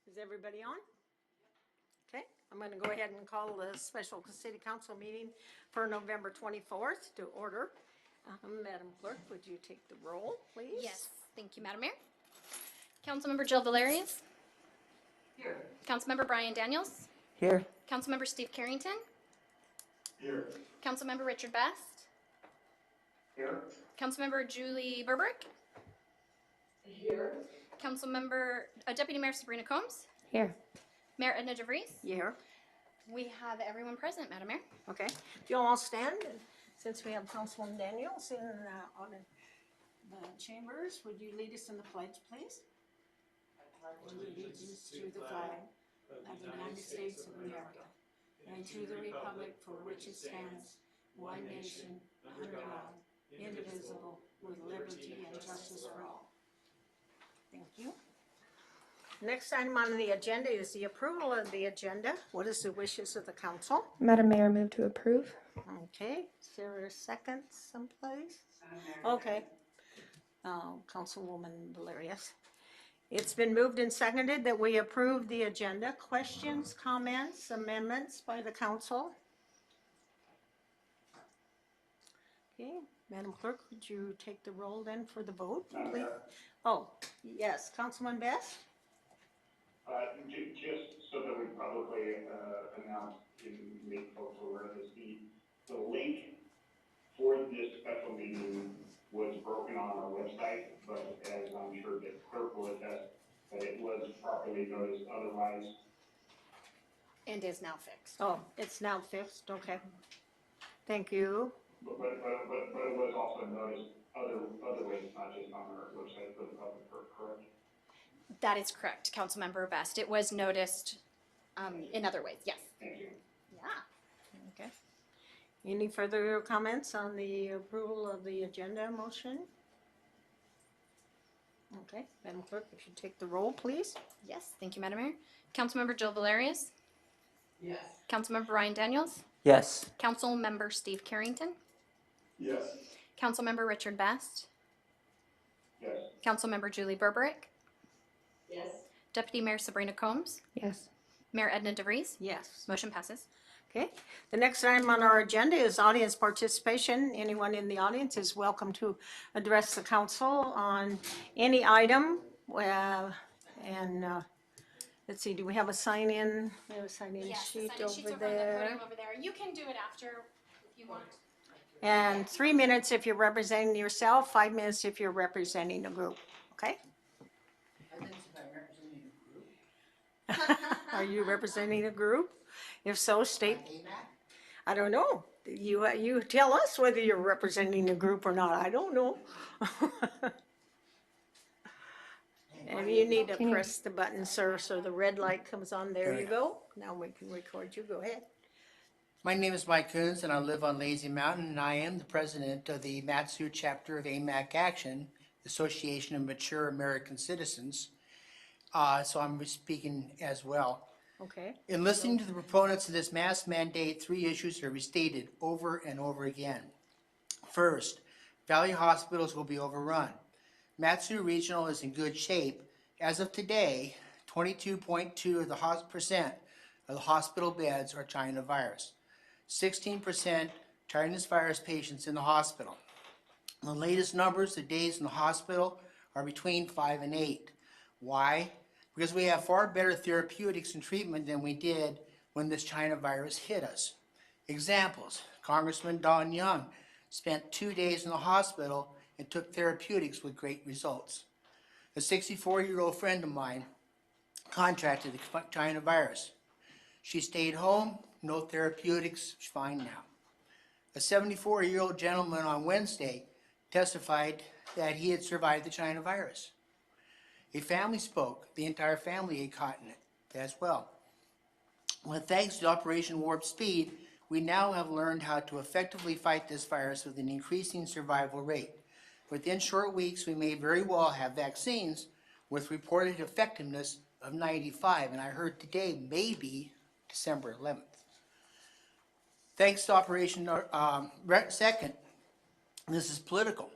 Is everybody on? Okay, I'm going to go ahead and call the special city council meeting for November 24th to order. Madam Clerk, would you take the roll, please? Yes, thank you, Madam Mayor. Councilmember Jill Valerius. Here. Councilmember Brian Daniels. Here. Councilmember Steve Carrington. Here. Councilmember Richard Best. Here. Councilmember Julie Berberick. Here. Councilmember Deputy Mayor Sabrina Combs. Here. Mayor Edna DeVries. Here. We have everyone present, Madam Mayor. Okay, do you all stand? And since we have Councilman Daniels on the chambers, would you lead us in the pledge, please? I pledge allegiance to the flag of the United States of America and to the republic for which it stands, one nation, under God, indivisible, with liberty and justice for all. Thank you. Next item on the agenda is the approval of the agenda. What is the wishes of the council? Madam Mayor, move to approve. Okay, is there a second someplace? Okay. Councilwoman Valerius. It's been moved and seconded that we approve the agenda. Questions, comments, amendments by the council? Okay, Madam Clerk, would you take the roll then for the vote, please? Oh, yes, Councilman Best? Just so that we publicly announce and make folks aware of this, the link for this special meeting was broken on our website, but as I'm sure the clerk will attest, that it was properly noticed otherwise. And is now fixed. Oh, it's now fixed, okay. Thank you. But it was also noticed other ways, not just on our website for the public, correct? That is correct, Councilmember Best. It was noticed in other ways, yes. Thank you. Yeah. Okay. Any further comments on the approval of the agenda motion? Okay, Madam Clerk, if you take the roll, please. Yes, thank you, Madam Mayor. Councilmember Jill Valerius. Yes. Councilmember Brian Daniels. Yes. Councilmember Steve Carrington. Yes. Councilmember Richard Best. Yes. Councilmember Julie Berberick. Yes. Deputy Mayor Sabrina Combs. Yes. Mayor Edna DeVries. Yes. Motion passes. Okay, the next item on our agenda is audience participation. Anyone in the audience is welcome to address the council on any item. Let's see, do we have a sign-in? We have a sign-in sheet over there. You can do it after if you want. And 3 minutes if you're representing yourself, 5 minutes if you're representing a group, okay? Are you representing a group? If so, state. I don't know. You tell us whether you're representing a group or not. I don't know. And you need to press the button, sir, so the red light comes on. There you go. Now we can record you. Go ahead. My name is Mike Coons, and I live on Lazy Mountain, and I am the president of the Mat-Su chapter of AMAC Action, Association of Mature American Citizens. So I'm speaking as well. Okay. In listening to the proponents of this mask mandate, 3 issues are restated over and over again. First, value hospitals will be overrun. Mat-Su Regional is in good shape. As of today, 22.2% of the hospital beds are China virus. 16% Chinese virus patients in the hospital. The latest numbers, the days in the hospital are between 5 and 8. Why? Because we have far better therapeutics and treatment than we did when this China virus hit us. Examples, Congressman Don Young spent 2 days in the hospital and took therapeutics with great results. A 64-year-old friend of mine contracted the China virus. She stayed home, no therapeutics, she's fine now. A 74-year-old gentleman on Wednesday testified that he had survived the China virus. A family spoke. The entire family had caught it as well. Well, thanks to Operation Warp Speed, we now have learned how to effectively fight this virus with an increasing survival rate. Within short weeks, we may very well have vaccines with reported effectiveness of 95, and I heard today maybe December 11th. Thanks to Operation Second, this is political.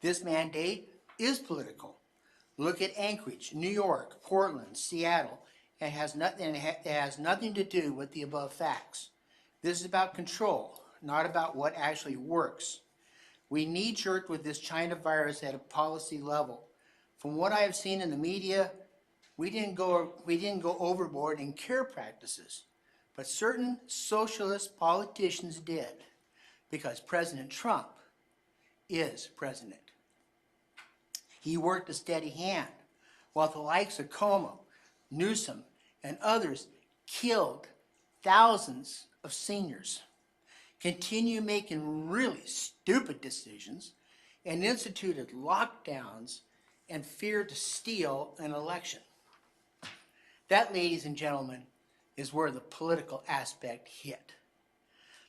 This mandate is political. Look at Anchorage, New York, Portland, Seattle. It has nothing to do with the above facts. This is about control, not about what actually works. We knee-jerked with this China virus at a policy level. From what I have seen in the media, we didn't go overboard in care practices, but certain socialist politicians did, because President Trump is president. He worked a steady hand, while the likes of Cuomo, Newsom, and others killed thousands of seniors, continue making really stupid decisions, and instituted lockdowns and feared to steal an election. That, ladies and gentlemen, is where the political aspect hit.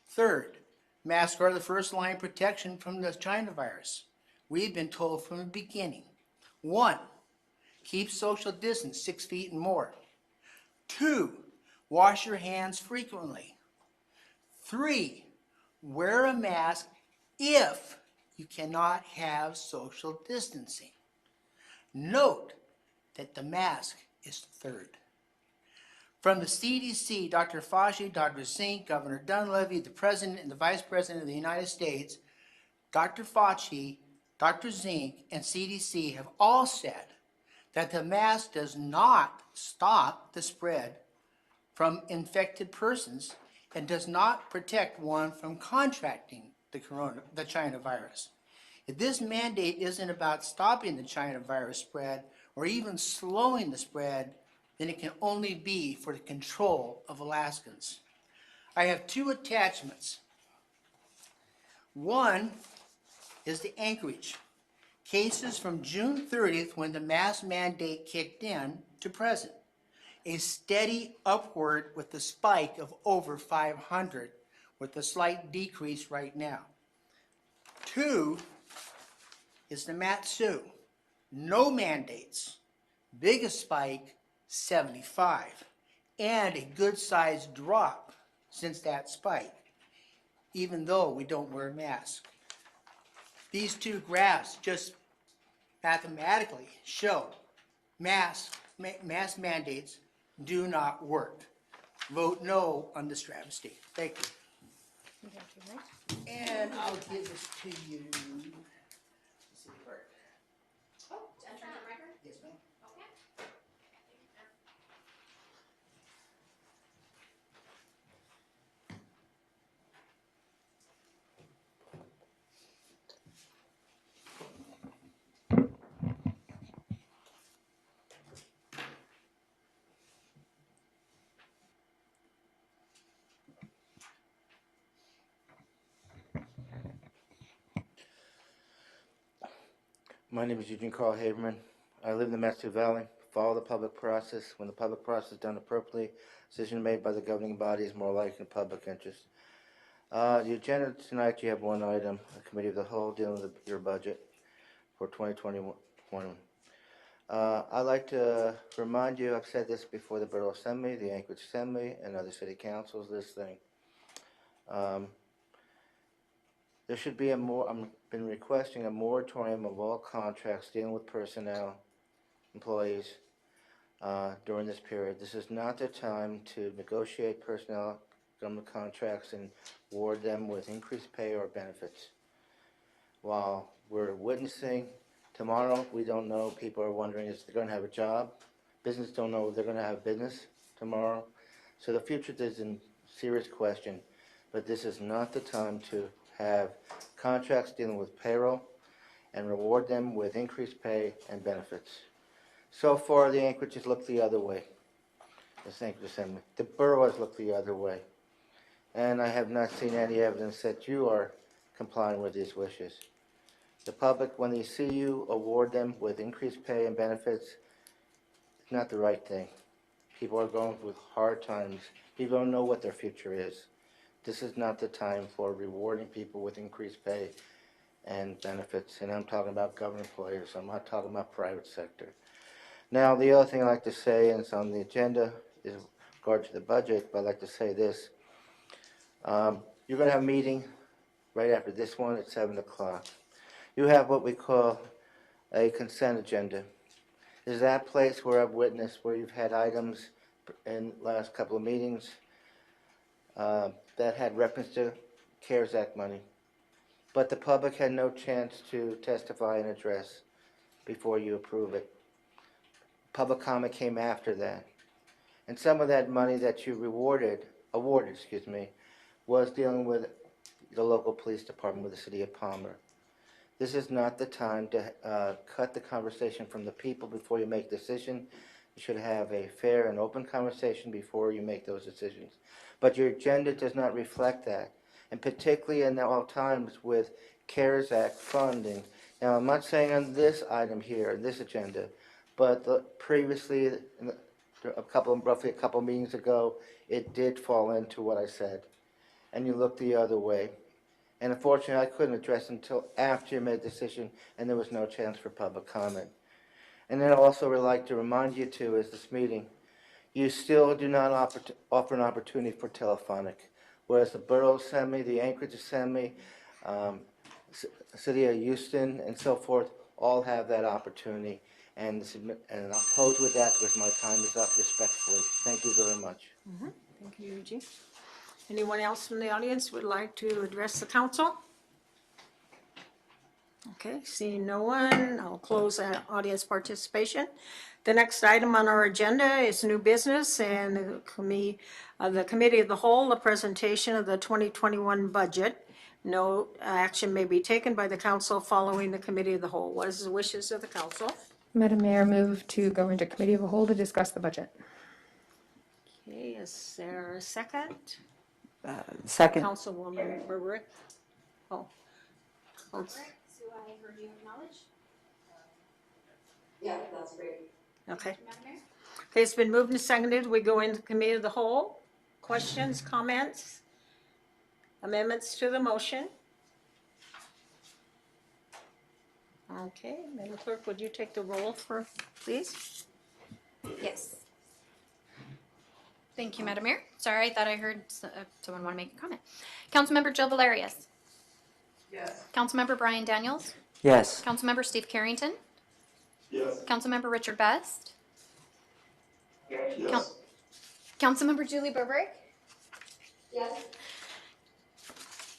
Third, masks are the first line protection from the China virus. We've been told from the beginning. 1, keep social distance 6 feet and more. 2, wash your hands frequently. 3, wear a mask if you cannot have social distancing. Note that the mask is third. From the CDC, Dr. Fauci, Dr. Zink, Governor Dunleavy, the President and the Vice President of the United States, Dr. Fauci, Dr. Zink, and CDC have all said that the mask does not stop the spread from infected persons and does not protect one from contracting the China virus. If this mandate isn't about stopping the China virus spread or even slowing the spread, then it can only be for the control of Alaskans. I have 2 attachments. One is the Anchorage. Cases from June 30th, when the mask mandate kicked in, to present. A steady upward with a spike of over 500, with a slight decrease right now. 2 is the Matsu. No mandates. Biggest spike, 75. And a good-sized drop since that spike, even though we don't wear masks. These 2 graphs just mathematically show mask mandates do not work. Vote no on this travesty. Thank you. And I'll give this to you. Let's see, where? Oh, to enter the record? Yes, ma'am. Okay. My name is Eugene Carl Haberman. I live in the Matsu Valley. Follow the public process. When the public process is done appropriately, decision made by the governing body is more likely in public interest. The agenda tonight, you have one item, a committee of the whole dealing with your budget for 2021. I'd like to remind you, I've said this before the Borough Assembly, the Anchorage Assembly, and other city councils, this thing. There should be I've been requesting a moratorium of all contracts dealing with personnel, employees, during this period. This is not the time to negotiate personnel government contracts and award them with increased pay or benefits. While we're witnessing tomorrow, we don't know, people are wondering if they're going to have a job. Business don't know if they're going to have business tomorrow. So the future is in serious question, but this is not the time to have contracts dealing with payroll and reward them with increased pay and benefits. So far, the Anchorage has looked the other way. The Anchorage Assembly. The borough has looked the other way. And I have not seen any evidence that you are complying with these wishes. The public, when they see you award them with increased pay and benefits, it's not the right thing. People are going through hard times. People don't know what their future is. This is not the time for rewarding people with increased pay and benefits. And I'm talking about government employers. I'm not talking about private sector. Now, the other thing I'd like to say, and it's on the agenda, is with regard to the budget, but I'd like to say this. You're going to have a meeting right after this one at 7 o'clock. You have what we call a consent agenda. This is that place where I've witnessed where you've had items in last couple of meetings that had reference to CARES Act money. But the public had no chance to testify and address before you approve it. Public comment came after that. And some of that money that you awarded, was dealing with the local police department with the city of Palmer. This is not the time to cut the conversation from the people before you make a decision. You should have a fair and open conversation before you make those decisions. But your agenda does not reflect that. And particularly in all times with CARES Act funding. Now, I'm not saying on this item here, this agenda, but previously, roughly a couple meetings ago, it did fall into what I said. And you looked the other way. And unfortunately, I couldn't address it until after you made the decision, and there was no chance for public comment. And then I also would like to remind you too, is this meeting, you still do not offer an opportunity for telephonic. Whereas the borough send me, the Anchorage send me, City of Houston, and so forth, all have that opportunity. And I'll close with that because my time is up respectfully. Thank you very much. Thank you, Eugene. Anyone else from the audience would like to address the council? Okay, seeing no one, I'll close audience participation. The next item on our agenda is new business and the committee of the whole, the presentation of the 2021 budget. No action may be taken by the council following the committee of the whole. What is the wishes of the council? Madam Mayor, move to go into committee of a whole to discuss the budget. Okay, is there a second? Second. Councilwoman Burbrick. Oh. So I heard you acknowledge. Yeah, that's great. Okay. Madam Mayor? Okay, it's been moved and seconded. We go into committee of the whole. Questions, comments? Amendments to the motion? Okay, Madam Clerk, would you take the roll please? Yes. Thank you, Madam Mayor. Sorry, I thought I heard someone want to make a comment. Councilmember Jill Valerius. Yes. Councilmember Brian Daniels. Yes. Councilmember Steve Carrington. Yes. Councilmember Richard Best. Yes. Councilmember Julie Burbrick. Yes.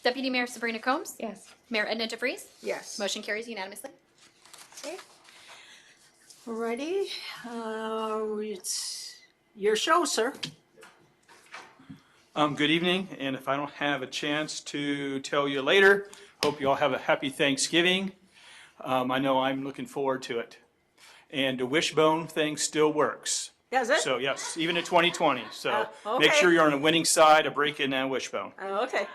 Deputy Mayor Sabrina Combs. Yes. Mayor Edna DeVries. Yes. Motion carries unanimously. Okay. Alrighty, it's your show, sir. Good evening, and if I don't have a chance to tell you later, hope you all have a happy Thanksgiving. I know I'm looking forward to it. And the wishbone thing still works. Is it? So yes, even in 2020. So make okay. sure you're on the winning side of breaking that wishbone. Okay.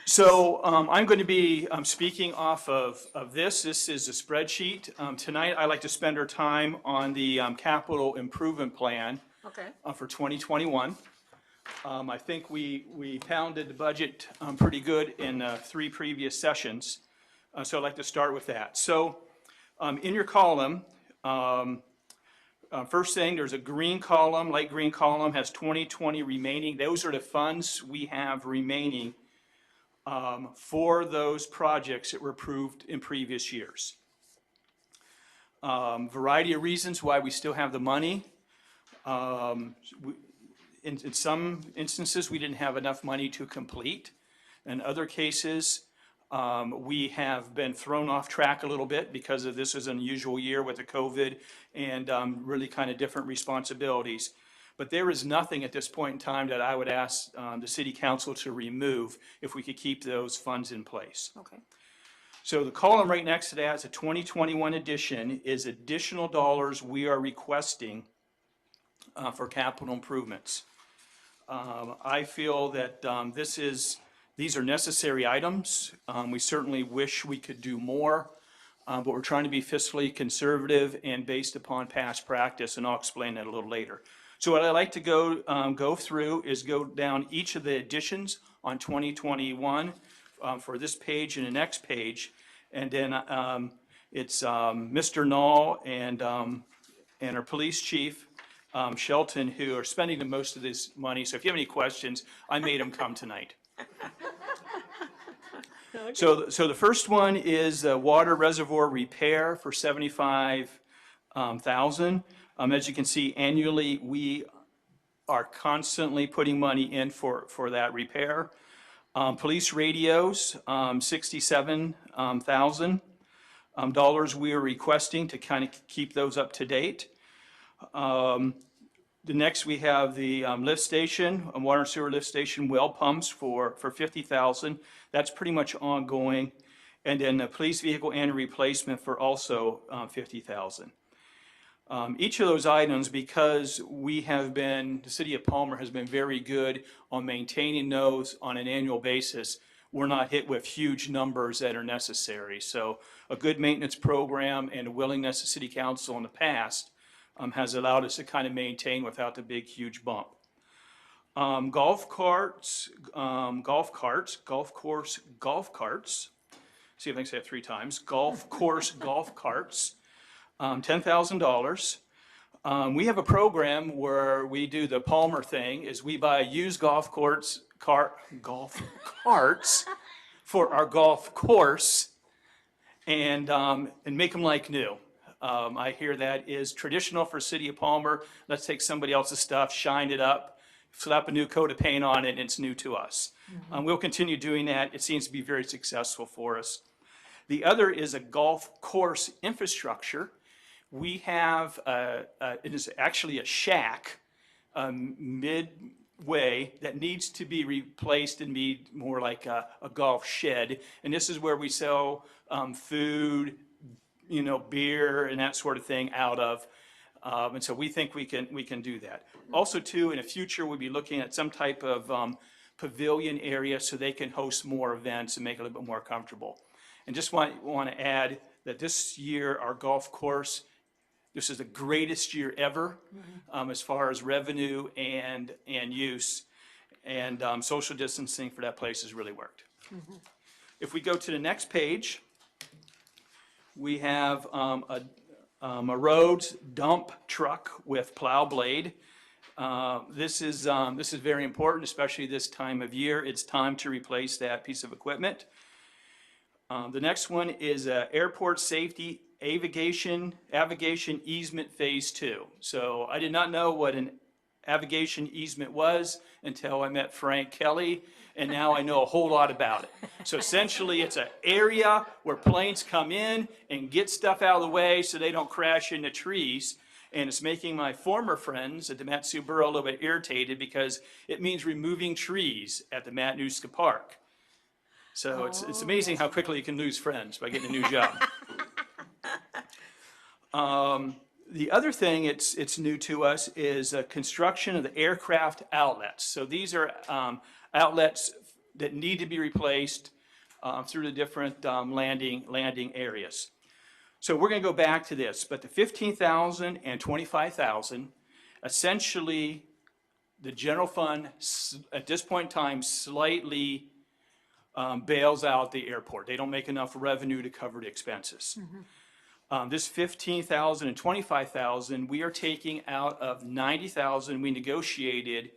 So I'm going to be speaking off of this. This is a spreadsheet. Tonight, I'd like to spend our time on the capital improvement plan Okay. for 2021. I think we pounded the budget pretty good in 3 previous sessions. So I'd like to start with that. So in your column, first thing, there's a green column, light green column has 2020 remaining. Those are the funds we have remaining for those projects that were approved in previous years. Variety of reasons why we still have the money. In some instances, we didn't have enough money to complete. In other cases, we have been thrown off track a little bit because of this is an unusual year with the COVID and really kind of different responsibilities. But there is nothing at this point in time that I would ask the city council to remove if we could keep those funds in place. Okay. So the column right next to that is a 2021 addition is additional dollars we are requesting for capital improvements. I feel that these are necessary items. We certainly wish we could do more, but we're trying to be fiscally conservative and based upon past practice, and I'll explain that a little later. So what I'd like to go through is go down each of the additions on 2021 for this page and the next page, and then it's Mr. Knoll and our police chief, Shelton, who are spending the most of this money. So if you have any questions, I made them come tonight. So the first one is water reservoir repair for 75,000. As you can see, annually, we are constantly putting money in for that repair. Police radios, $67,000 we are requesting to kind of keep those up to date. The next, we have the lift station, water and sewer lift station well pumps for 50,000. That's pretty much ongoing. And then the police vehicle and replacement for also 50,000. Each of those items, because the city of Palmer has been very good on maintaining those on an annual basis, we're not hit with huge numbers that are necessary. So a good maintenance program and a willingness of city council in the past has allowed us to kind of maintain without the big, huge bump. Golf course, golf carts. See if I can say it 3 times. Golf course, golf carts, $10,000. We have a program where we do the Palmer thing, is we buy used golf carts for our golf course and make them like new. I hear that is traditional for City of Palmer. Let's take somebody else's stuff, shine it up, slap a new coat of paint on it, and it's new to us. We'll continue doing that. It seems to be very successful for us. The other is a golf course infrastructure. We have, it is actually a shack midway that needs to be replaced and be more like a golf shed. And this is where we sell food, beer and that sort of thing out of. And so we think we can do that. Also, too, in the future, we'll be looking at some type of pavilion area so they can host more events and make it a little bit more comfortable. And just want to add that this year, our golf course, this is the greatest year ever as far as revenue and use. And social distancing for that place has really worked. If we go to the next page, we have a roads dump truck with plow blade. This is very important, especially this time of year. It's time to replace that piece of equipment. The next one is airport safety avigation easement phase 2. So I did not know what an avigation easement was until I met Frank Kelly, and now I know a whole lot about it. So essentially, it's an area where planes come in and get stuff out of the way so they don't crash into trees. And it's making my former friends at the Matsu Borough a little bit irritated because it means removing trees at the Matanuska Park. So it's amazing how quickly you can lose friends by getting a new job. The other thing it's new to us is construction of the aircraft outlets. So these are outlets that need to be replaced through the different landing areas. So we're going to go back to this, but the 15,000 and 25,000, essentially the general fund at this point in time slightly bails out the airport. They don't make enough revenue to cover the expenses. This 15,000 and 25,000, we are taking out of 90,000 we negotiated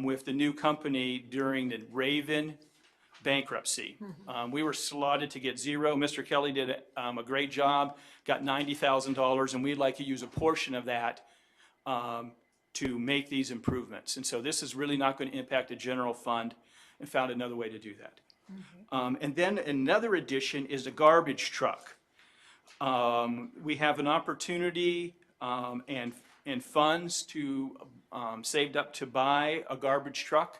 with the new company during the Raven bankruptcy. We were slotted to get zero. Mr. Kelly did a great job, got $90,000, and we'd like to use a portion of that to make these improvements. And so this is really not going to impact the general fund, and found another way to do that. And then another addition is a garbage truck. We have an opportunity and funds to saved up to buy a garbage truck.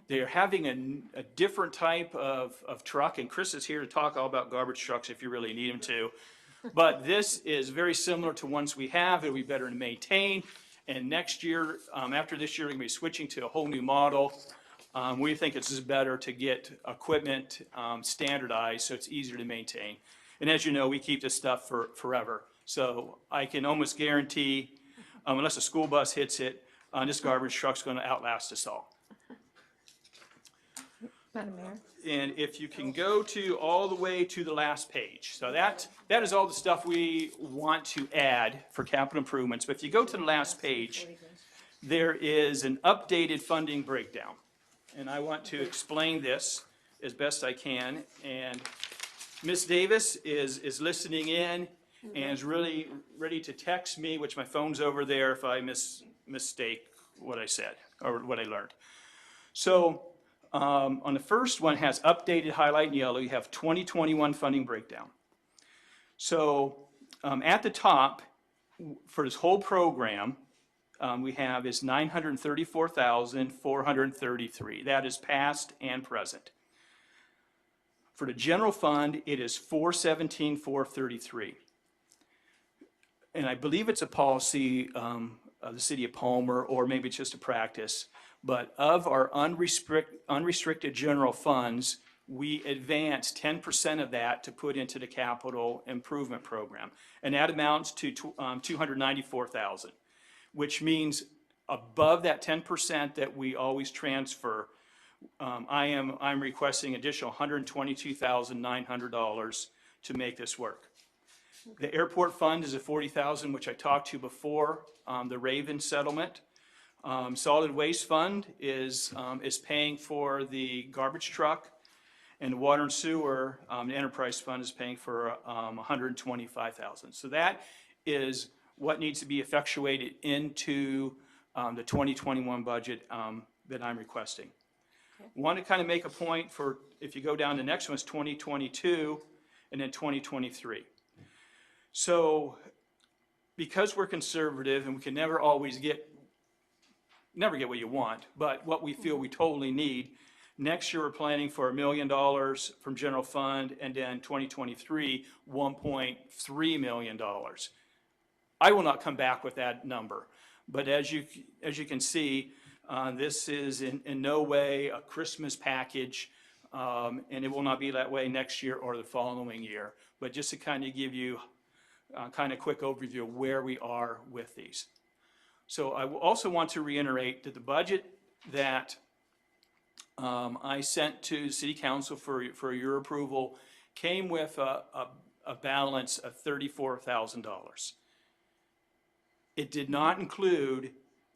They're having a different type of truck, and Chris is here to talk all about garbage trucks if you really need him to. But this is very similar to ones we have. It'll be better to maintain. And next year, after this year, we're going to be switching to a whole new model. We think it's just better to get equipment standardized so it's easier to maintain. And as you know, we keep this stuff for forever. So I can almost guarantee, unless a school bus hits it, this garbage truck's going to outlast us all. Madam Mayor. And if you can go to all the way to the last page. So that is all the stuff we want to add for capital improvements. But if you go to the last page, there is an updated funding breakdown. And I want to explain this. as best I can. And Ms. Davis is listening in and is really ready to text me, which my phone's over there if I mistake what I said or what I learned. So on the first one has updated highlight in yellow. You have 2021 funding breakdown. So at the top for this whole program, we have is 934,433. That is past and present. For the general fund, it is 417,433. And I believe it's a policy of the city of Palmer, or maybe it's just a practice, but of our unrestricted general funds, we advance 10% of that to put into the capital improvement program. And that amounts to 294,000, which means above that 10% that we always transfer, I'm requesting additional $122,900 to make this work. The airport fund is a $40,000, which I talked to before, the Raven settlement. Solid waste fund is paying for the garbage truck, and the water and sewer, the enterprise fund is paying for $125,000. So that is what needs to be effectuated into the 2021 budget that I'm requesting. Want to kind of make a point for, if you go down, the next one is 2022 and then 2023. So because we're conservative and we can never always get what you want, but what we feel we totally need, next year we're planning for $1 million from general fund, and then 2023, $1.3 million. I will not come back with that number, but as you can see, this is in no way a Christmas package, and it will not be that way next year or the following year. But just to kind of give you kind of quick overview of where we are with these. So I also want to reiterate that the budget that I sent to City Council for your approval came with a balance of $34,000. It did not include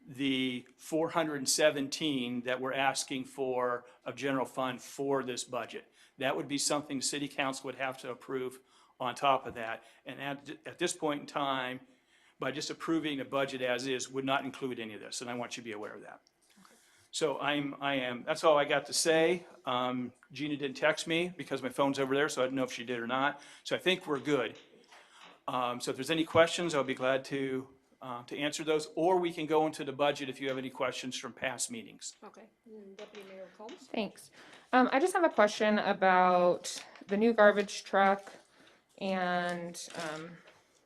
the 417 that we're asking for of general fund for this budget. That would be something City Council would have to approve on top of that. And at this point in time, by just approving the budget as is, would not include any of this, and I want you to be aware of that. So that's all I got to say. Gina didn't text me because my phone's over there, so I don't know if she did or not. So I think we're good. So if there's any questions, I'll be glad to answer those, or we can go into the budget if you have any questions from past meetings. Okay, Deputy Mayor Combs? Thanks. I just have a question about the new garbage truck and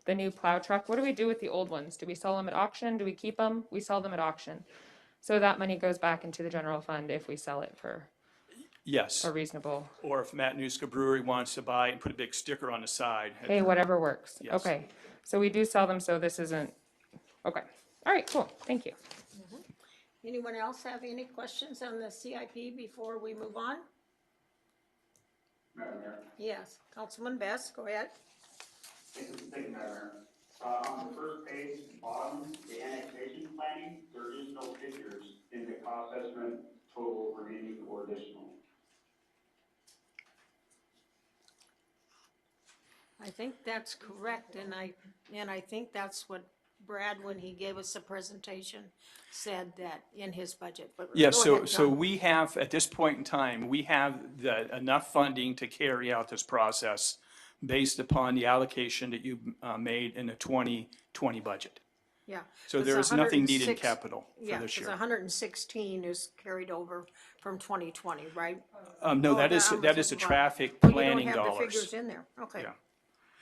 the new plow truck. What do we do with the old ones? Do we sell them at auction? Do we keep them? We sell them at auction. So that money goes back into the general fund if we sell it for Yes. a reasonable. Or if Matanuska Brewery wants to buy and put a big sticker on the side. Hey, whatever works. Yes. Okay. So we do sell them, so this isn't, okay. All right, cool. Thank you. Anyone else have any questions on the CIP before we move on? Madam Mayor. Yes, Councilman Best, go ahead. Thank you, Madam Mayor. On the first page, bottom, the annexation planning, there is no figures in the cost estimate, total, remaining, or additional. I think that's correct, and I think that's what Brad, when he gave us a presentation, said that in his budget. But Yeah, go ahead, so John. we have, at this point in time, we have enough funding to carry out this process based upon the allocation that you made in the 2020 budget. Yeah. So It's there is nothing needed in 106 capital for Yeah, this because year. 116 is carried over from 2020, right? No, Oh, that is the the traffic Oh, you planning don't have the dollars. figures in there, okay. Yeah.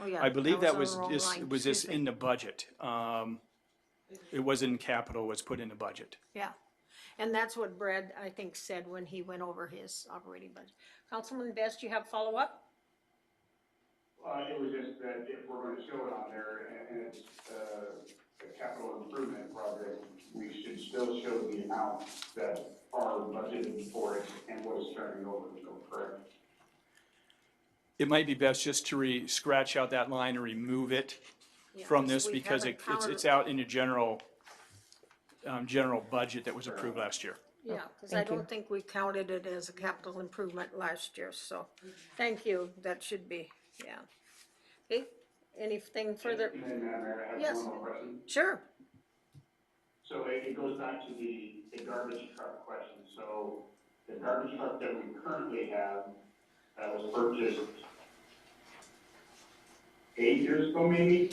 Oh, yeah. I believe that on was the wrong this, line. was this Excuse me. in the budget. It wasn't in capital, it was put in the budget. Yeah, and that's what Brad, I think, said when he went over his operating budget. Councilman Best, you have follow-up? It was just that if we're going to show it on there and it's a capital improvement project, we should still show the amount that are budgeted for it and what is turning over, so correct? It might be best just to scratch out that line and remove it Yeah, from this we because haven't it's counted- out in the general budget that was approved last year. Yeah, because I thank you. don't think we counted it as a capital improvement last year, so, thank you, that should be, yeah. Okay, anything further? And then, Madam Mayor, I have Yes. one more question. Sure, So it goes back to the garbage truck question. So the garbage truck that we currently have, that was purchased 8 years ago, maybe?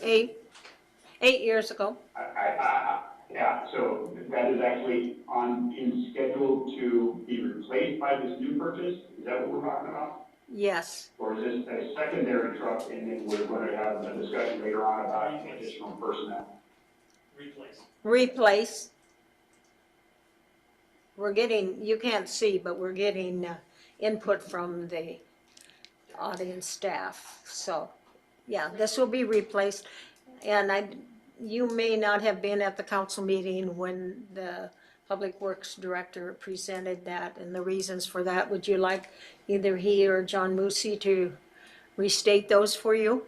8 years ago. Yeah, so that is actually in schedule to be replaced by this new purchase? Is that what we're talking about? Yes, Or is this a secondary truck and then we're going to have a discussion later on about additional personnel? replace. We're getting, you can't see, but we're getting input from the audience staff, so, yeah, this will be replaced. And you may not have been at the council meeting when the Public Works Director presented that and the reasons for that. Would you like either he or John Moosey to restate those for you?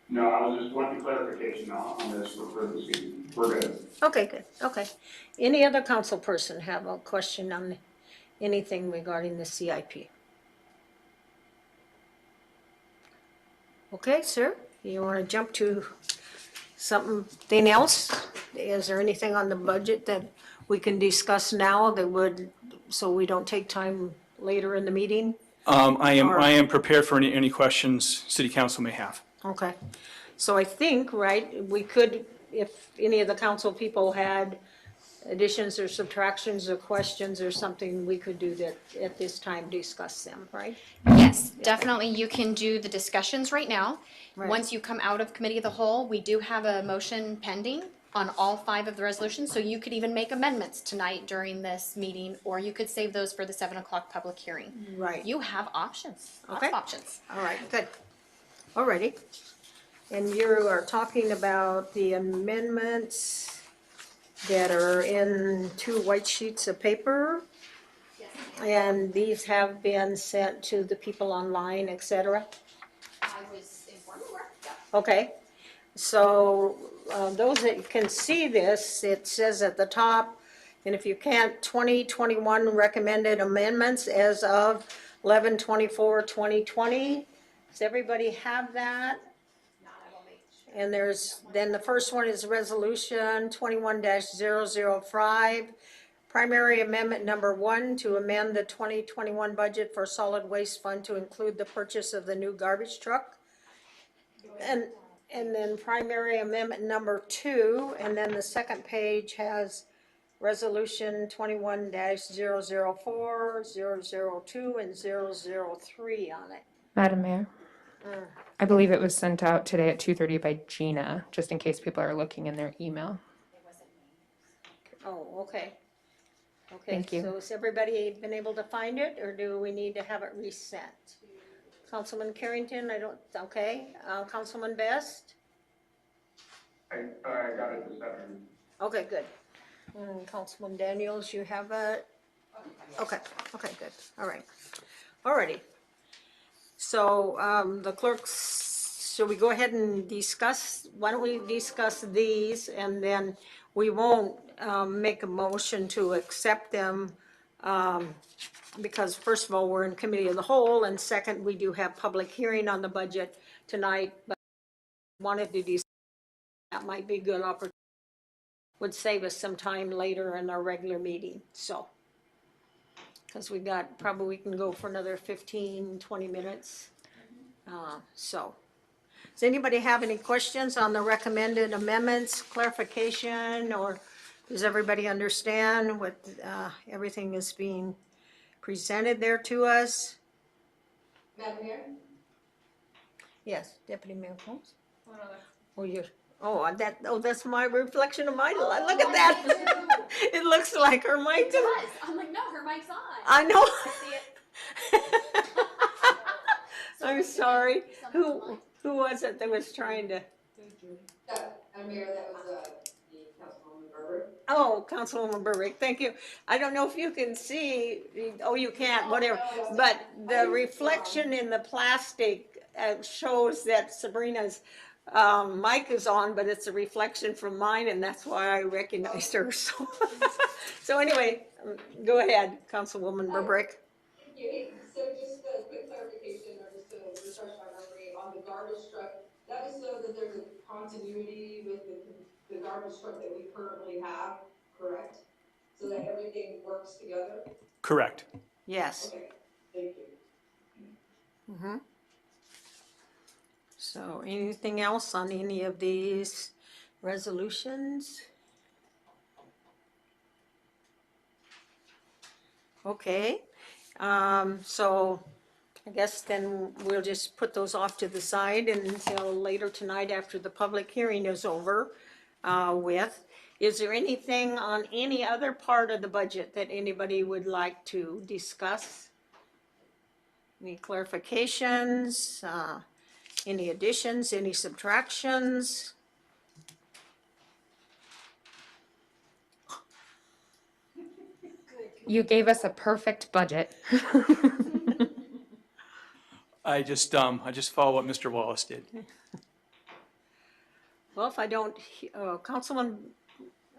No, I was just wanting clarification on this for this evening. We're good. Okay, good, okay. Any other council person have a question on anything regarding the CIP? Okay, sir, you want to jump to something else? Is there anything on the budget that we can discuss now that would, so we don't take time later in the meeting? I am prepared for any questions city council may have. Okay, so I think, right, we could, if any of the council people had additions or subtractions or questions or something, we could do that at this time, discuss them, right? Yes, definitely, you can do the discussions right now. Right. Once you come out of committee of the whole, we do have a motion pending on all 5 of the resolutions, so you could even make amendments tonight during this meeting, or you could save those for the 7 o'clock public hearing. Right. You have options, lots Okay. of options. All right, good. Alrighty. And you are talking about the amendments that are in 2 white sheets of paper? And these have been sent to the people online, et cetera? I was informed you were. Okay, so those that can see this, it says at the top, and if you can't, 2021 recommended amendments as of 11/24/2020. Does everybody have that? And then the first one is resolution 21-005. Primary amendment number 1 to amend the 2021 budget for solid waste fund to include the purchase of the new garbage truck. And then primary amendment number 2, and then the second page has resolution 21-004, 002, and 003 on it. Madam Mayor, I believe it was sent out today at 2:30 by Gina, just in case people are looking in their email. Oh, okay. Okay, Thank you. so has everybody been able to find it, or do we need to have it resent? Councilman Carrington, okay, Councilman Best? I got it this afternoon. Okay, good. Councilman Daniels, you have it? Okay, good, all right. Alrighty. So, the clerks, should we go ahead and discuss, why don't we discuss these, and then we won't, make a motion to accept them, because first of all, we're in committee of the whole, and second, we do have public hearing on the budget tonight, but wanted to do, that might be a good opportunity, would save us some time later in our regular meeting, so. Because we can go for another 15, 20 minutes, so. Does anybody have any questions on the recommended amendments, clarification, or does everybody understand what, everything is being presented there to us? Madam Mayor? Yes, Deputy Mayor Combs? That's my reflection of my light. Look at that. It looks like her mic. I'm like, no, her mic's on. I know. See it? I'm sorry. Who was it that was trying to? Madam Mayor, that was the Councilwoman Berber. Oh, Councilwoman Burrick, thank you. I don't know if you can see, oh, you can't, whatever. But the reflection in the plastic shows that Sabrina's mic is on, but it's a reflection from mine, and that's why I recognized her, so. So anyway, go ahead, Councilwoman Burbrick. Thank you. Hey, so just a quick clarification, or just to refresh my memory on the garbage truck, that is so that there's a continuity with the garbage truck that we currently have, correct? So that everything works together? Correct. Yes. Okay, thank you. So anything else on any of these resolutions? Okay, so I guess then we'll just put those off to the side until later tonight after the public hearing is over with. Is there anything on any other part of the budget that anybody would like to discuss? Any clarifications, any additions, any subtractions? You gave us a perfect budget. I just follow what Mr. Wallace did. Well, if I don't, Councilman,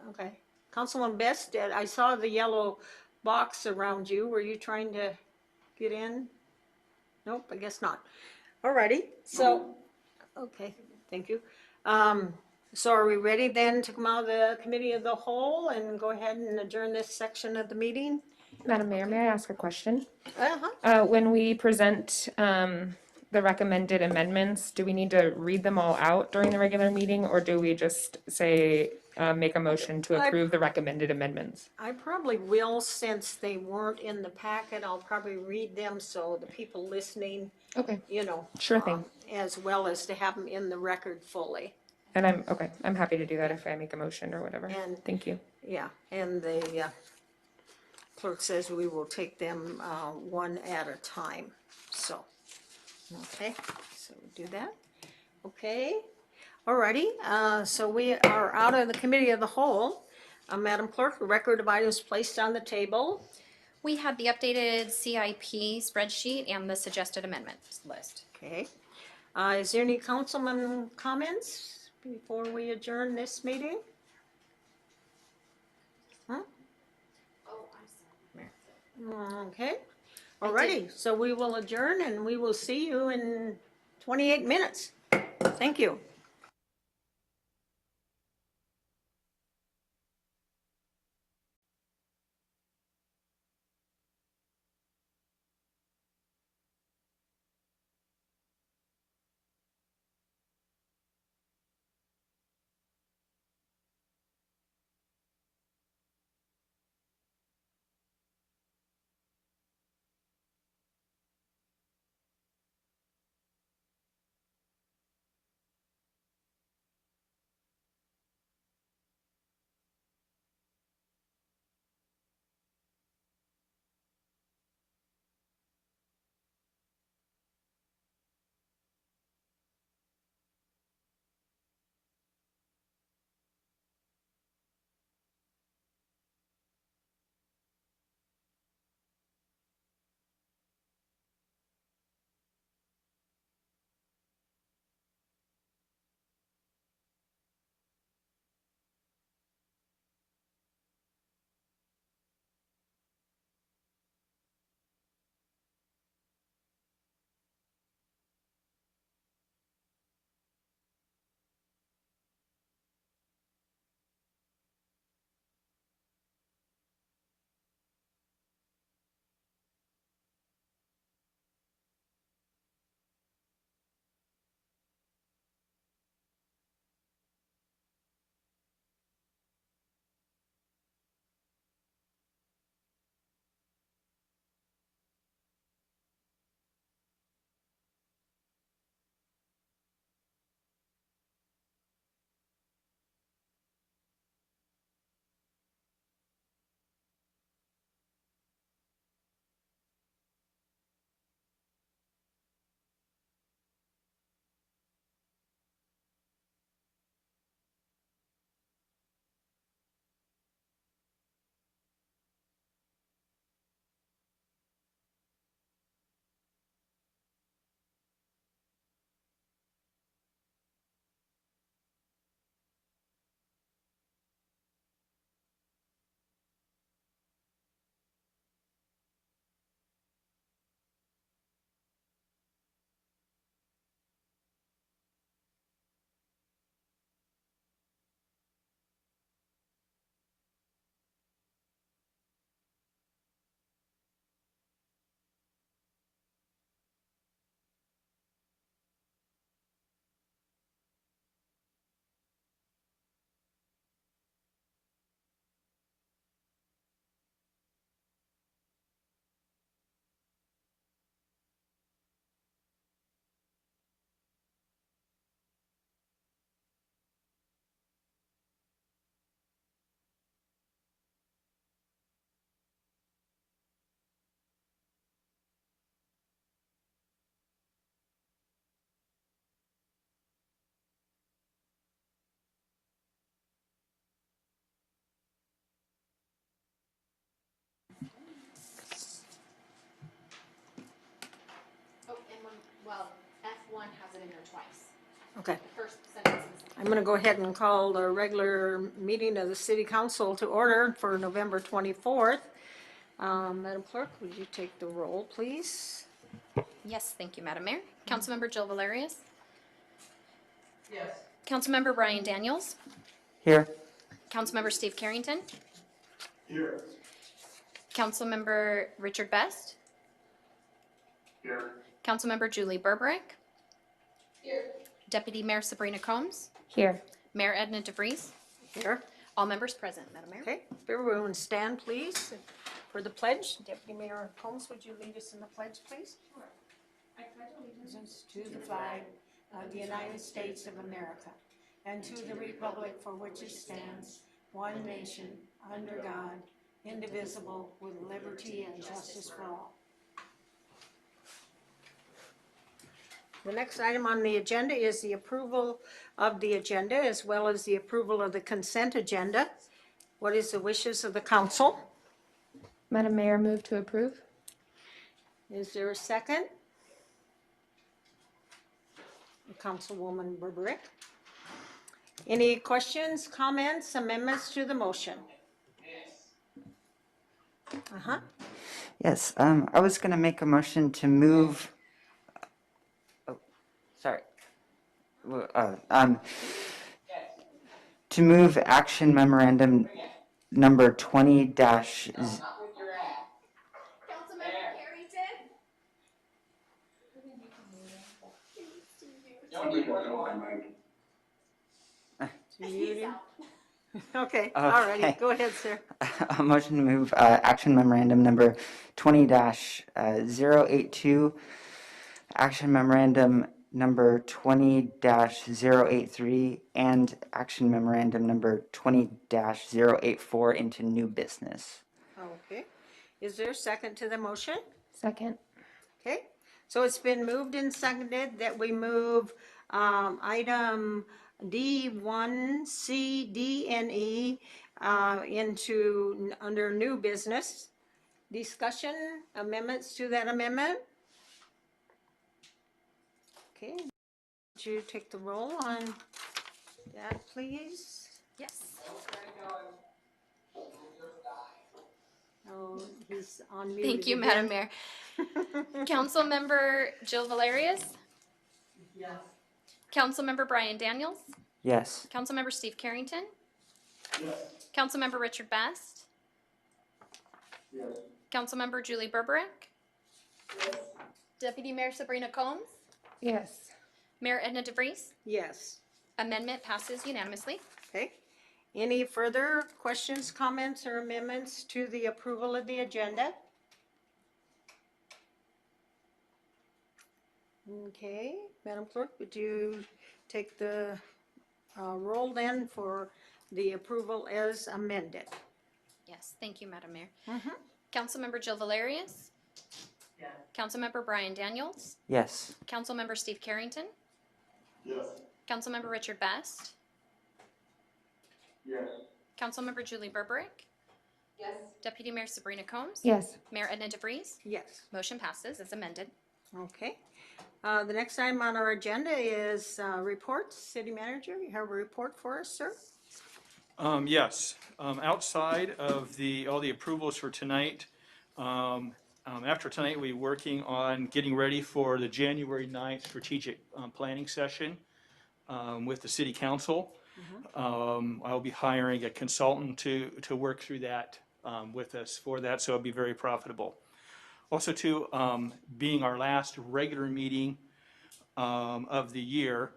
okay, Councilman Best, I saw the yellow box around you. Were you trying to get in? Nope, I guess not. Alrighty, so, okay, thank you. So are we ready then to come out of the committee of the whole and go ahead and adjourn this section of the meeting? Madam Mayor, may I ask a question? Uh-huh. When we present the recommended amendments, do we need to read them all out during the regular meeting, or do we just say, make a motion to approve the recommended amendments? I probably will, since they weren't in the packet, I'll probably read them so the people listening, Okay, you know. Sure thing. As well as to have them in the record fully. and I'm happy to do that if I make a motion or whatever. And- Thank you. Yeah, and the clerk says we will take them one at a time, so. Okay, so we do that. Okay, alrighty, so we are out of the committee of the whole. Madam Clerk, the record of items placed on the table. We have the updated CIP spreadsheet and the suggested amendments list. Okay, is there any councilman comments before we adjourn this meeting? Huh? Okay, alrighty, so we will adjourn and we will see you in 28 minutes. Thank you. Okay. First sentence. I'm going to go ahead and call the regular meeting of the city council to order for November 24th. Madam Clerk, would you take the roll, please? Yes, thank you, Madam Mayor. Councilmember Jill Valerius. Yes. Councilmember Brian Daniels. Here. Councilmember Steve Carrington. Here. Councilmember Richard Best. Here. Councilmember Julie Berberich. Here. Deputy Mayor Sabrina Combs. Here. Mayor Edna DeVries. Here. All members present, Madam Mayor. Okay, if everyone stand, please, for the pledge. Deputy Mayor Combs, would you lead us in the pledge, please? Sure. I pledge allegiance to the flag of the United States of America and to the republic for which it stands, one nation, under God, indivisible, with liberty and justice for all. The next item on the agenda is the approval of the agenda as well as the approval of the consent agenda. What is the wishes of the council? Madam Mayor, move to approve. Is there a second? Councilwoman Berberich. Any questions, comments, amendments to the motion? Uh-huh. Yes, I was going to make a motion to move. Oh, sorry. To move action memorandum number 20 dash. Councilmember Carrington. Somebody got on my mic. Okay, all righty, Okay. go ahead, sir. A motion to move action memorandum number 20-082, action memorandum number 20-083, and action memorandum number 20-084 into new business. Okay, is there a second to the motion? Second. Okay, so it's been moved and seconded that we move item D1, C, D, and E into under new business. Discussion, amendments to that amendment? Okay, would you take the roll on that, please? Yes. Oh, he's on mute. Thank you, Madam Mayor. Councilmember Jill Valerius. Yes. Councilmember Brian Daniels. Yes. Councilmember Steve Carrington. Yes. Councilmember Richard Best. Yes. Councilmember Julie Berberich. Yes. Deputy Mayor Sabrina Combs. Yes. Mayor Edna DeVries. Yes, Amendment passes unanimously. okay. Any further questions, comments, or amendments to the approval of the agenda? Okay, Madam Clerk, would you take the roll then for the approval as amended? Yes, thank you, Madam Mayor. Mm-hmm. Councilmember Jill Valerius. Yes. Councilmember Brian Daniels. Yes. Councilmember Steve Carrington. Yes. Councilmember Richard Best. Yes. Councilmember Julie Berberich. Yes. Deputy Mayor Sabrina Combs. Yes. Mayor Edna DeVries. Yes, Motion passes as amended. okay. The next item on our agenda is reports. City Manager, you have a report for us, sir? Yes, outside of all the approvals for tonight, after tonight, we're working on getting ready for the January 9th strategic planning session with the city council. I'll be hiring a consultant to work through that with us for that, so it'll be very profitable. Also, too, being our last regular meeting of the year,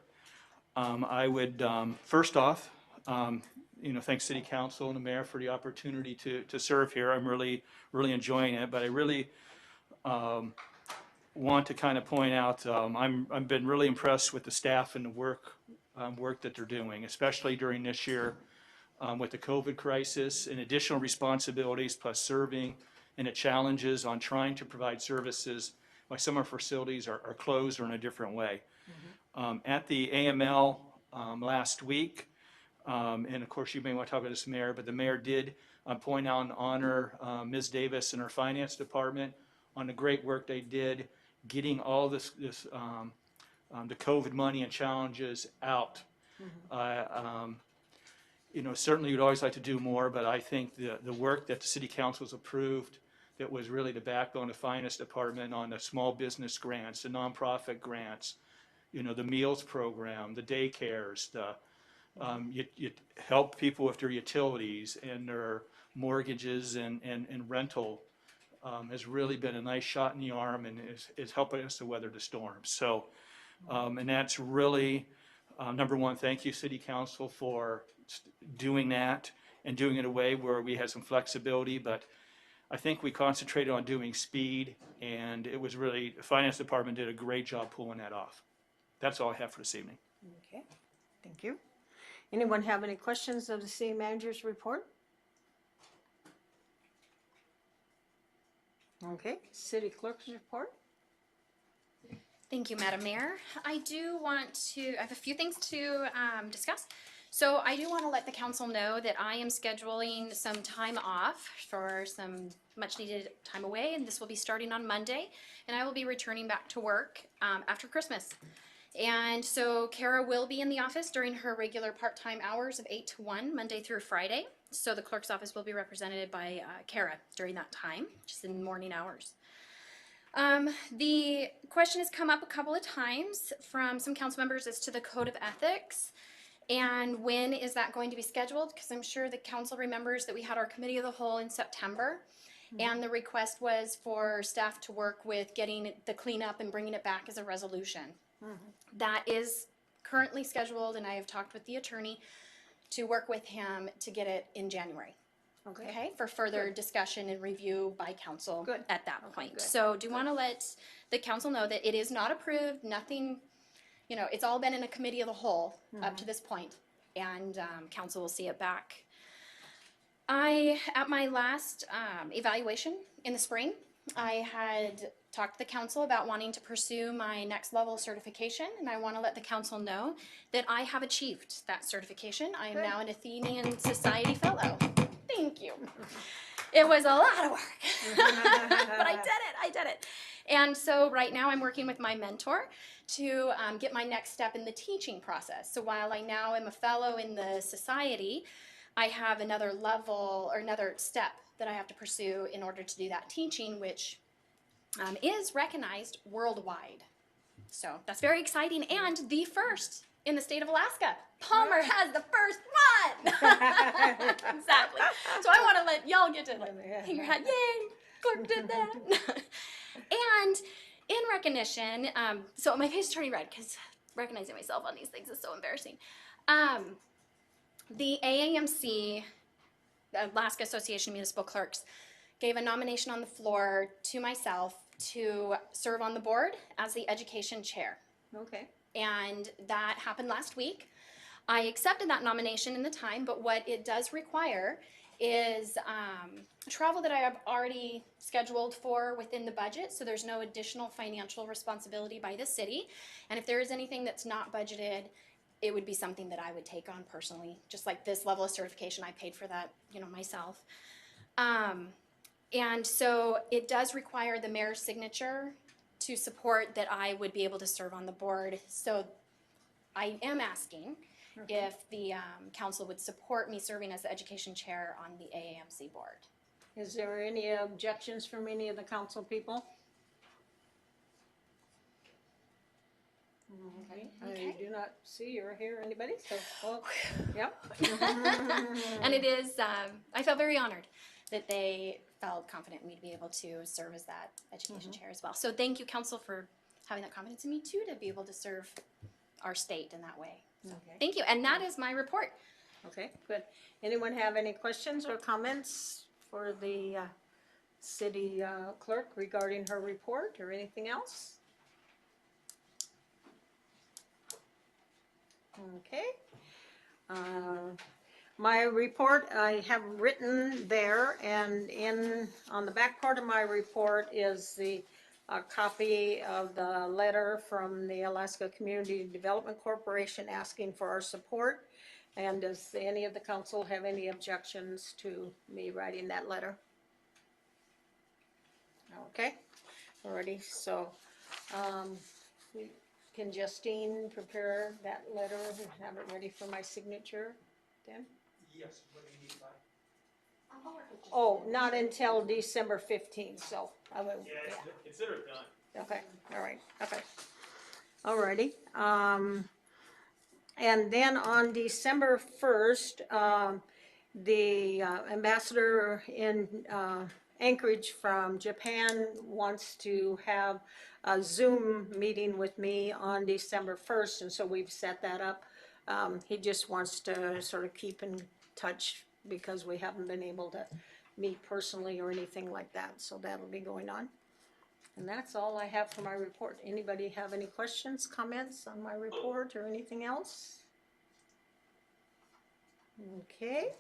I would first off, thank City Council and the Mayor for the opportunity to serve here. I'm really enjoying it, but I really want to kind of point out I've been really impressed with the staff and the work that they're doing, especially during this year with the COVID crisis and additional responsibilities, plus serving and the challenges on trying to provide services while some of our facilities are closed or in a different way. At the AML last week, and of course you may want to talk about this, Mayor, but the Mayor did point out and honor Ms. Davis and her finance department on the great work they did getting all this the COVID money and challenges out. Certainly you'd always like to do more, but I think the work that the city council has approved, that was really the backbone of finance department on the small business grants, the nonprofit grants, the meals program, the daycares, you help people with their utilities and their mortgages and rental, has really been a nice shot in the arm and is helping us to weather the storm. So, and that's really, number one, thank you, City Council, for doing that and doing it in a way where we had some flexibility, but I think we concentrated on doing speed, and it was really, the Finance Department did a great job pulling that off. That's all I have for this evening. Okay, thank you. Anyone have any questions of the city manager's report? Okay, city clerk's report? Thank you, Madam Mayor. I have a few things to discuss. So I do want to let the council know that I am scheduling some time off for some much needed time away, and this will be starting on Monday, and I will be returning back to work after Christmas. And so Kara will be in the office during her regular part-time hours of 8 to 1, Monday through Friday. So the clerk's office will be represented by Kara during that time, just in the morning hours. The question has come up a couple of times from some council members as to the code of ethics and when is that going to be scheduled, because I'm sure the council remembers that we had our committee of the whole in September, and the request was for staff to work with getting the cleanup and bringing it back as a resolution. That is currently scheduled, and I have talked with the attorney to work with him to get it in January. Okay, for further discussion and review by council at that point. good. So do want to let the council know that it is not approved, nothing, it's all been in a committee of the whole up to this point, and council will see it back. At my last evaluation in the spring, I had talked to the council about wanting to pursue my next level certification, and I want to let the council know that I have achieved that certification. I am now an Athenian Society Fellow. Thank you. It was a lot of work, but I did it. And so right now I'm working with my mentor to get my next step in the teaching process. So while I now am a fellow in the society, I have another level or another step that I have to pursue in order to do that teaching, which is recognized worldwide. So that's very exciting, and the first in the state of Alaska. Palmer has the first one. Exactly. So I want to let y'all get to hang your head. Yay, Clark did that. And in recognition, so my face is turning red because recognizing myself on these things is so embarrassing. The AAMC, the Alaska Association of Municipal Clerks, gave a nomination on the floor to myself to serve on the board as the education chair. Okay. And that happened last week. I accepted that nomination in the time, but what it does require is travel that I have already scheduled for within the budget, so there's no additional financial responsibility by the city. And if there is anything that's not budgeted, it would be something that I would take on personally. Just like this level of certification, I paid for that, myself. And so it does require the mayor's signature to support that I would be able to serve on the board. So I am asking if the council would support me serving as the education chair on the AAMC board. Is there any objections from any of the council people? Okay, I do not see or hear anybody, so, yep. And it is, I felt very honored that they felt confident in me to be able to serve as that education chair as well. So thank you, council, for having that confidence in me too, to be able to serve our state in that way. So, thank you, and that is my report. Okay, good. Anyone have any questions or comments for the city clerk regarding her report or anything else? Okay. My report I have written there, and on the back part of my report is the copy of the letter from the Alaska Community Development Corporation asking for our support. And does any of the council have any objections to me writing that letter? Okay, alrighty, so can Justine prepare that letter and have it ready for my signature then? Yes, what do you need by? Oh, not until December 15th, so I will, yeah. Consider it done. Okay, all right, okay. Alrighty, and then on December 1st, the ambassador in Anchorage from Japan wants to have a Zoom meeting with me on December 1st, and so we've set that up. He just wants to sort of keep in touch because we haven't been able to meet personally or anything like that, so that'll be going on. And that's all I have for my report. Anybody have any questions, comments on my report or anything else? Okay.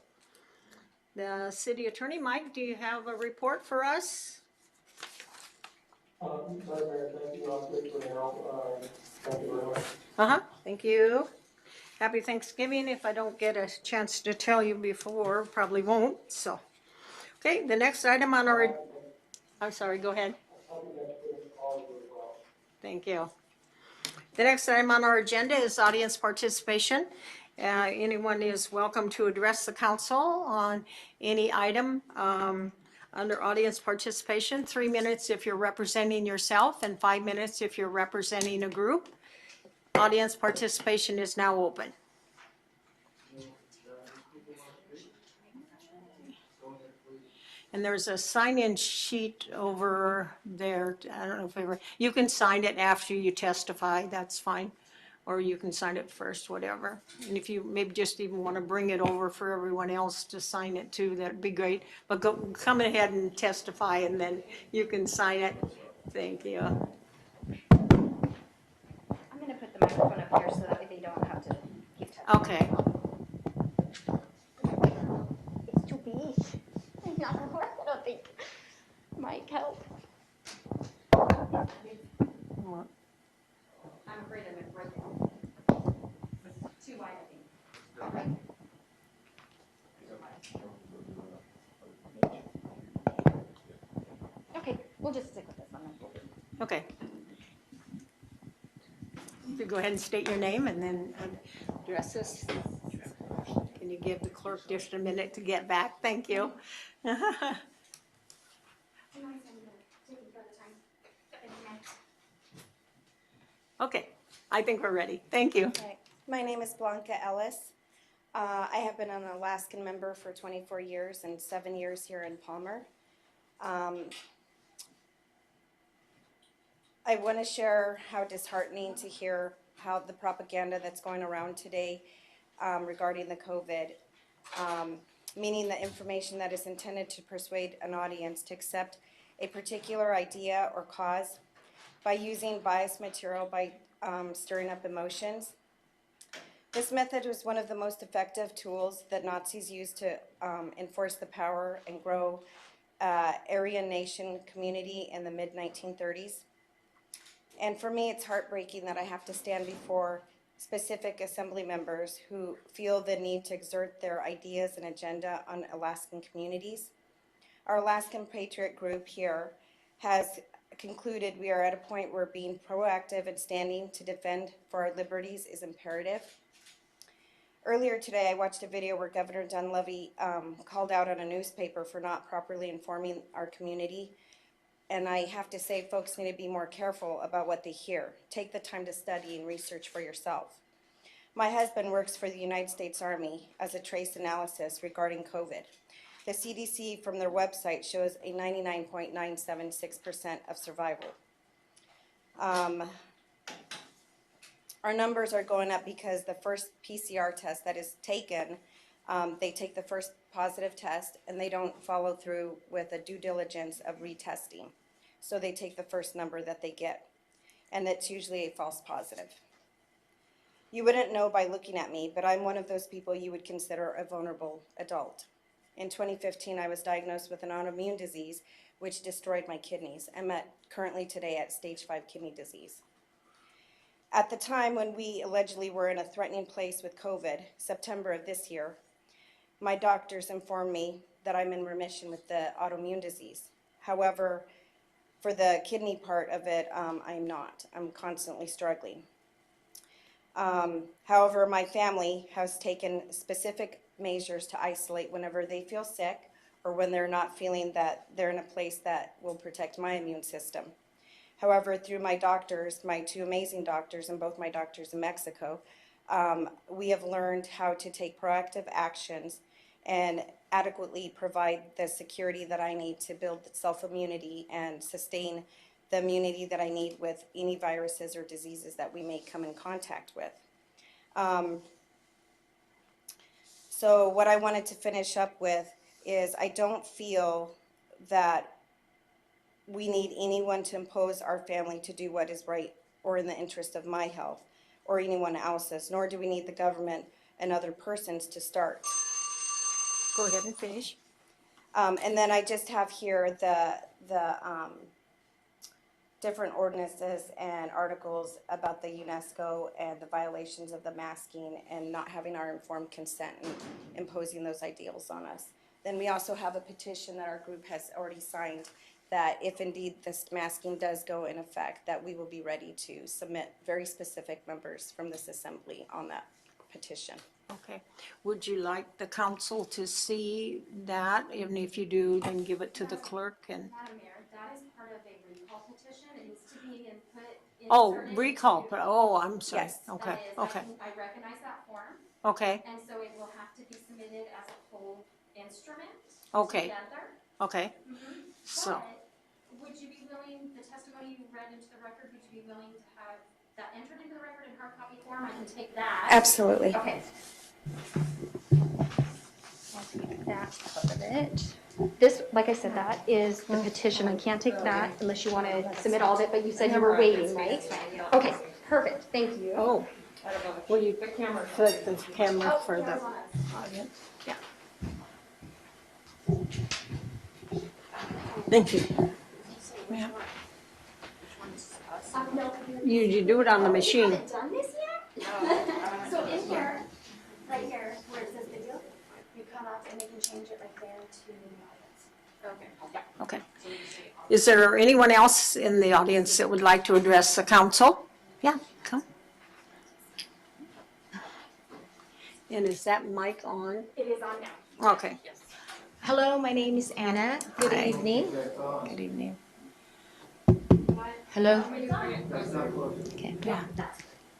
The city attorney, Mike, do you have a report for us? Madam Mayor, thank you. I'm good for now. Thank you very much. Uh-huh, thank you. Happy Thanksgiving. If I don't get a chance to tell you before, probably won't, so. Okay, the next item on our, I'm sorry, go ahead. Happy Thanksgiving to all of you as well. Thank you. The next item on our agenda is audience participation. Anyone is welcome to address the council on any item under audience participation. 3 minutes if you're representing yourself and 5 minutes if you're representing a group. Audience participation is now open. And there's a sign-in sheet over there. I don't know if ever, you can sign it after you testify, that's fine. Or you can sign it first, whatever. And if you maybe just even want to bring it over for everyone else to sign it too, that'd be great. But go, come ahead and testify and then you can sign it. Thank you. I'm gonna put the microphone up here so that way they don't have to keep touching. Okay. It's too big. I don't think might help. I'm afraid I'm gonna break it. It's too wide, I think. Okay, we'll just stick with this one then. Okay. You go ahead and state your name and then address this. Can you give the clerk just a minute to get back? Thank you. Okay, I think we're ready. Thank you. Okay. My name is Blanca Ellis. I have been an Alaskan member for 24 years and 7 years here in Palmer. I want to share how disheartening to hear how the propaganda that's going around today regarding the COVID, meaning the information that is intended to persuade an audience to accept a particular idea or cause by using biased material by stirring up emotions. This method was one of the most effective tools that Nazis used to enforce the power and grow Aryan nation community in the mid-1930s. And for me, it's heartbreaking that I have to stand before specific assembly members who feel the need to exert their ideas and agenda on Alaskan communities. Our Alaskan Patriot group here has concluded we are at a point where being proactive and standing to defend for our liberties is imperative. Earlier today, I watched a video where Governor Dunleavy called out on a newspaper for not properly informing our community. And I have to say, folks need to be more careful about what they hear. Take the time to study and research for yourself. My husband works for the United States Army as a trace analysis regarding COVID. The CDC from their website shows a 99.976% of survival. Our numbers are going up because the first PCR test that is taken, they take the first positive test and they don't follow through with a due diligence of retesting. So they take the first number that they get, and it's usually a false positive. You wouldn't know by looking at me, but I'm one of those people you would consider a vulnerable adult. In 2015, I was diagnosed with an autoimmune disease which destroyed my kidneys. I'm currently today at stage 5 kidney disease. At the time when we allegedly were in a threatening place with COVID, September of this year, my doctors informed me that I'm in remission with the autoimmune disease. However, for the kidney part of it, I'm not. I'm constantly struggling. However, my family has taken specific measures to isolate whenever they feel sick or when they're not feeling that they're in a place that will protect my immune system. However, through my doctors, my two amazing doctors, and both my doctors in Mexico, we have learned how to take proactive actions and adequately provide the security that I need to build self-immunity and sustain the immunity that I need with any viruses or diseases that we may come in contact with. So what I wanted to finish up with is I don't feel that we need anyone to impose our family to do what is right or in the interest of my health or anyone else's, nor do we need the government and other persons to start. Go ahead and finish. And then I just have here the different ordinances and articles about the UNESCO and the violations of the masking and not having our informed consent and imposing those ideals on us. Then we also have a petition that our group has already signed that if indeed this masking does go in effect, that we will be ready to submit very specific members from this assembly on that petition. Okay. Would you like the council to see that? And if you do, then give it to the clerk and. Madam Mayor, that is part of a recall petition. It needs to be inserted. Oh, recall, I'm sorry. Yes. Okay, That is, okay, I recognize that form, okay, and so it will have to be submitted as a whole instrument okay, together. okay. So, But would you be willing, the testimony you read into the record, would you be willing to have that entered into the record in hard copy form? I can take that. Absolutely. Okay. I'll take that part of it. This, like I said, that is the petition. I can't take that unless you want to submit all of it, but you said you were waiting, right? Okay, perfect. Thank you. oh, will you flip the camera for the audience? Yeah. Thank you. Ma'am. You do it on the machine. Haven't done this yet? So in here, right here, where it says video, you come up and you can change it right there to the audience. Okay. Yeah. Okay. Is there anyone else in the audience that would like to address the council? Yeah, come. And is that mic on? It is on now. Okay. Hello, my name is Anna. Good Hi. evening. Good evening. Hello. Okay. Yeah.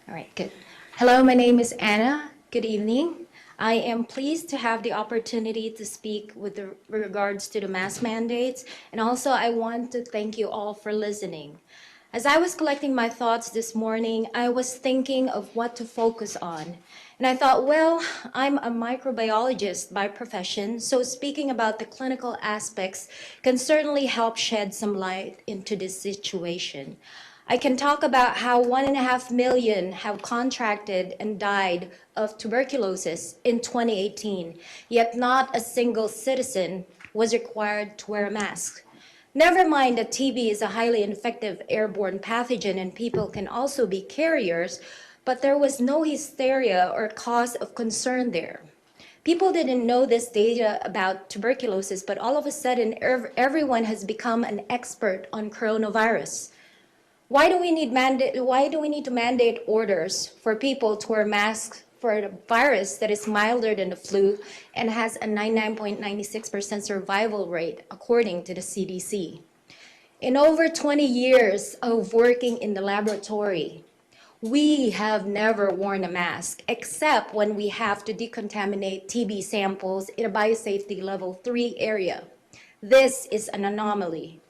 All right. Good. Hello, my name is Anna. Good evening. I am pleased to have the opportunity to speak with regards to the mask mandates, and also I want to thank you all for listening. As I was collecting my thoughts this morning, I was thinking of what to focus on. And I thought, well, I'm a microbiologist by profession, so speaking about the clinical aspects can certainly help shed some light into this situation. I can talk about how 1.5 million have contracted and died of tuberculosis in 2018, yet not a single citizen was required to wear a mask. Never mind that TB is a highly infective airborne pathogen and people can also be carriers, but there was no hysteria or cause of concern there. People didn't know this data about tuberculosis, but all of a sudden everyone has become an expert on coronavirus. Why do we need to mandate orders for people to wear masks for a virus that is milder than the flu and has a 99.96% survival rate, according to the CDC? In over 20 years of working in the laboratory, we have never worn a mask, except when we have to decontaminate TB samples in a biosafety level 3 area. This is an anomaly.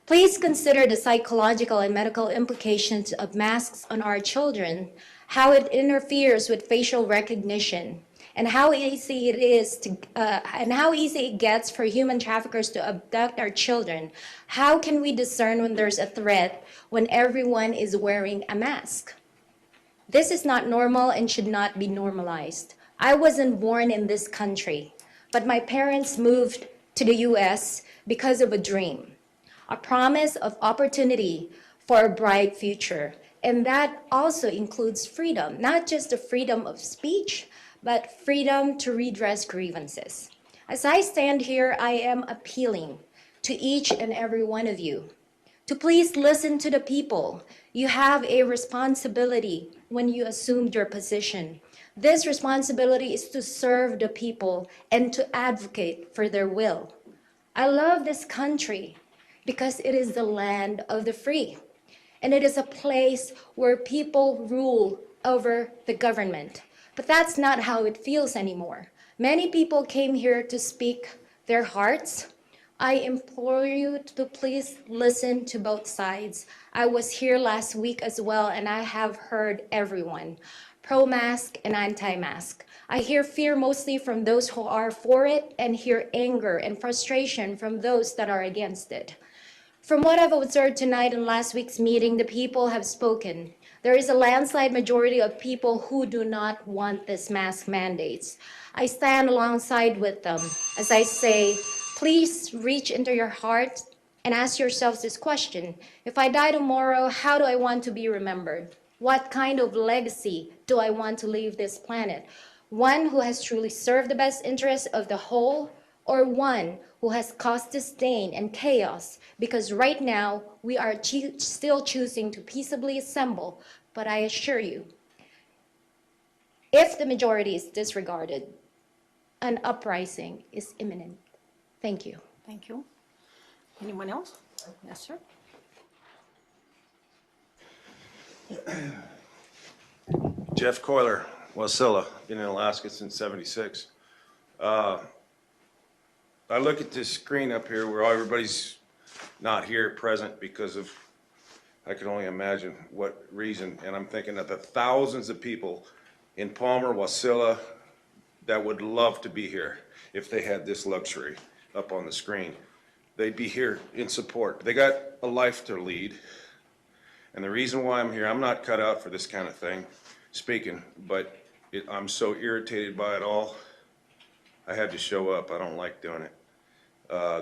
Please consider the psychological and medical implications of masks on our children, how it interferes with facial recognition, and how easy it gets for human traffickers to abduct our children. How can we discern when there's a threat when everyone is wearing a mask? This is not normal and should not be normalized. I wasn't born in this country, but my parents moved to the US because of a dream, a promise of opportunity for a bright future. And that also includes freedom, not just the freedom of speech, but freedom to redress grievances. As I stand here, I am appealing to each and every one of you to please listen to the people. You have a responsibility when you assumed your position. This responsibility is to serve the people and to advocate for their will. I love this country because it is the land of the free, and it is a place where people rule over the government. But that's not how it feels anymore. Many people came here to speak their hearts. I implore you to please listen to both sides. I was here last week as well, and I have heard everyone, pro-mask and anti-mask. I hear fear mostly from those who are for it, and hear anger and frustration from those that are against it. From what I've observed tonight and last week's meeting, the people have spoken. There is a landslide majority of people who do not want this mask mandates. I stand alongside with them as I say, please reach into your heart and ask yourselves this question. If I die tomorrow, how do I want to be remembered? What kind of legacy do I want to leave this planet? One who has truly served the best interests of the whole, or one who has caused disdain and chaos? Because right now we are still choosing to peaceably assemble, but I assure you, if the majority is disregarded, an uprising is imminent. Thank you. Thank you. Anyone else? Yes, sir. Jeff Coiler, Wasilla, been in Alaska since '76. I look at this screen up here where everybody's not here present because of, I can only imagine what reason, and I'm thinking of the thousands of people in Palmer, Wasilla, that would love to be here if they had this luxury up on the screen. They'd be here in support. They got a life to lead, and the reason why I'm here, I'm not cut out for this kind of thing, speaking, but I'm so irritated by it all. I had to show up. I don't like doing it.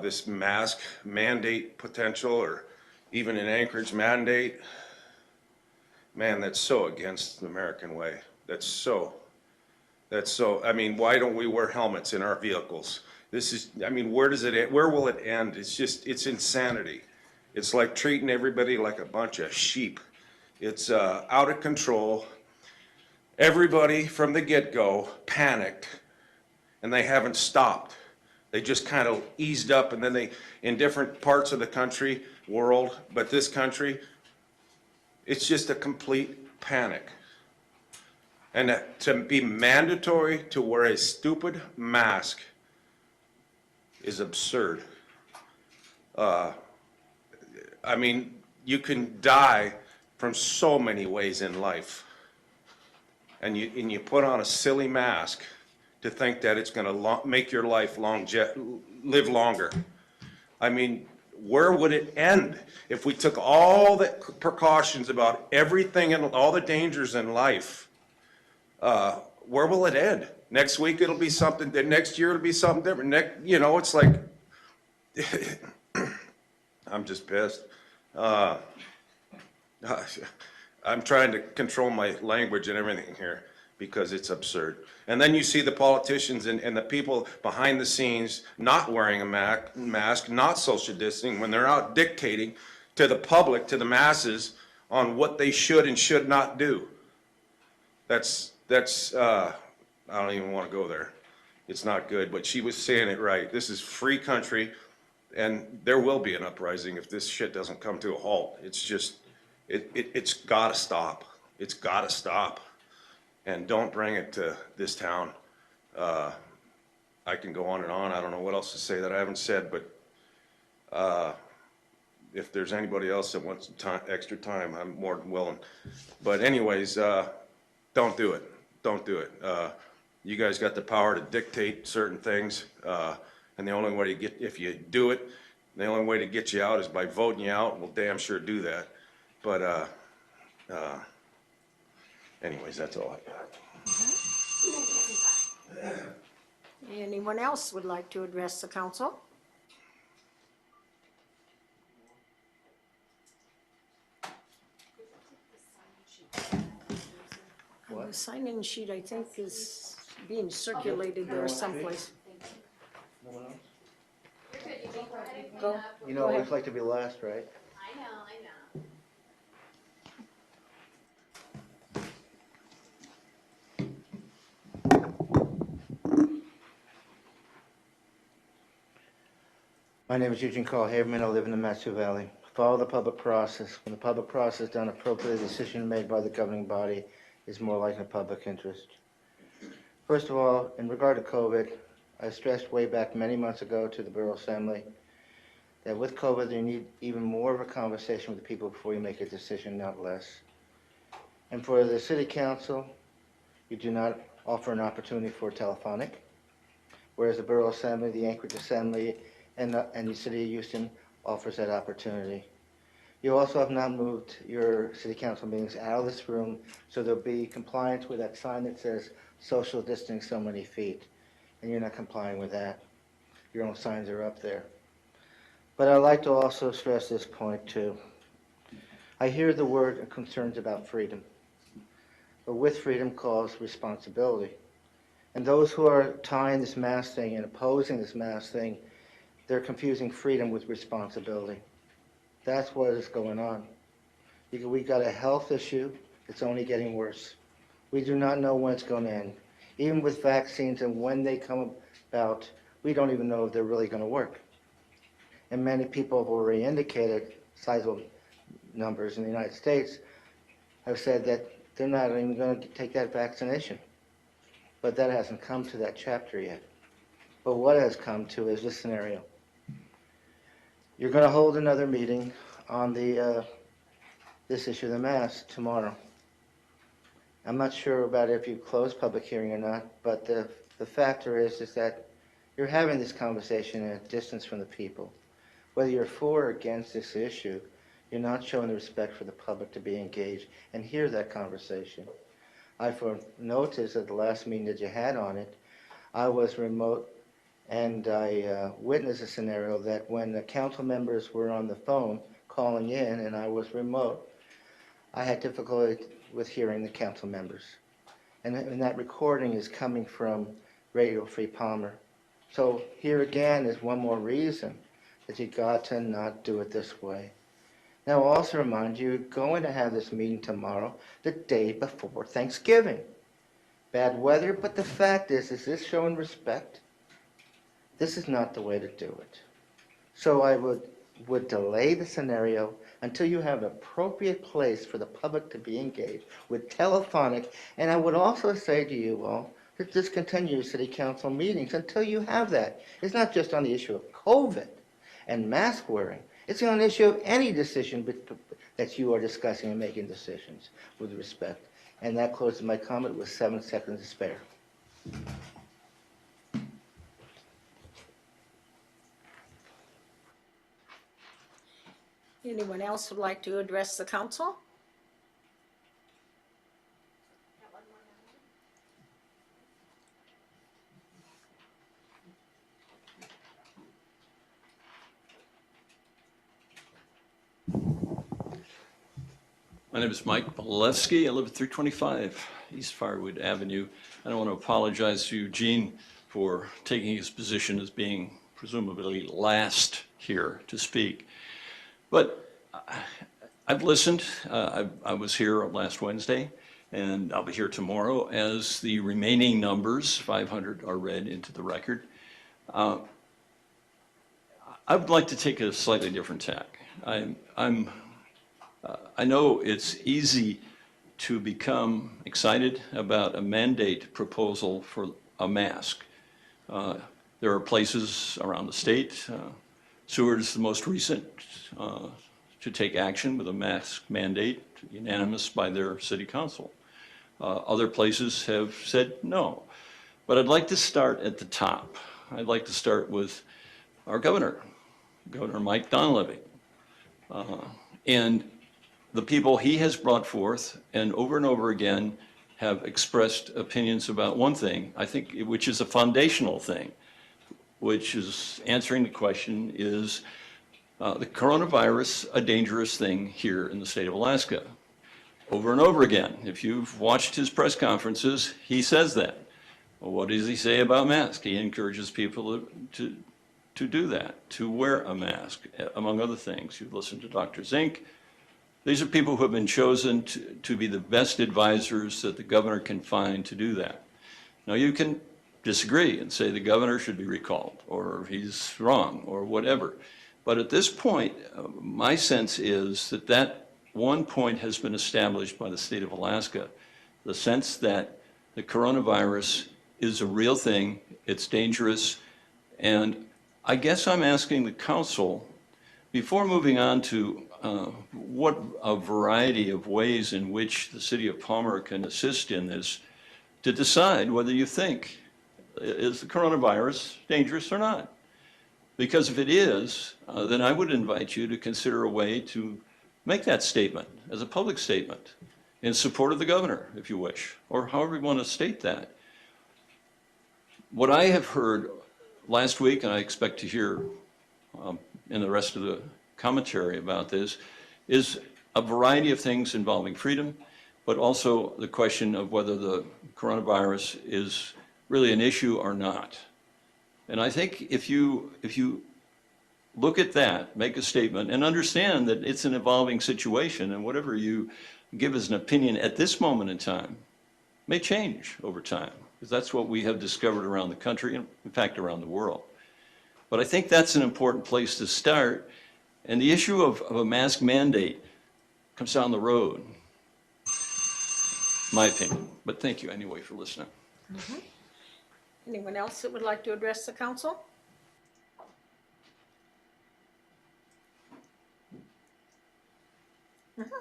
This mask mandate potential, or even an Anchorage mandate, man, that's so against the American way. That's so, I mean, why don't we wear helmets in our vehicles? This is, I mean, where does it end? Where will it end? It's just, it's insanity. It's like treating everybody like a bunch of sheep. It's out of control. Everybody from the get-go panicked, and they haven't stopped. They just kind of eased up, and then they, in different parts of the country, world, but this country, it's just a complete panic. And to be mandatory to wear a stupid mask is absurd. I mean, you can die from so many ways in life. And you put on a silly mask to think that it's gonna make your life live longer. I mean, where would it end if we took all the precautions about everything and all the dangers in life? Where will it end? Next week it'll be something, the next year it'll be something different. You know, it's like, I'm just pissed. I'm trying to control my language and everything here because it's absurd. And then you see the politicians and the people behind the scenes not wearing a mask, not social distancing, when they're out dictating to the public, to the masses, on what they should and should not do. That's I don't even want to go there. It's not good, but she was saying it right. This is free country, and there will be an uprising if this shit doesn't come to a halt. It's just, it's gotta stop. It's gotta stop. And don't bring it to this town. I can go on and on. I don't know what else to say that I haven't said, but if there's anybody else that wants extra time, I'm more than willing. But anyways, don't do it. Don't do it. You guys got the power to dictate certain things, and the only way to get, if you do it, the only way to get you out is by voting you out. We'll damn sure do that. But anyways, that's all I got. Anyone else would like to address the council? The sign-in sheet, I think, is being circulated there someplace. No one else? Go. You know, it looks like to be last, right? I know. My name is Eugene Carl Haberman. I live in the Matsu Valley. Follow the public process. When the public process is done appropriately, the decision made by the governing body is more like the public interest. First of all, in regard to COVID, I stressed way back many months ago to the Borough Assembly that with COVID, you need even more of a conversation with the people before you make a decision, not less. And for the City Council, you do not offer an opportunity for telephonic, whereas the Borough Assembly, the Anchorage Assembly, and the City of Houston offers that opportunity. You also have not moved your City Council meetings out of this room, so there'll be compliance with that sign that says social distancing so many feet, and you're not complying with that. Your own signs are up there. But I'd like to also stress this point too. I hear the word and concerns about freedom, but with freedom comes responsibility. And those who are tying this mask thing and opposing this mask thing, they're confusing freedom with responsibility. That's what is going on. We got a health issue that's only getting worse. We do not know when it's going to end. Even with vaccines and when they come about, we don't even know if they're really going to work. And many people have already indicated, sizable numbers in the United States, have said that they're not even going to take that vaccination. But that hasn't come to that chapter yet. But what has come to is this scenario. You're going to hold another meeting on this issue of the mask tomorrow. I'm not sure about if you close public hearing or not, but the factor is that you're having this conversation at a distance from the people. Whether you're for or against this issue, you're not showing the respect for the public to be engaged and hear that conversation. I noticed at the last meeting that you had on it, I was remote, and I witnessed a scenario that when the council members were on the phone calling in and I was remote, I had difficulty with hearing the council members. And that recording is coming from Radio Free Palmer. So here again is one more reason that you got to not do it this way. Now, I'll also remind you, you're going to have this meeting tomorrow, the day before Thanksgiving. Bad weather, but the fact is this showing respect? This is not the way to do it. So I would delay the scenario until you have an appropriate place for the public to be engaged with telephonic. And I would also say to you all to discontinue your city council meetings until you have that. It's not just on the issue of COVID and mask wearing. It's on the issue of any decision that you are discussing and making decisions with respect. And that closes my comment with 7 seconds to spare. Anyone else would like to address the council? My name is Mike Bolevsky. I live at 325 East Firewood Avenue. I want to apologize to Eugene for taking his position as being presumably last here to speak. But I've listened. I was here last Wednesday, and I'll be here tomorrow as the remaining numbers, 500, are read into the record. I would like to take a slightly different tack. I know it's easy to become excited about a mandate proposal for a mask. There are places around the state, Seward is the most recent, to take action with a mask mandate, unanimous by their city council. Other places have said no. But I'd like to start at the top. I'd like to start with our governor, Governor Mike Donlevy. And the people he has brought forth and over again have expressed opinions about one thing, I think, which is a foundational thing, which is answering the question, is the coronavirus a dangerous thing here in the state of Alaska? Over and over again, if you've watched his press conferences, he says that. Well, what does he say about masks? He encourages people to to do that, to wear a mask, among other things. You've listened to Dr. Zink. These are people who have been chosen to be the best advisors that the governor can find to do that. Now, you can disagree and say the governor should be recalled, or he's wrong, or whatever. But at this point, my sense is that that one point has been established by the state of Alaska, the sense that the coronavirus is a real thing, it's dangerous, and I guess I'm asking the council, before moving on to what a variety of ways in which the city of Palmer can assist in this, to decide whether you think, is the coronavirus dangerous or not? Because if it is, then I would invite you to consider a way to make that statement as a public statement in support of the governor, if you wish, or however you want to state that. What I have heard last week, and I expect to hear in the rest of the commentary about this, is a variety of things involving freedom, but also the question of whether the coronavirus is really an issue or not. And I think if you look at that, make a statement, and understand that it's an evolving situation, and whatever you give as an opinion at this moment in time may change over time, because that's what we have discovered around the country, and in fact around the world. But I think that's an important place to start, and the issue of a mask mandate comes down the road, my opinion. But thank you anyway for listening. Mm-hmm. Anyone else that would like to address the council? Mm-hmm.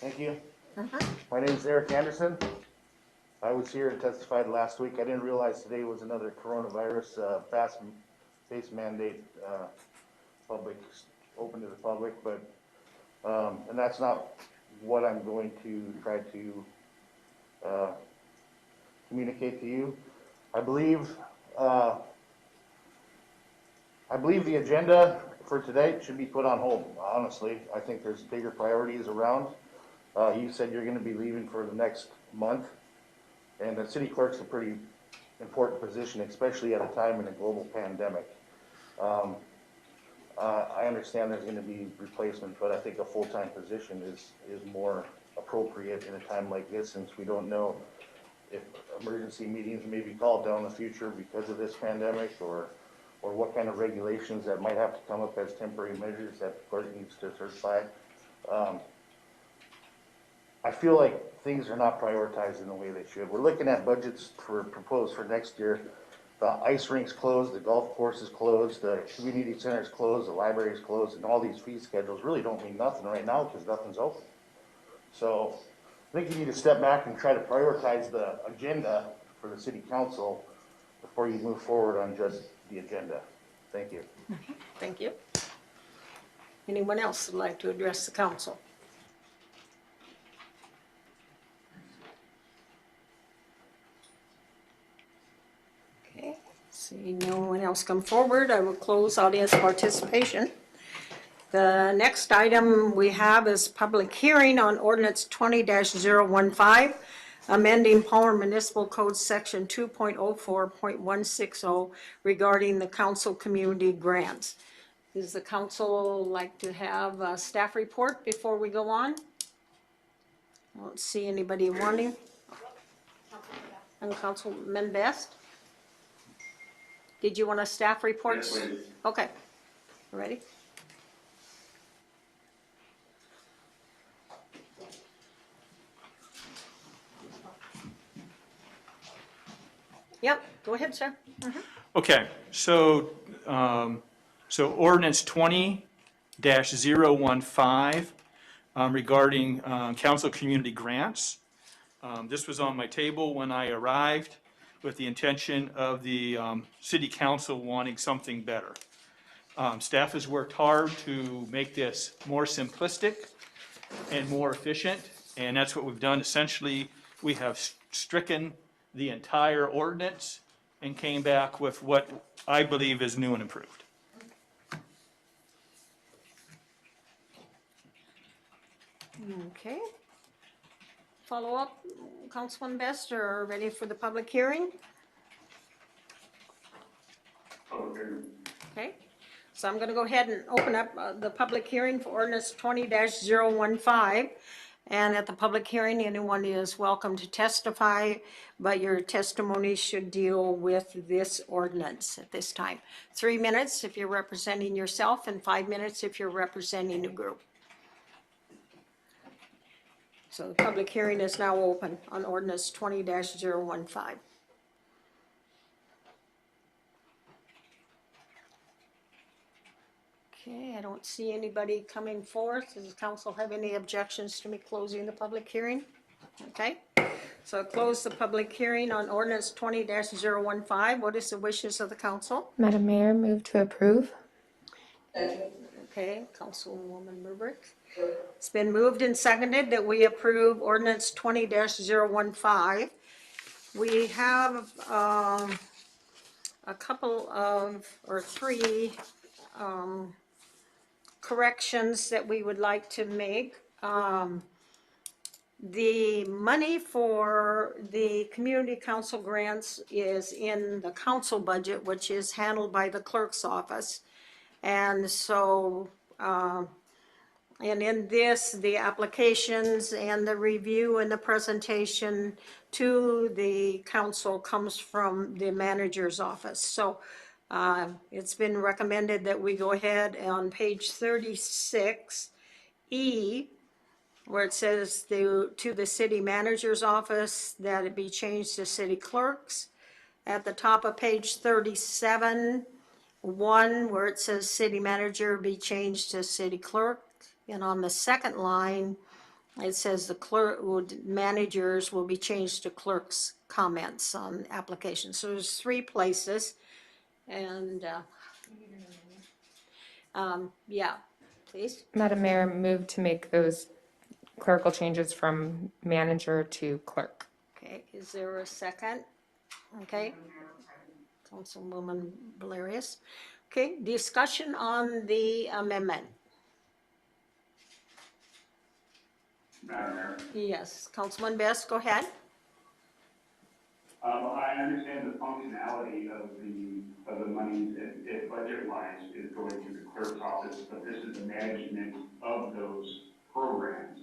Thank you. Mm-hmm. My name is Eric Anderson. I was here and testified last week. I didn't realize today was another coronavirus face mandate, open to the public, but and that's not what I'm going to try to communicate to you. I believe the agenda for today should be put on hold. Honestly, I think there's bigger priorities around. You said you're going to be leaving for the next month, and the city clerk's a pretty important position, especially at a time in a global pandemic. I understand there's going to be replacement, but I think a full-time position is more appropriate in a time like this, since we don't know if emergency meetings may be called down in the future because of this pandemic, or what kind of regulations that might have to come up as temporary measures that the clerk needs to certify. I feel like things are not prioritized in the way they should. We're looking at budgets proposed for next year. The ice rink's closed, the golf course is closed, the community center's closed, the library's closed, and all these fee schedules really don't mean nothing right now because nothing's open. So I think you need to step back and try to prioritize the agenda for the city council before you move forward on just the agenda. Thank you. Thank you. Anyone else would like to address the council? Okay, see no one else come forward, I will close audience participation. The next item we have is public hearing on ordinance 20-015, amending Palmer Municipal Code Section 2.04.160 regarding the council community grants. Does the council like to have a staff report before we go on? I don't see anybody wanting. And Councilman Best? Did you want a staff report? Yes, please. Okay. Ready? Yep, go ahead, sir. Okay, so ordinance 20-015 regarding council community grants. This was on my table when I arrived with the intention of the city council wanting something better. Staff has worked hard to make this more simplistic and more efficient, and that's what we've done. Essentially, we have stricken the entire ordinance and came back with what I believe is new and improved. Okay. Follow up, Councilman Best, or ready for the public hearing? Okay, so I'm gonna go ahead and open up the public hearing for ordinance 20-015. And at the public hearing, anyone is welcome to testify, but your testimony should deal with this ordinance at this time. 3 minutes if you're representing yourself, and 5 minutes if you're representing a group. So the public hearing is now open on ordinance 20-015. Okay, I don't see anybody coming forth. Does the council have any objections to me closing the public hearing? Okay, so close the public hearing on ordinance 20-015. What is the wishes of the council? Madam Mayor, move to approve. Okay, Councilwoman Rubrick. It's been moved and seconded that we approve ordinance 20-015. We have a couple of, or three corrections that we would like to make. The money for the community council grants is in the council budget, which is handled by the clerk's office. And so, and in this, the applications and the review and the presentation to the council comes from the manager's office. So it's been recommended that we go ahead on page 36E, where it says to the city manager's office, that it be changed to city clerks. At the top of page 37, 1, where it says city manager, be changed to city clerk. And on the second line, it says the managers will be changed to clerk's comments on applications. So there's 3 places. And yeah, please. Madam Mayor, move to make those clerical changes from manager to clerk. Okay, is there a second? Okay. Councilwoman Valerius. Okay, discussion on the amendment. Madam Mayor. Yes, Councilman Best, go ahead. I understand the functionality of the monies, if budget-wise, is going to the clerk's office, but this is the management of those programs,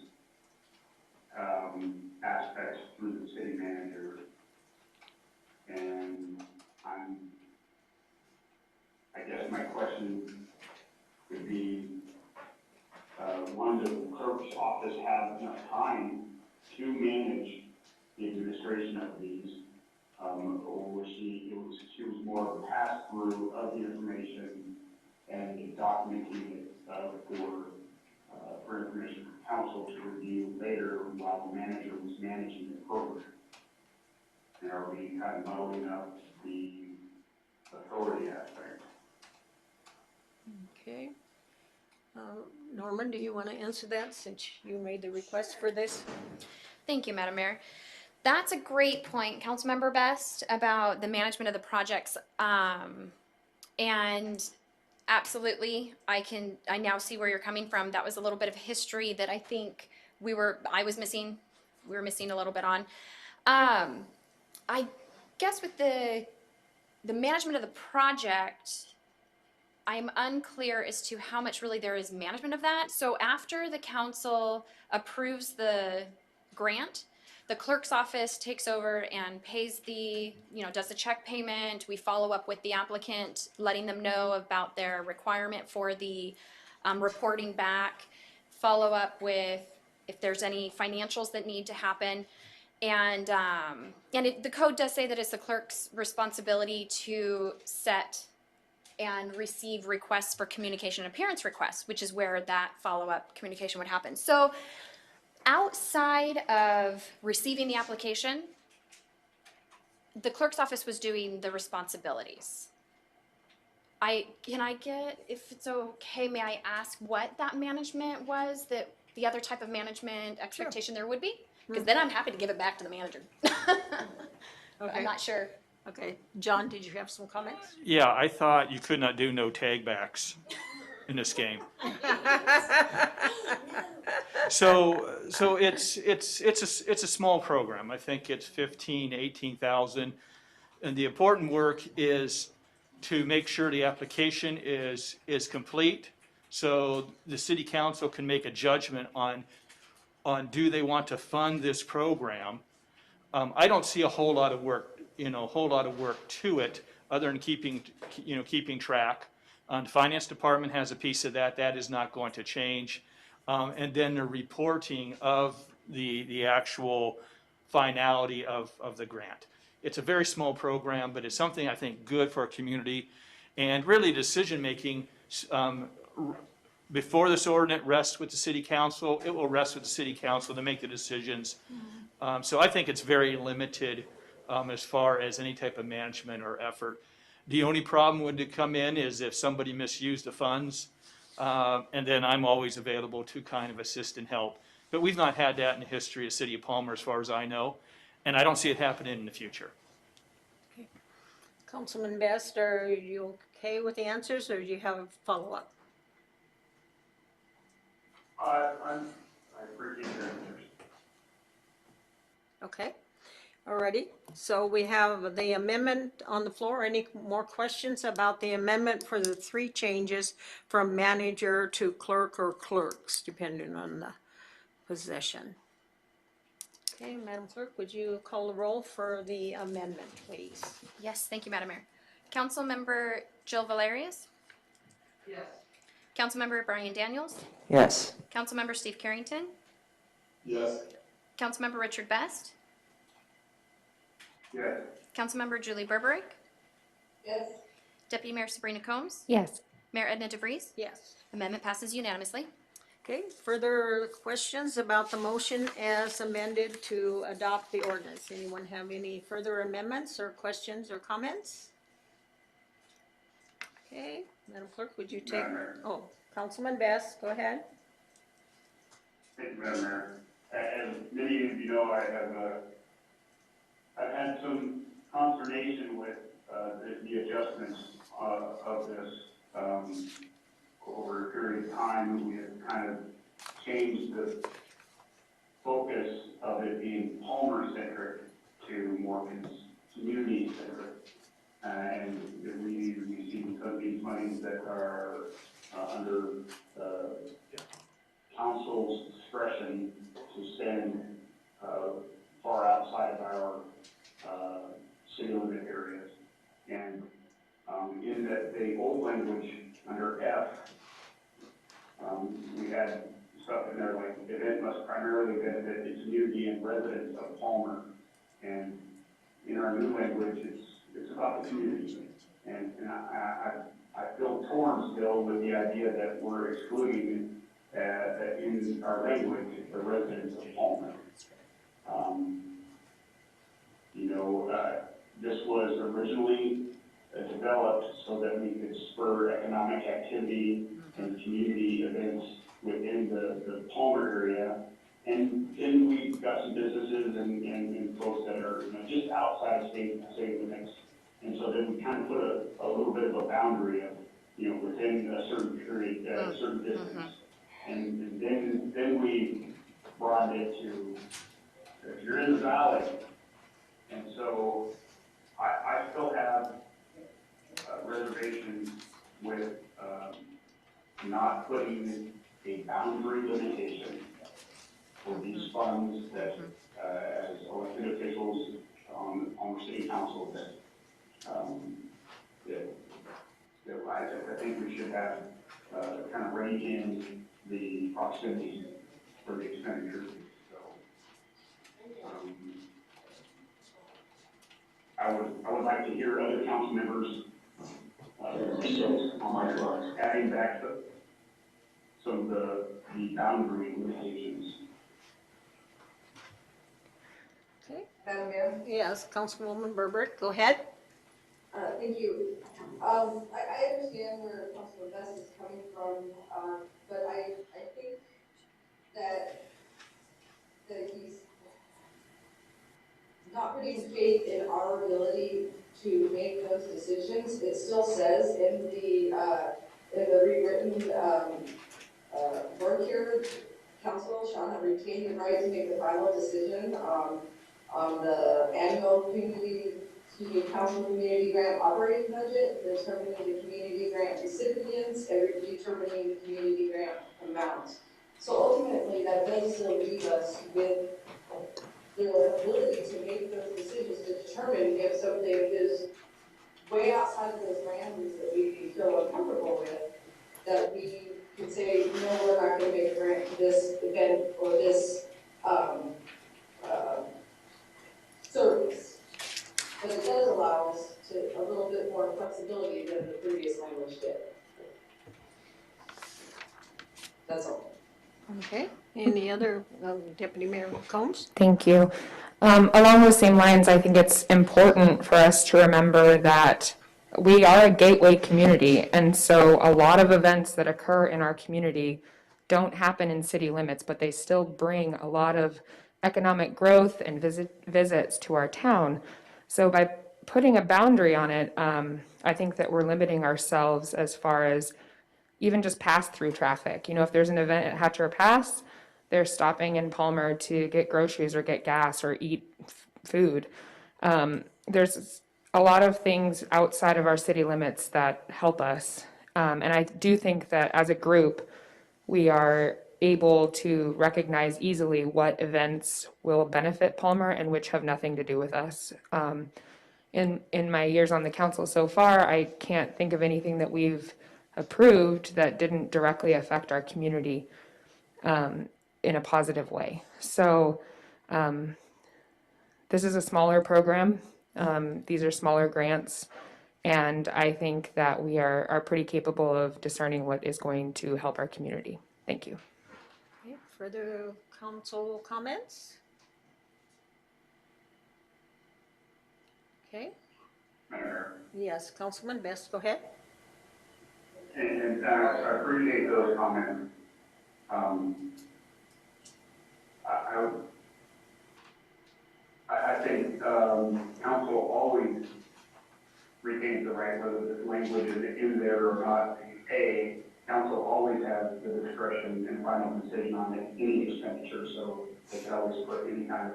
aspects through the city manager. And I guess my question would be, one, does the clerk's office have enough time to manage the administration of these? Or she was more of a pass-through of the information and documenting it for information for council to review later while the manager was managing the program? And are we kind of muddling up the authority aspect? Okay. Norman, do you want to answer that since you made the request for this? Thank you, Madam Mayor. That's a great point, Councilmember Best, about the management of the projects. And absolutely, I now see where you're coming from. That was a little bit of history that I think we were missing a little bit on. I guess with the management of the project, I'm unclear as to how much really there is management of that. So after the council approves the grant, the clerk's office takes over and pays does the check payment. We follow up with the applicant, letting them know about their requirement for the reporting back, follow up with if there's any financials that need to happen. And the code does say that it's the clerk's responsibility to set and receive requests for communication and appearance requests, which is where that follow-up communication would happen. So outside of receiving the application, the clerk's office was doing the responsibilities. Can I get, if it's okay, may I ask what that management was, that the other type of management expectation there would be? Because then I'm happy to give it back to the manager. Okay. I'm not sure. Okay, John, did you have some comments? Yeah, I thought you could not do no tag backs. in this game. So it's a small program. I think it's 15, 18,000. And the important work is to make sure the application is complete, so the city council can make a judgment on do they want to fund this program. I don't see a whole lot of work, to it, other than keeping track. The finance department has a piece of that. That is not going to change. And then the reporting of the actual finality of the grant. It's a very small program, but it's something I think good for our community. And really, decision-making, before this ordinance rests with the city council, it will rest with the city council to make the decisions. So I think it's very limited as far as any type of management or effort. The only problem would come in is if somebody misused the funds, and then I'm always available to kind of assist and help. But we've not had that in the history of the city of Palmer as far as I know, and I don't see it happening in the future. Councilman Best, are you okay with the answers, or do you have a follow-up? I appreciate your answers. Okay, alrighty. So we have the amendment on the floor. Any more questions about the amendment for the 3 changes from manager to clerk or clerks, depending on the position? Okay, Madam Clerk, would you call the roll for the amendment, please? Yes, thank you, Madam Mayor. Councilmember Jill Valerius? Yes. Councilmember Brian Daniels? Yes. Councilmember Steve Carrington? Yes. Councilmember Richard Best? Yes. Councilmember Julie Berberick? Yes. Deputy Mayor Sabrina Combs? Yes. Mayor Edna DeVries? Yes. Amendment passes unanimously. Okay, further questions about the motion as amended to adopt the ordinance? Anyone have any further amendments or questions or comments? Okay, Madam Clerk, would you take? Madam Mayor. Oh, Councilman Best, go ahead. Thank you, Madam Mayor. As many of you know, I've had some consternation with the adjustments of this over a period of time. We have kind of changed the focus of it being Palmer-centric to more community-centric. And we see because of these monies that are under council's discretion to spend far outside of our city limit areas. And in the old language under F, we had stuff in there like the event must primarily benefit the community and residents of Palmer. And in our new language, it's about the community. And I feel torn still with the idea that we're excluding in our language the residents of Palmer. This was originally developed so that we could spur economic activity and community events within the Palmer area. And then we've got some businesses and folks that are just outside of state limits. And so then we kind of put a little bit of a boundary of, within a certain period, a certain distance. And then we broadened it to, if you're in the valley. And so I still have reservations with not putting a boundary limitation for these funds that, as elected officials on the city council, I think we should have kind of rein in the proximity for the expenditures. So I would like to hear other council members on my part adding back some of the boundary limitations. Okay. Madam Mayor? Yes, Councilwoman Berberick, go ahead. Thank you. I understand where Councilman Best is coming from, but I think that he's not putting faith in our ability to make those decisions. It still says in the in the rewritten, word here, council shall have retained the right to make the final decision, on the annual council community grant operating budget, determining the community grant recipients, and determining the community grant amount. So ultimately, that does still leave us with the ability to make those decisions to determine if something is way outside of those parameters that we feel uncomfortable with, that we can say, no, we're not going to make a grant for this event or this service. But it does allow us to a little bit more flexibility than the previous language did. That's all. Okay, any other, Deputy Mayor Combs? Thank you. Along those same lines, I think it's important for us to remember that we are a gateway community, and so a lot of events that occur in our community don't happen in city limits, but they still bring a lot of economic growth and visits to our town. So by putting a boundary on it, I think that we're limiting ourselves as far as even just pass-through traffic. You know, if there's an event at Hatcher Pass, they're stopping in Palmer to get groceries or get gas or eat food. There's a lot of things outside of our city limits that help us. And I do think that as a group, we are able to recognize easily what events will benefit Palmer and which have nothing to do with us. In my years on the council so far, I can't think of anything that we've approved that didn't directly affect our community in a positive way. So this is a smaller program. These are smaller grants. And I think that we are pretty capable of discerning what is going to help our community. Thank you. Okay, further council comments? Okay, Mayor. yes, Councilman Best, go ahead. And I appreciate those comments. I think council always retains the right, whether this language is in there or not. Council always has the discretion and final decision on any expenditure, so they can always put any kind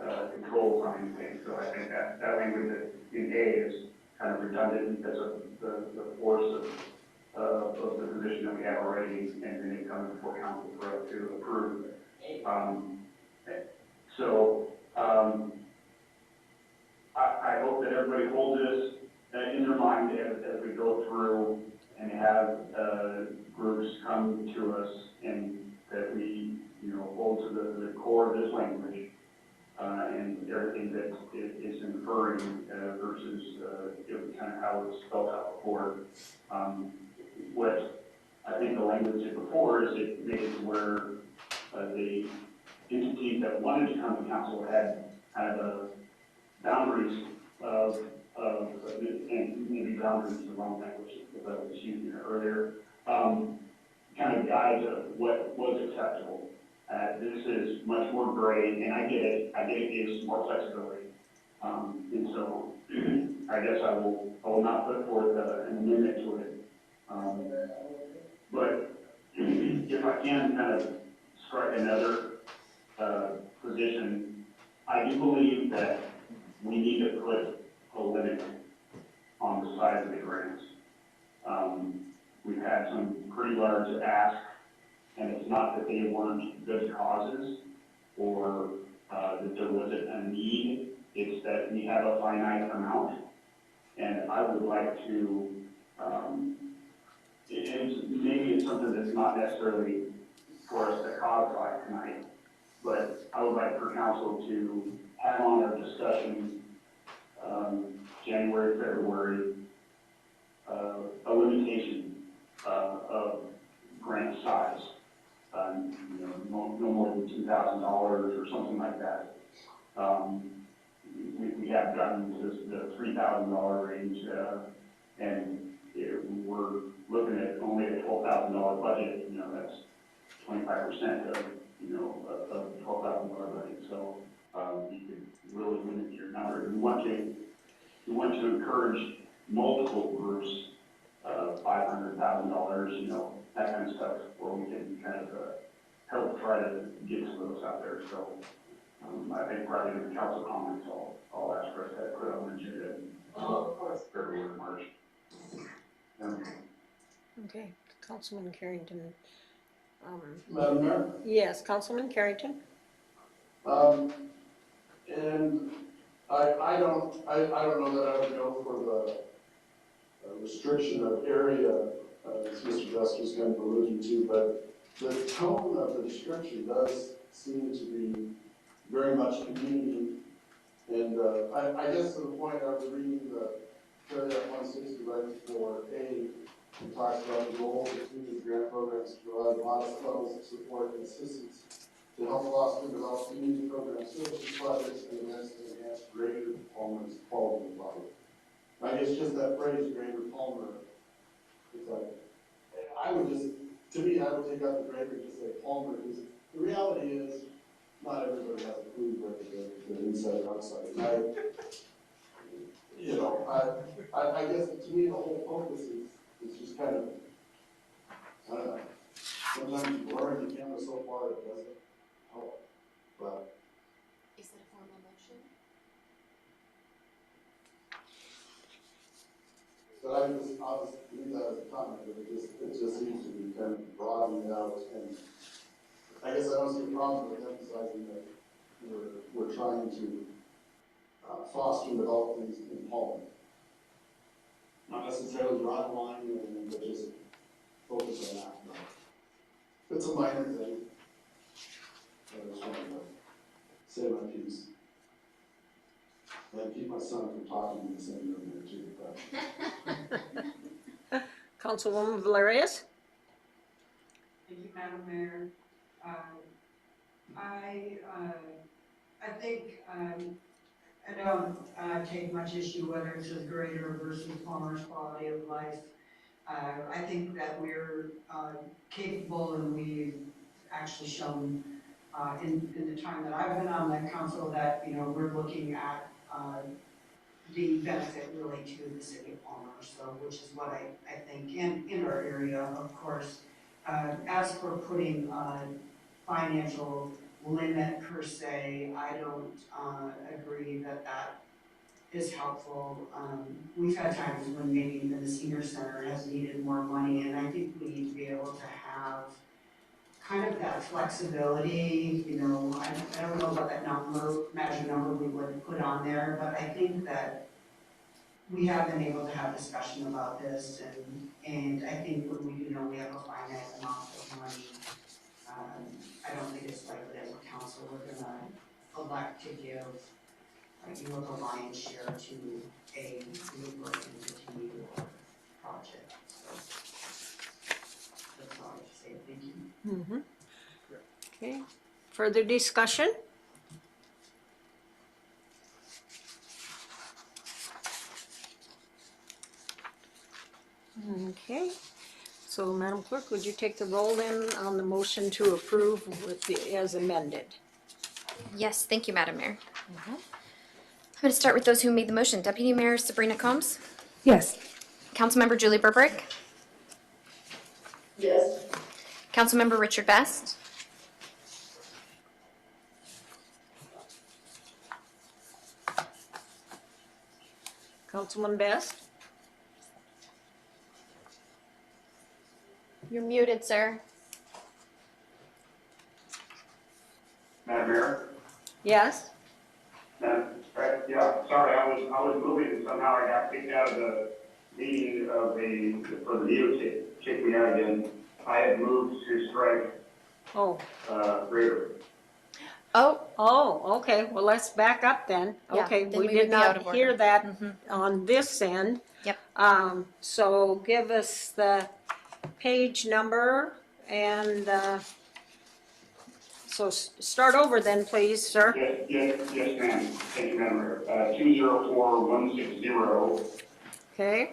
of controls on anything. So I think that language in A is kind of redundant because of the force of the position that we have already, and then it comes before council for us to approve. I hope that everybody holds this in their mind as we go through and have groups come to us, and that we, hold to the core of this language and everything that is inferring versus kind of how it's spelled out before. What I think the language did before is it made it where the entities that wanted to come to council had kind of boundaries and maybe boundaries is the wrong language that I was using earlier, kind of guides of what was acceptable. This is much more gray, and I get it. It gives more flexibility. And so I guess I will not put forth an amendment to it. But if I can kind of strike another position, I do believe that we need to put a limit on the size of the grants. We've had some pretty large asks, and it's not that they weren't good causes or that there wasn't a need. It's that we have a finite amount, and I would like to, maybe it's something that's not necessarily for us to codify tonight, but I would like for council to have on our discussion January, February, a limitation of grant size. No more than $2,000 or something like that. We have gotten to the $3,000 range, and we're looking at only a $12,000 budget. That's 25% of of the $12,000 budget. So you could really limit your number. We want to encourage multiple groups $500,000, that kind of stuff, where we can kind of, help try to get some of those out there. So, I think probably in the council comments, I'll ask for us to put on the agenda in February, March. Okay, Councilman Carrington. Madam Mayor? Yes, Councilman Carrington. And I don't know that I would go for the restriction of area, as Mr. Justice kind of alluded to, but the tone of the description does seem to be very much community. And I guess to the point I was reading the paragraph 160 right before A, it talks about the goals of community grant programs to provide modest levels of support and assistance to help foster and develop community programs, services, projects, and events to enhance greater Palmer's quality of life. I guess just that phrase, greater Palmer, it's like, I would just, to me, I would take out the greater and just say Palmer, because the reality is, not everybody has a clue where the inside and outside. And I guess to me, the whole focus is just kind of, I don't know, sometimes you blur the camera so far it doesn't help, but. Is that a formal motion? But I'll just leave that as a comment, but it just seems to be kind of broadening out, and I guess I don't see a problem with emphasizing that we're trying to foster and develop things in Palmer. Not necessarily draw a line, but just focus on that. It's a minor thing. I just wanted to say my piece. And keep my son from talking in the same room there too. Councilwoman Valerius? Thank you, Madam Mayor. I think I don't take much issue whether it's a greater versus Palmer's quality of life. I think that we're capable, and we've actually shown in the time that I've been on the council that we're looking at the benefit really to the city of Palmer. So, which is what I think in our area, of course. As for putting financial limit per se, I don't agree that is helpful. We've had times when maybe even the senior center has needed more money, and I think we need to be able to have kind of that flexibility. I don't know what that magic number we would put on there, but I think that we have been able to have discussion about this, and I think when we we have a finite amount of money, I don't think it's likely as a council we're going to elect to give the lion's share to a new work and continue project. So that's all I have to say. Thank you. Mm-hmm. Okay. Further discussion? Okay. So, Madam Clerk, would you take the roll then on the motion to approve as amended? Yes, thank you, Madam Mayor. I'm going to start with those who made the motion. Deputy Mayor Sabrina Combs? Yes. Councilmember Julie Burbrick? Yes. Councilmember Richard Best? Councilman Best? You're muted, sir. Madam Mayor? Yes? Yeah, sorry, I was moving and somehow I got kicked out of the meeting for the video kicked me out again. I had moved to strike, greater. Oh, okay. Well, let's back up then. Yeah, Okay, then we we did would be out not of order. hear that on this end. Yep. So give us the page number and, so start over then, please, sir. Yes, ma'am. Thank you, Madam Mayor. 204160. Okay.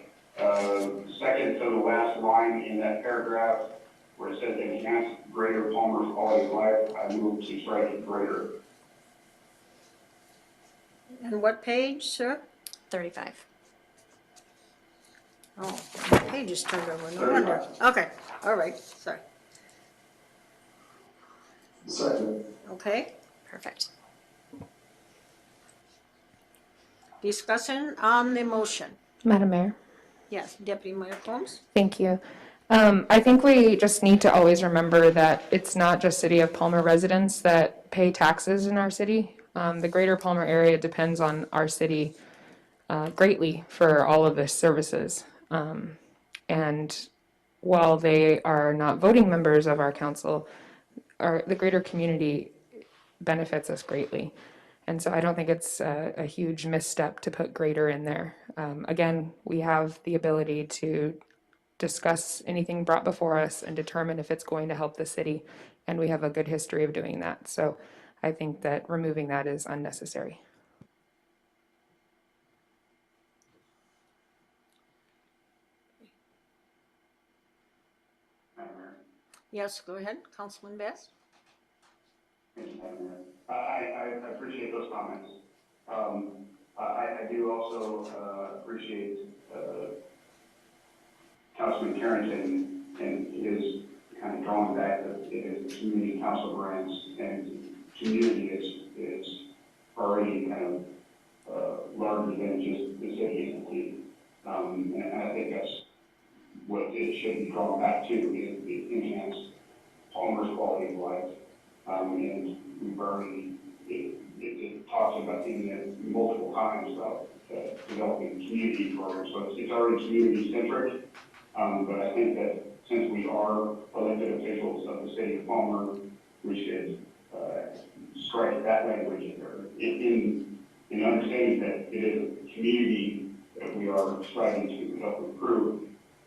Second to the last line in that paragraph where it says enhance greater Palmer's quality of life, I move to strike it greater. And what page, sir? 35. Oh, the page is turned over, no wonder. Okay, all right, sorry. Second. Okay, Perfect. discussion on the motion. Madam Mayor. Yes, Deputy Mayor Holmes? Thank you. I think we just need to always remember that it's not just City of Palmer residents that pay taxes in our city. The greater Palmer area depends on our city greatly for all of the services. And while they are not voting members of our council, the greater community benefits us greatly. And so I don't think it's a huge misstep to put greater in there. Again, we have the ability to discuss anything brought before us and determine if it's going to help the city. And we have a good history of doing that. So I think that removing that is unnecessary. Yes, go ahead, Councilman Best. Thank you, Madam Mayor. I appreciate those comments. I do also appreciate Councilman Carrington and his kind of drawing back that it is a community council grants, and community is already kind of larger than just the city entity. And I think that's what it should be drawn back to, is the enhanced Palmer's quality of life. And we've already, it talks about in it multiple times about developing community programs, so it's already community centric. But I think that since we are elected officials of the city of Palmer, we should strike that language in understanding that it is a community that we are striving to help improve,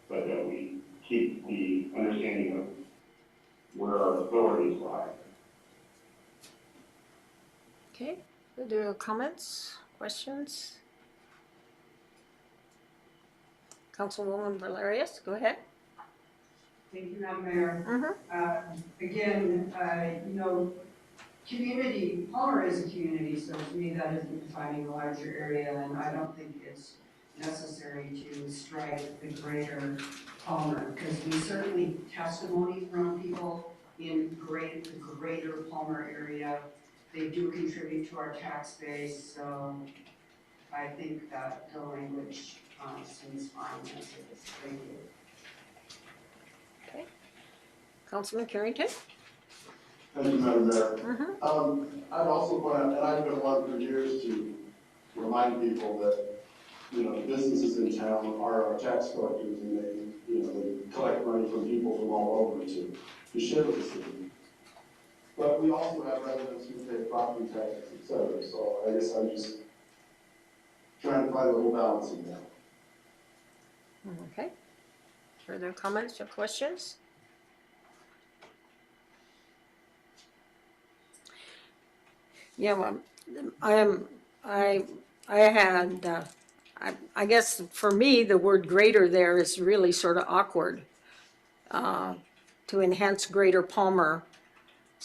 but that we keep the understanding of where our authorities lie. Okay, other comments, questions? Councilwoman Valerius, go ahead. Thank you, Madam Mayor. Again, community, Palmer is a community, so to me that isn't defining a larger area, and I don't think it's necessary to strike the greater Palmer, because we certainly testimony from people in the greater Palmer area. They do contribute to our tax base, so I think that the language seems fine as it is. Thank you. Okay. Councilman Carrington? Thank you, Madam Mayor. I'd also point out, and I've been one for years to remind people that, the businesses in town are our tax collectors, and they collect money from people from all over to share with the city. But we also have residents who pay property taxes, et cetera. So I guess I'm just trying to find a little balance in that. Okay. Further comments or questions? Yeah, well, I guess for me, the word greater there is really sort of awkward. To enhance greater Palmer's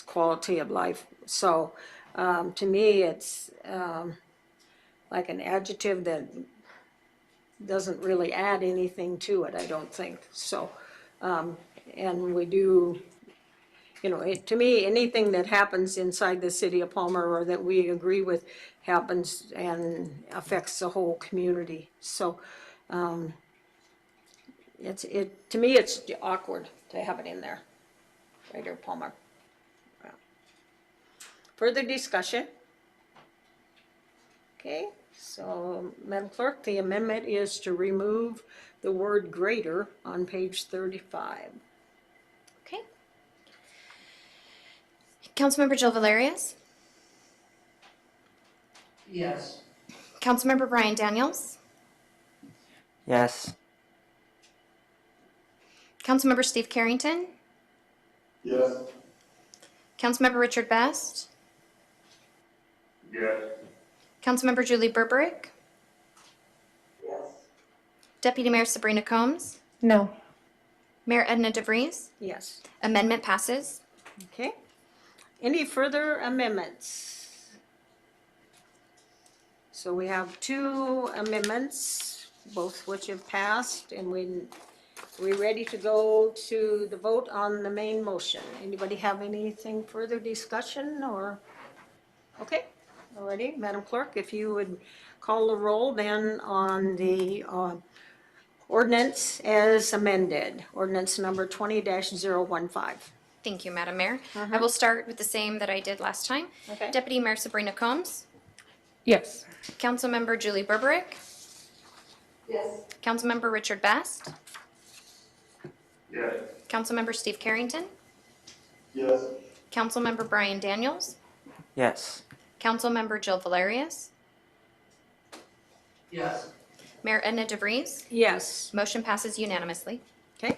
quality of life. So to me, it's like an adjective that doesn't really add anything to it, I don't think. So, and we do, to me, anything that happens inside the city of Palmer or that we agree with happens and affects the whole community. So, to me, it's awkward to have it in there, Greater Palmer. Yeah. Further discussion? Okay, so Madam Clerk, the amendment is to remove the word greater on page 35. Okay. Councilmember Jill Valerius? Yes. Councilmember Brian Daniels? Yes. Councilmember Steve Carrington? Yes. Councilmember Richard Best? Yes. Councilmember Julie Berberick? Yes. Deputy Mayor Sabrina Combs? No. Mayor Edna DeVries? Yes. Amendment passes. Okay. Any further amendments? So we have two amendments both which have passed, and we're ready to go to the vote on the main motion. Anybody have anything further discussion or? Okay, already, Madam Clerk, if you would call the roll then on the ordinance as amended, ordinance number 20-015. Thank you, Madam Mayor. I will start with the same that I did last time. Okay. Deputy Mayor Sabrina Combs, Yes. Councilmember Julie Berberick, Yes. Councilmember Richard Bast, Yes. Councilmember Steve Carrington, Yes. Councilmember Brian Daniels, Yes. Councilmember Jill Valerius, Yes. Mayor Edna DeVries. Yes. Motion passes unanimously. Okay.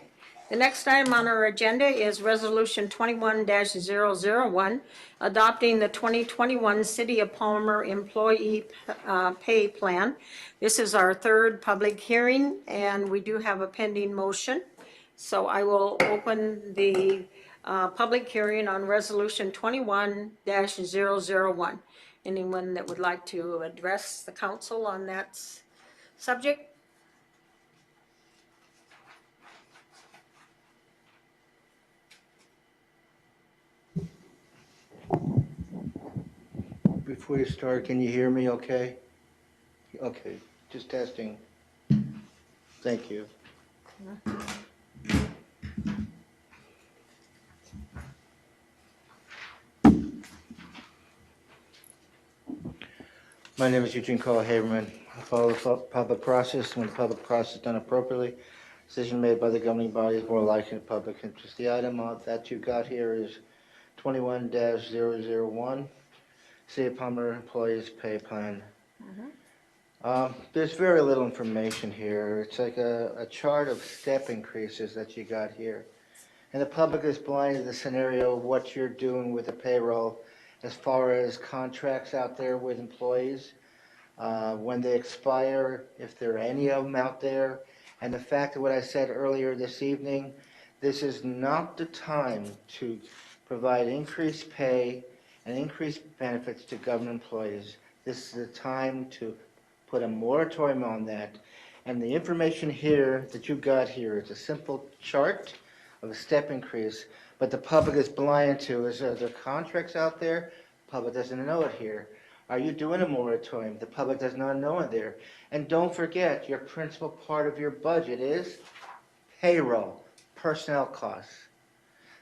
The next item on our agenda is Resolution 21-001, adopting the 2021 City of Palmer Employee Pay Plan. This is our third public hearing, and we do have a pending motion. So I will open the public hearing on Resolution 21-001. Anyone that would like to address the council on that subject? Before you start, can you hear me okay? Okay, just testing. Thank you. My name is Eugene Carl Haberman. I follow the public process. When the public process is done appropriately, decision made by the governing body is more likely in the public interest. The item that you got here is 21-001, City of Palmer Employees Pay Plan. There's very little information here. It's like a chart of step increases that you got here. And the public is blind to the scenario of what you're doing with the payroll as far as contracts out there with employees, when they expire, if there are any of them out there. And the fact of what I said earlier this evening, this is not the time to provide increased pay and increased benefits to government employees. This is the time to put a moratorium on that. And the information here that you got here is a simple chart of a step increase, but the public is blind to is, are there contracts out there? The public doesn't know it here. Are you doing a moratorium? The public does not know it there. And don't forget, your principal part of your budget is payroll, personnel costs.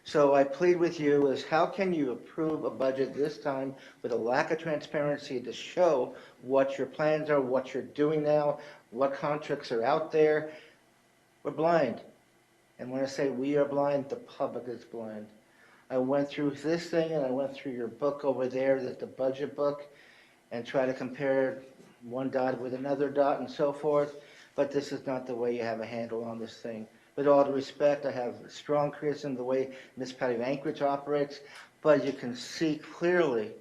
So I plead with you is how can you approve a budget this time with a lack of transparency to show what your plans are, what you're doing now, what contracts are out there? We're blind. And when I say we are blind, the public is blind. I went through this thing and I went through your book over there, the budget book, and try to compare one dot with another dot and so forth, but this is not the way you have a handle on this thing. With all due respect, I have strong criticism of the way municipality of Anchorage operates, but you can see clearly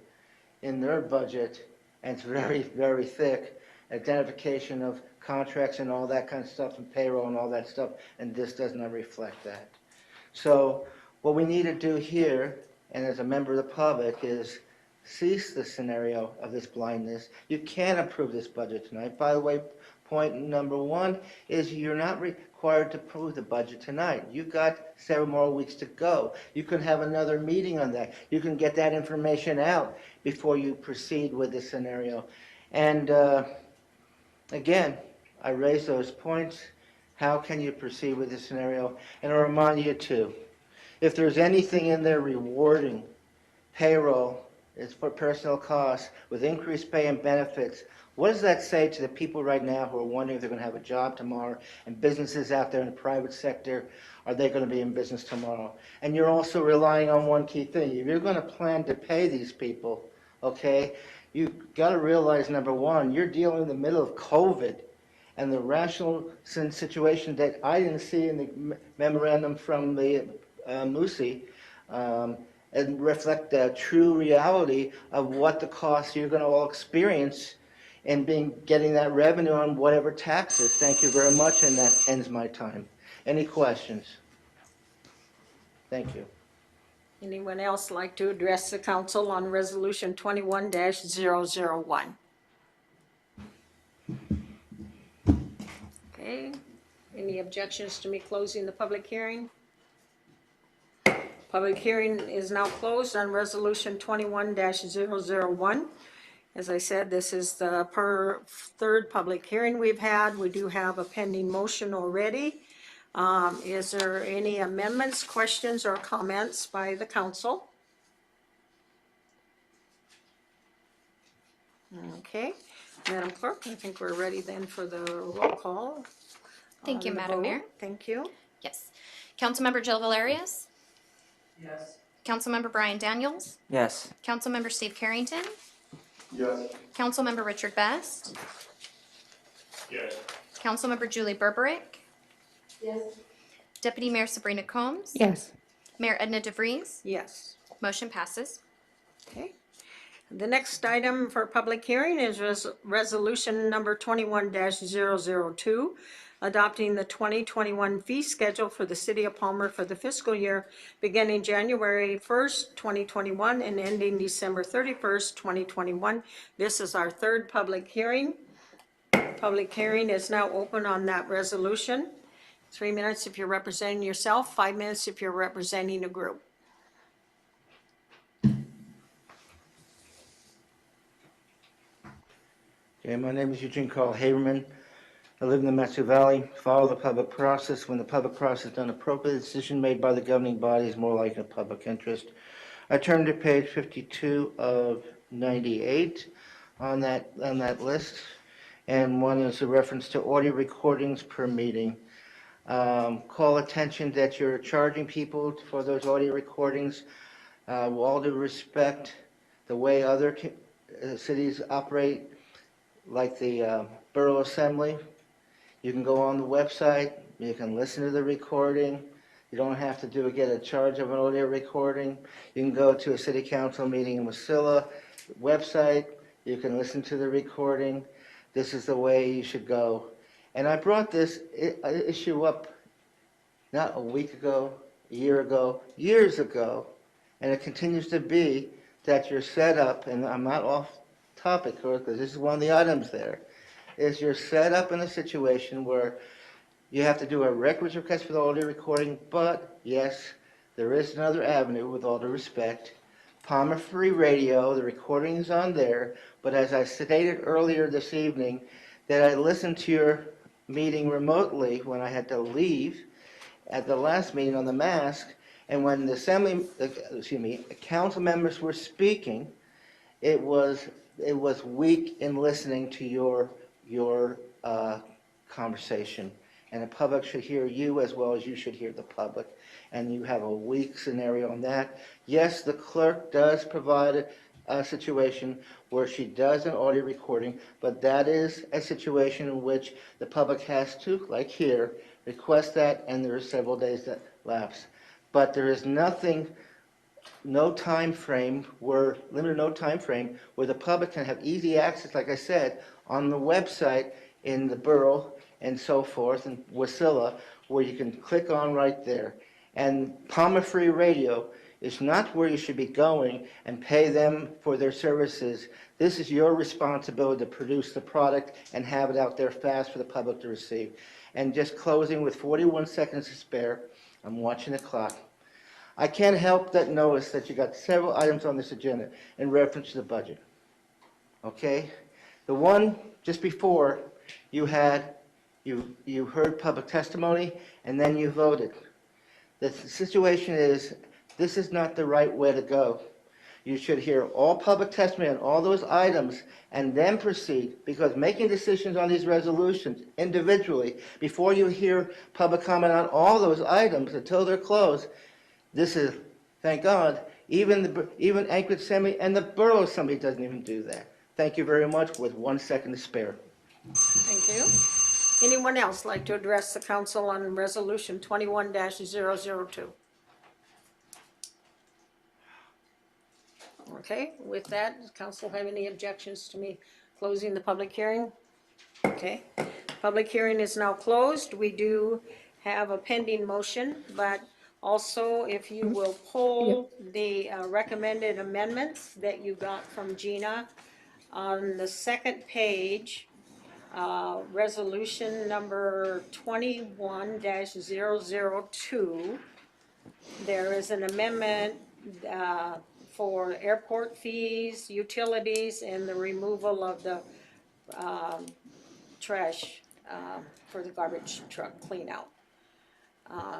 in their budget, and it's very, very thick, identification of contracts and all that kind of stuff and payroll and all that stuff, and this does not reflect that. So what we need to do here, and as a member of the public, is cease the scenario of this blindness. You can approve this budget tonight. By the way, point number one is you're not required to approve the budget tonight. You've got several more weeks to go. You can have another meeting on that. You can get that information out before you proceed with this scenario. And again, I raise those points. How can you proceed with this scenario? And I remind you too, if there's anything in there rewarding payroll, it's for personnel costs with increased pay and benefits. What does that say to the people right now who are wondering if they're going to have a job tomorrow, and businesses out there in the private sector, are they going to be in business tomorrow? And you're also relying on one key thing. If you're going to plan to pay these people, okay, you've got to realize, number one, you're dealing in the middle of COVID and the rational situation that I didn't see in the memorandum from the Musi, and reflect the true reality of what the costs you're going to all experience in getting that revenue on whatever taxes. Thank you very much, and that ends my time. Any questions? Thank you. Anyone else like to address the council on Resolution 21-001? Okay, any objections to me closing the public hearing? Public hearing is now closed on resolution 21-001. As I said, this is the third public hearing we've had. We do have a pending motion already. Is there any amendments, questions, or comments by the council? Okay, Madam Clerk, I think we're ready then for the roll call. Thank you, on the Madam vote. Mayor. Thank you. Yes. Councilmember Jill Valerius, Yes. Councilmember Brian Daniels, Yes. Councilmember Steve Carrington, Yes. Councilmember Richard Best, Yes. Councilmember Julie Berberick, Yes. Deputy Mayor Sabrina Combs, Yes. Mayor Edna DeVries. Yes. Motion passes. Okay. The next item for public hearing is resolution number 21-002, adopting the 2021 fee schedule for the city of Palmer for the fiscal year beginning January 1st, 2021 and ending December 31st, 2021. This is our third public hearing. Public hearing is now open on that resolution. 3 minutes if you're representing yourself, 5 minutes if you're representing a group. Okay, my name is Eugene Carl Haberman. I live in the Matsu Valley. Follow the public process. When the public process is done appropriately, the decision made by the governing body is more like a public interest. I turn to page 52 of 98 on that list, and one is a reference to audio recordings per meeting. Call attention that you're charging people for those audio recordings. With all due respect, the way other cities operate, like the Borough Assembly, you can go on the website, you can listen to the recording. You don't have to get a charge of an audio recording. You can go to a city council meeting in Wasilla website, you can listen to the recording. This is the way you should go. And I brought this issue up not a week ago, a year ago, years ago, and it continues to be that you're set up, and I'm not off topic, because this is one of the items there, is you're set up in a situation where you have to do a records request for the audio recording, but yes, there is another avenue, with all due respect. Palmer Free Radio, the recording is on there, but as I stated earlier this evening, that I listened to your meeting remotely when I had to leave at the last meeting on the mask, and when the council members were speaking, it was weak in listening to your conversation, and the public should hear you as well as you should hear the public, and you have a weak scenario on that. Yes, the clerk does provide a situation where she does an audio recording, but that is a situation in which the public has to, like here, request that, and there are several days that lapse. But there is limited no time frame where the public can have easy access, like I said, on the website in the borough and so forth, and Wasilla, where you can click on right there. And Palmer Free Radio is not where you should be going and pay them for their services. This is your responsibility to produce the product and have it out there fast for the public to receive. And just closing with 41 seconds to spare, I'm watching the clock. I can't help but notice that you got several items on this agenda in reference to the budget. Okay? The one just before, you heard public testimony, and then you voted. The situation is, this is not the right way to go. You should hear all public testimony on all those items and then proceed, because making decisions on these resolutions individually before you hear public comment on all those items until they're closed, this is, thank God, even Anchorage Assembly and the Borough Assembly doesn't even do that. Thank you very much, with 1 second to spare. Thank you. Anyone else like to address the council on resolution 21-002? Okay, with that, does council have any objections to me closing the public hearing? Okay, public hearing is now closed. We do have a pending motion, but also if you will pull the recommended amendments that you got from Gina on the second page, resolution number 21-002. There is an amendment for airport fees, utilities, and the removal of the trash for the garbage truck clean out.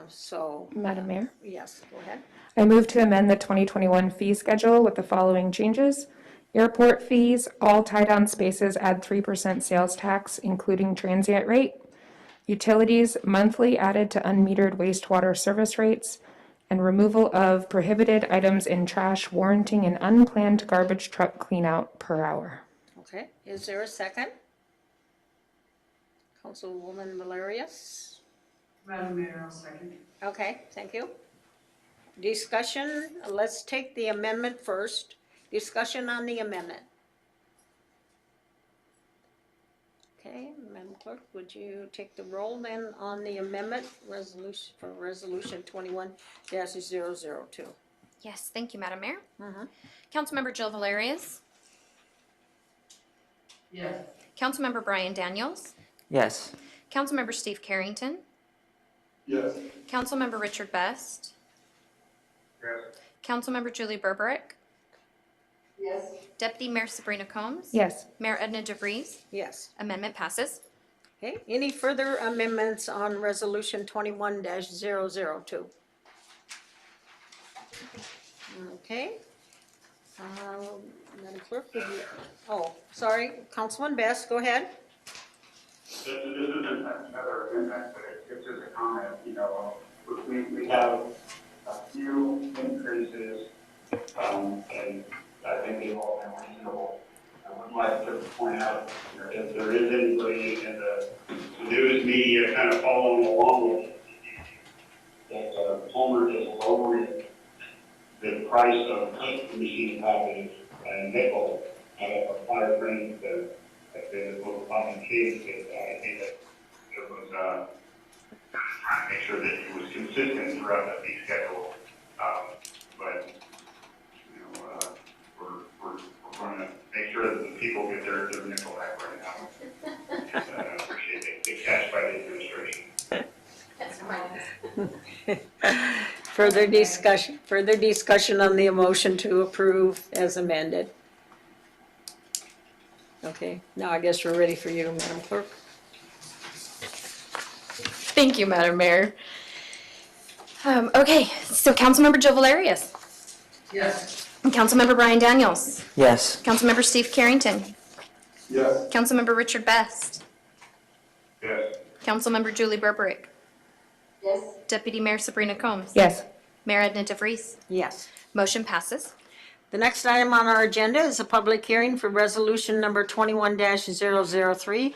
So, Madam Mayor, yes, go ahead. I move to amend the 2021 fee schedule with the following changes. Airport fees, all tie-down spaces add 3% sales tax, including transient rate. Utilities, monthly added to unmetered wastewater service rates. And removal of prohibited items in trash, warranting an unplanned garbage truck cleanout per hour. Okay, is there a second? Councilwoman Valerius? Madam Mayor, I'll second. Okay, thank you. Discussion, let's take the amendment first. Discussion on the amendment. Okay, Madam Clerk, would you take the roll then on the amendment resolution for resolution 21-002? Yes, thank you, Madam Mayor. Councilmember Jill Valerius, Yes. Councilmember Brian Daniels, Yes. Councilmember Steve Carrington, Yes. Councilmember Richard Best, Yes. Councilmember Julie Berberick, Yes. Deputy Mayor Sabrina Combs, Yes. Mayor Edna DeVries. Yes. Amendment passes. Okay, any further amendments on resolution 21-002? Okay. Madam Clerk, would you, oh, sorry, Councilman Best, go ahead. This isn't another amendment, but it's just a comment, you know, we have a few increases, and I think they all are reasonable. I would like to point out, you know, if there is anybody in the news media kind of following along with that Palmer is lowering the price of punch machine packages a nickel out of a fire frame to the little common kids. I think that it was trying to make sure that it was consistent throughout the fee schedule. But you know, we're going to make sure that the people get their nickel back right now. And I appreciate it. It's cashed by the administration. Further discussion on the motion to approve as amended. Okay, now I guess we're ready for you, Madam Clerk. Thank you, Madam Mayor. Okay, so Councilmember Jill Valerius, Yes. Councilmember Brian Daniels, Yes. Councilmember Steve Carrington, Yes. Councilmember Richard Best, Yes. Councilmember Julie Berberick, Yes. Deputy Mayor Sabrina Combs, Yes. Mayor Edna DeVries. Yes. Motion passes. The next item on our agenda is a public hearing for resolution number 21-003,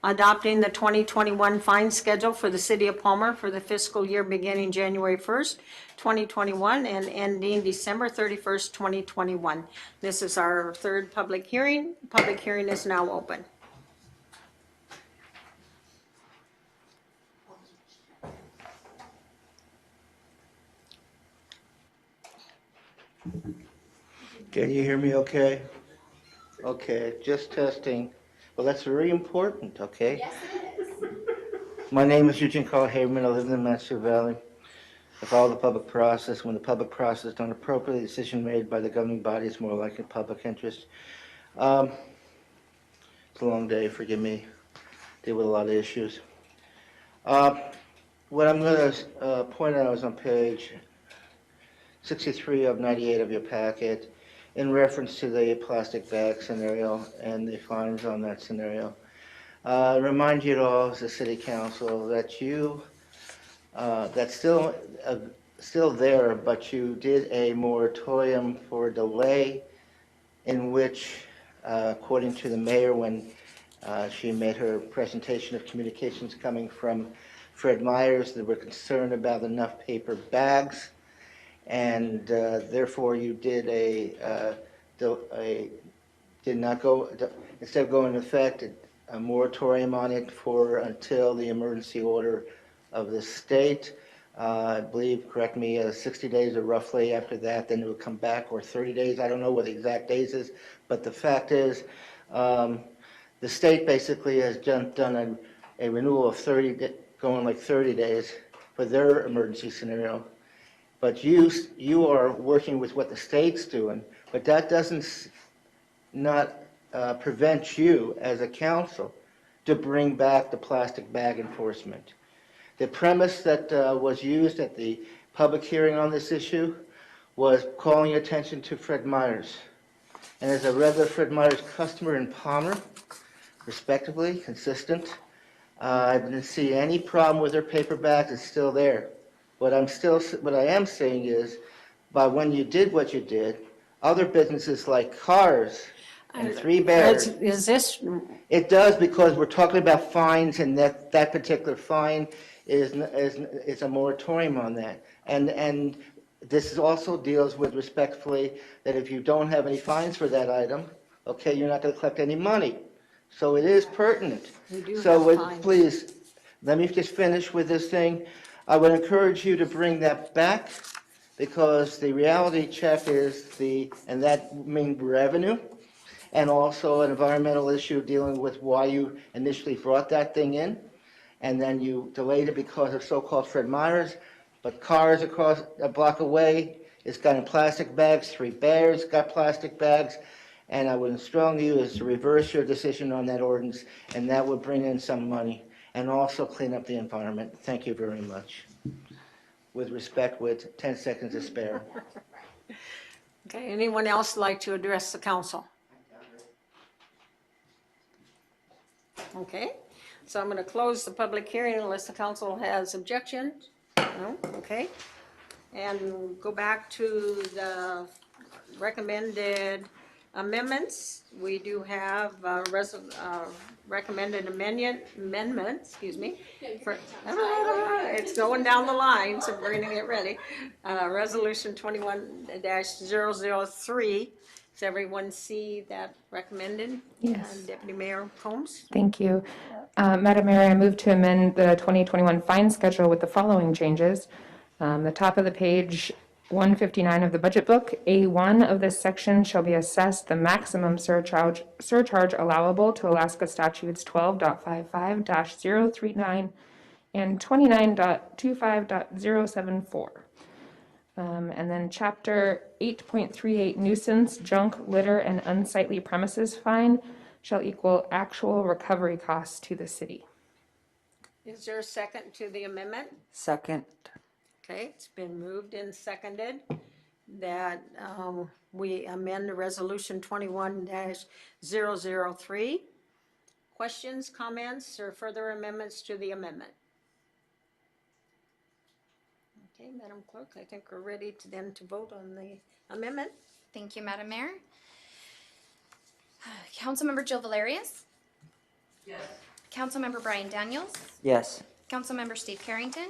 adopting the 2021 fine schedule for the city of Palmer for the fiscal year beginning January 1st, 2021 and ending December 31st, 2021. This is our third public hearing. Public hearing is now open. Can you hear me okay? Okay, just testing. Well, that's very important, okay? Yes, it is. My name is Eugene Carl Haberman. I live in the Matsu Valley. I follow the public process. When the public process is done appropriately, the decision made by the governing body is more likely public interest. It's a long day, forgive me. Deal with a lot of issues. What I'm going to point out is on page 63 of 98 of your packet, in reference to the plastic bag scenario and the fines on that scenario. Remind you all as a city council that you, that's still there, but you did a moratorium for delay in which, according to the mayor, when she made her presentation of communications coming from Fred Myers, they were concerned about enough paper bags, and therefore you did did not go, instead of going into effect, a moratorium on it for until the emergency order of the state. I believe, correct me, 60 days or roughly after that, then it would come back, or 30 days. I don't know what the exact days is, but the fact is the state basically has done a renewal of going like 30 days for their emergency scenario. But you are working with what the state's doing, but that doesn't not prevent you as a council to bring back the plastic bag enforcement. The premise that was used at the public hearing on this issue was calling attention to Fred Meyer's. And as a regular Fred Meyer's customer in Palmer, respectively, consistent, I didn't see any problem with their paper bags. It's still there. What I am saying is, by when you did what you did, other businesses like Cars and Three Bears. Is this, It does, because we're talking about fines, and that particular fine is a moratorium on that. And this also deals with respectfully that if you don't have any fines for that item, okay, you're not going to collect any money. So it is pertinent. we do So have fines. please, let me just finish with this thing. I would encourage you to bring that back, because the reality check is and that means revenue, and also an environmental issue dealing with why you initially brought that thing in, and then you delayed it because of so-called Fred Meyer's, but Cars across a block away, it's got in plastic bags, Three Bears got plastic bags, and I would strongly you is to reverse your decision on that ordinance, and that would bring in some money, and also clean up the environment. Thank you very much. With respect, with 10 seconds to spare. Okay, anyone else like to address the council? Okay, so I'm going to close the public hearing unless the council has objections. No, okay. And go back to the recommended amendments. We do have recommended amendment, excuse me. It's going down the line, so we're gonna get ready. Resolution 21-003. Does everyone see that recommended? Yes. Deputy Mayor Combs? Thank you. Madam Mayor, I move to amend the 2021 fine schedule with the following changes. The top of the page, 159 of the budget book, A1 of this section shall be assessed the maximum surcharge allowable to Alaska statutes 12.55-039 and 29.25.074. And then chapter 8.38 nuisance, junk, litter, and unsightly premises fine shall equal actual recovery costs to the city. Is there a second to the amendment? Second. Okay, it's been moved and seconded that we amend resolution 21-003. Questions, comments, or further amendments to the amendment? Okay, Madam Clerk, I think we're ready to vote on the amendment. Thank you, Madam Mayor. Councilmember Jill Valerius? Yes. Councilmember Brian Daniels? Yes. Councilmember Steve Carrington?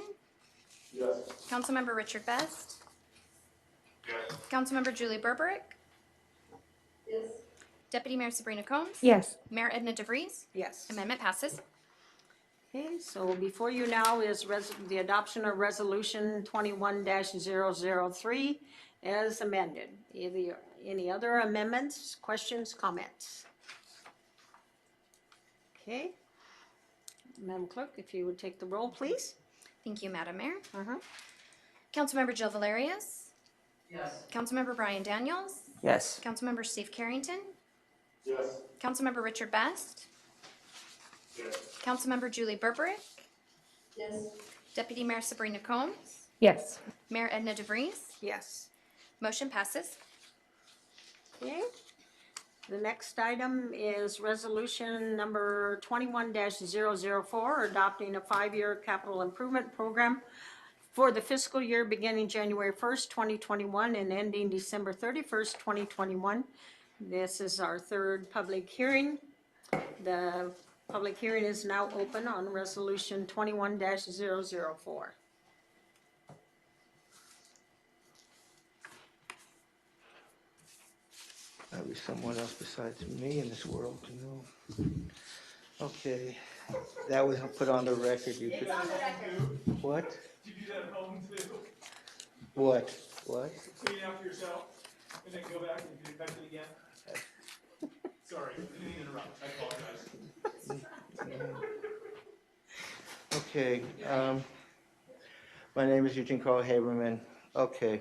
Yes. Councilmember Richard Best? Yes. Councilmember Julie Berberick? Yes. Deputy Mayor Sabrina Combs? Yes. Mayor Edna DeVries? Yes. Amendment passes. Okay, so before you now is the adoption of resolution 21-003 as amended. Any other amendments, questions, comments? Okay. Madam Clerk, if you would take the roll, please. Thank you, Madam Mayor. Councilmember Jill Valerius? Yes. Councilmember Brian Daniels? Yes. Councilmember Steve Carrington? Yes. Councilmember Richard Best? Yes. Councilmember Julie Berberick? Yes. Deputy Mayor Sabrina Combs? Yes. Mayor Edna DeVries? Yes. Motion passes. Okay. The next item is resolution number 21-004, adopting a 5-year capital improvement program for the fiscal year beginning January 1st, 2021 and ending December 31st, 2021. This is our third public hearing. The public hearing is now open on resolution 21-004. There'll be someone else besides me in this world to know. Okay, that was put on the record. You could. What? You do that at home too? What? What? Clean after yourself and then go back and infect it again? Sorry, I didn't mean to interrupt. I apologize. Okay, my name is Eugene Carl Haberman. Okay.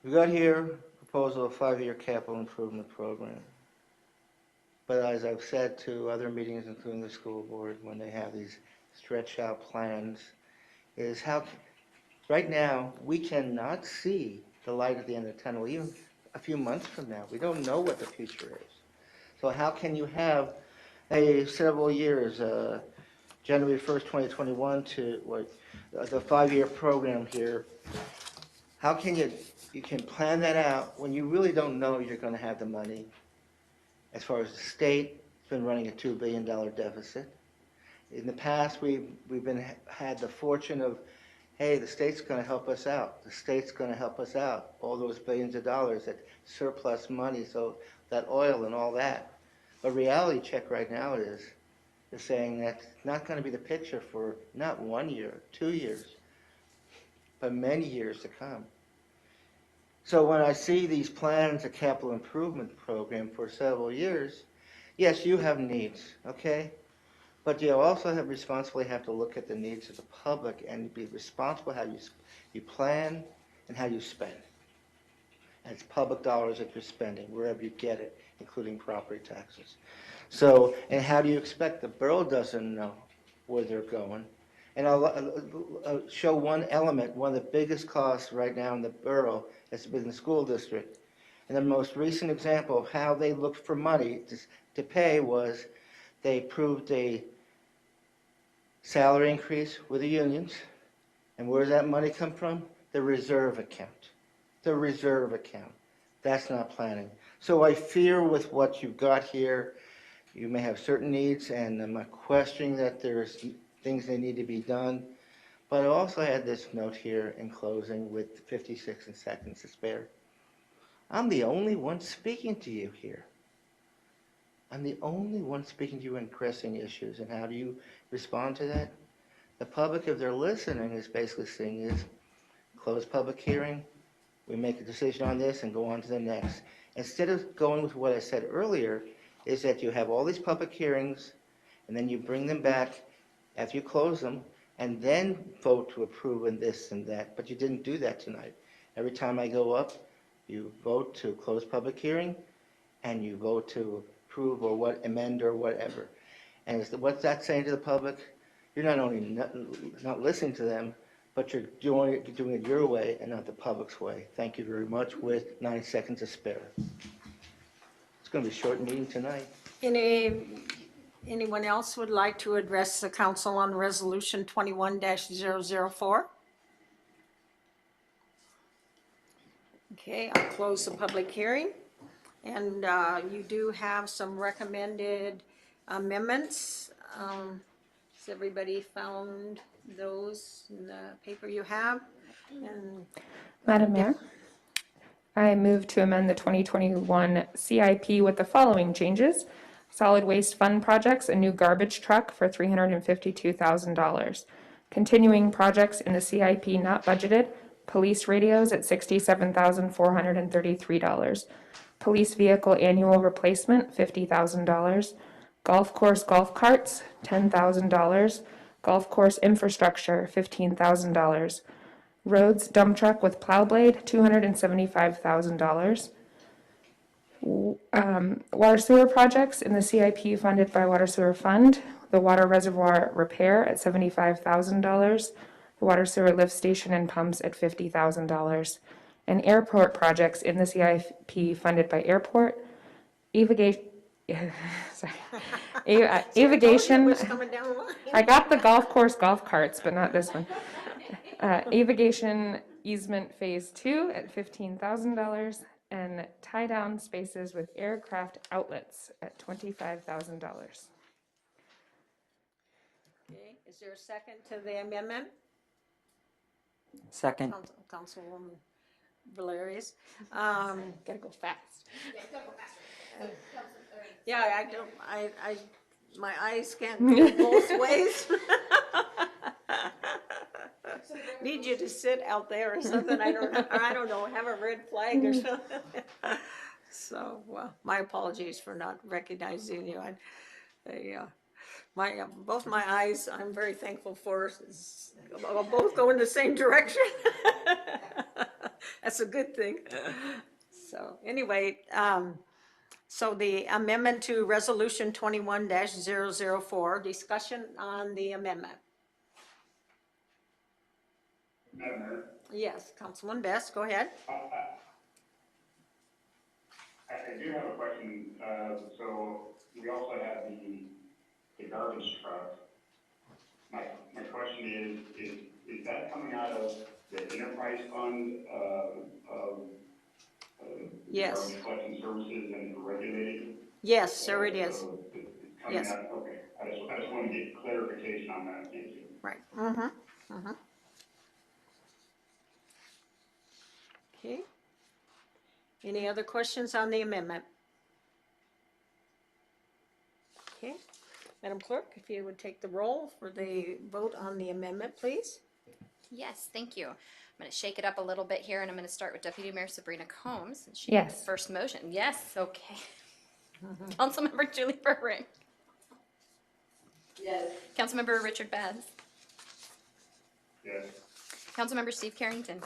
We got here, proposal of 5-year capital improvement program. But as I've said to other meetings, including the school board, when they have these stretch out plans, is how, right now, we cannot see the light at the end of the tunnel, even a few months from now. We don't know what the future is. So how can you have several years, January 1st, 2021 to the 5-year program here? How can you can plan that out when you really don't know you're going to have the money? As far as the state, it's been running a $2 billion deficit. In the past, we've had the fortune of, hey, the state's going to help us out. The state's going to help us out. All those billions of dollars, that surplus money, so that oil and all that. But reality check right now is saying that's not going to be the picture for not 1 year, 2 years, but many years to come. So when I see these plans, a capital improvement program for several years, yes, you have needs, okay? But you also responsibly have to look at the needs of the public and be responsible how you plan and how you spend. And it's public dollars that you're spending, wherever you get it, including property taxes. So, and how do you expect the borough doesn't know where they're going? And I'll show one element. One of the biggest costs right now in the borough has been the school district. And the most recent example of how they looked for money to pay was they approved a salary increase with the unions. And where does that money come from? The reserve account. The reserve account. That's not planning. So I fear with what you've got here, you may have certain needs, and I'm not questioning that there's things that need to be done. But I also had this note here in closing with 56 seconds to spare. I'm the only one speaking to you here. I'm the only one speaking to you in pressing issues. And how do you respond to that? The public, if they're listening, is basically saying is close public hearing, we make a decision on this and go on to the next. Instead of going with what I said earlier, is that you have all these public hearings, and then you bring them back after you close them, and then vote to approve and this and that. But you didn't do that tonight. Every time I go up, you vote to close public hearing, and you vote to approve or amend or whattever. And what's that saying to the public? You're not only not listening to them, but you're doing it your way and not the public's way. Thank you very much, with 9 seconds to spare. It's going to be a short meeting tonight. Anyone else would like to address the council on resolution 21-004? Okay, I'll close the public hearing. And you do have some recommended amendments. Has everybody found those in the paper you have? And Madam Mayor, I move to amend the 2021 CIP with the following changes. Solid waste fund projects, a new garbage truck for $352,000. Continuing projects in the CIP not budgeted, police radios at $67,433. Police vehicle annual replacement, $50,000. Golf course golf carts, $10,000. Golf course infrastructure, $15,000. Roads dump truck with plow blade, $275,000. Water sewer projects in the CIP funded by Water Sewer Fund. The water reservoir repair at $75,000. The water sewer lift station and pumps at $50,000. And airport projects in the CIP funded by airport. Avigation. Avigation. I got the golf course golf carts, but not this one. Avigation easement phase 2 at $15,000, and tie down spaces with aircraft outlets at $25,000. okay, is there a second to the amendment? Second. Councilwoman Valerius. Gotta go fast. Yeah, I don't. My eyes can't go both ways. Need you to sit out there or something. I don't know. Have a red flag or something. So, well, my apologies for not recognizing you. Both my eyes, I'm very thankful for, both go in the same direction. That's a good thing. So anyway, so the amendment to Resolution 21-004, discussion on the amendment. Madam Mayor, Yes, Councilman Best, go ahead. I do have a question. So we also have the garbage truck. My question is that coming out of the enterprise fund of Yes. garbage collection services and regulated? Yes, sir, it is. So it's coming Yes. out, okay. I just want to get clarification on that, thank you. Right. Okay. Any other questions on the amendment? Okay. Madam Clerk, if you would take the roll for the vote on the amendment, please. Yes, thank you. I'm going to shake it up a little bit here, and I'm going to start with Deputy Mayor Sabrina Combs. And she made the Yes. first motion. Yes, okay. Councilmember Julie Burrick. Yes. Councilmember Richard Bads. Yes. Councilmember Steve Carrington.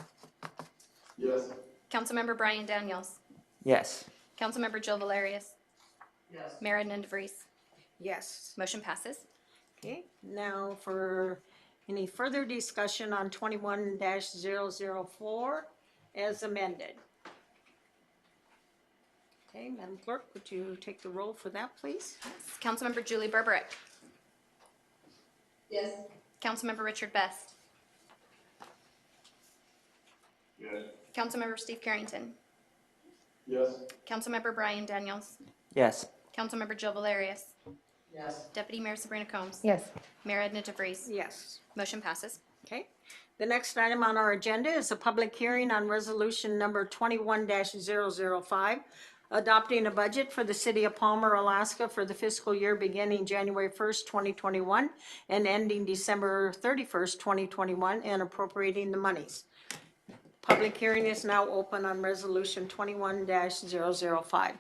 Yes. Councilmember Brian Daniels. Yes. Councilmember Jill Valerius. Yes. Mayor Edna DeVries. Yes. Motion passes. Okay, now for any further discussion on 21-004 as amended. Okay, Madam Clerk, would you take the roll for that, please? Yes. Councilmember Julie Burbrick. Yes. Councilmember Richard Best. Yes. Councilmember Steve Carrington. Yes. Councilmember Brian Daniels. Yes. Councilmember Jill Valerius. Yes. Deputy Mayor Sabrina Combs. Yes. Mayor Edna DeVries. Yes. Motion passes. Okay. The next item on our agenda is a public hearing on resolution number 21-005, adopting a budget for the city of Palmer, Alaska for the fiscal year beginning January 1st, 2021 and ending December 31st, 2021, and appropriating the monies. Public hearing is now open on resolution 21-005.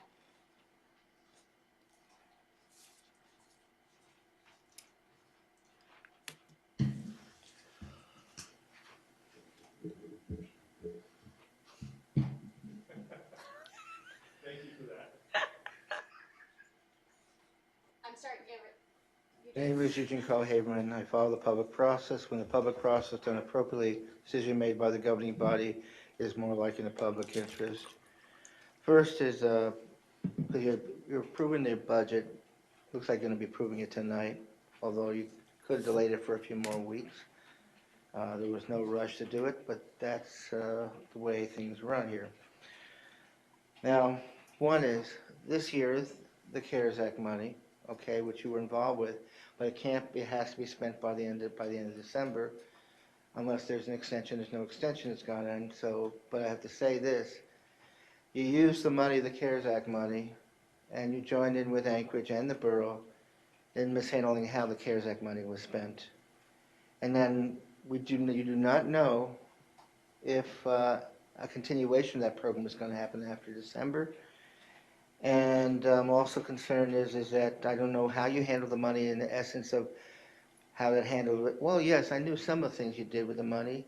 I'm sorry, My name is Eugene Haberman. I follow the public process. When the public process done appropriately, decision made by the governing body is more like in the public interest. First is, because you're approving their budget, looks like you're going to be approving it tonight, although you could have delayed it for a few more weeks. There was no rush to do it, but that's the way things run here. Now, one is, this year, the CARES Act money, okay, which you were involved with, but it has to be spent by the end of December, unless there's an extension. There's no extension that's gone in. So, but I have to say this: you used the money, the CARES Act money, and you joined in with Anchorage and the borough in mishandling how the CARES Act money was spent. And then you do not know if a continuation of that program is going to happen after December. And I'm also concerned is that I don't know how you handle the money in the essence of how that handled it. Well, yes, I knew some of the things you did with the money,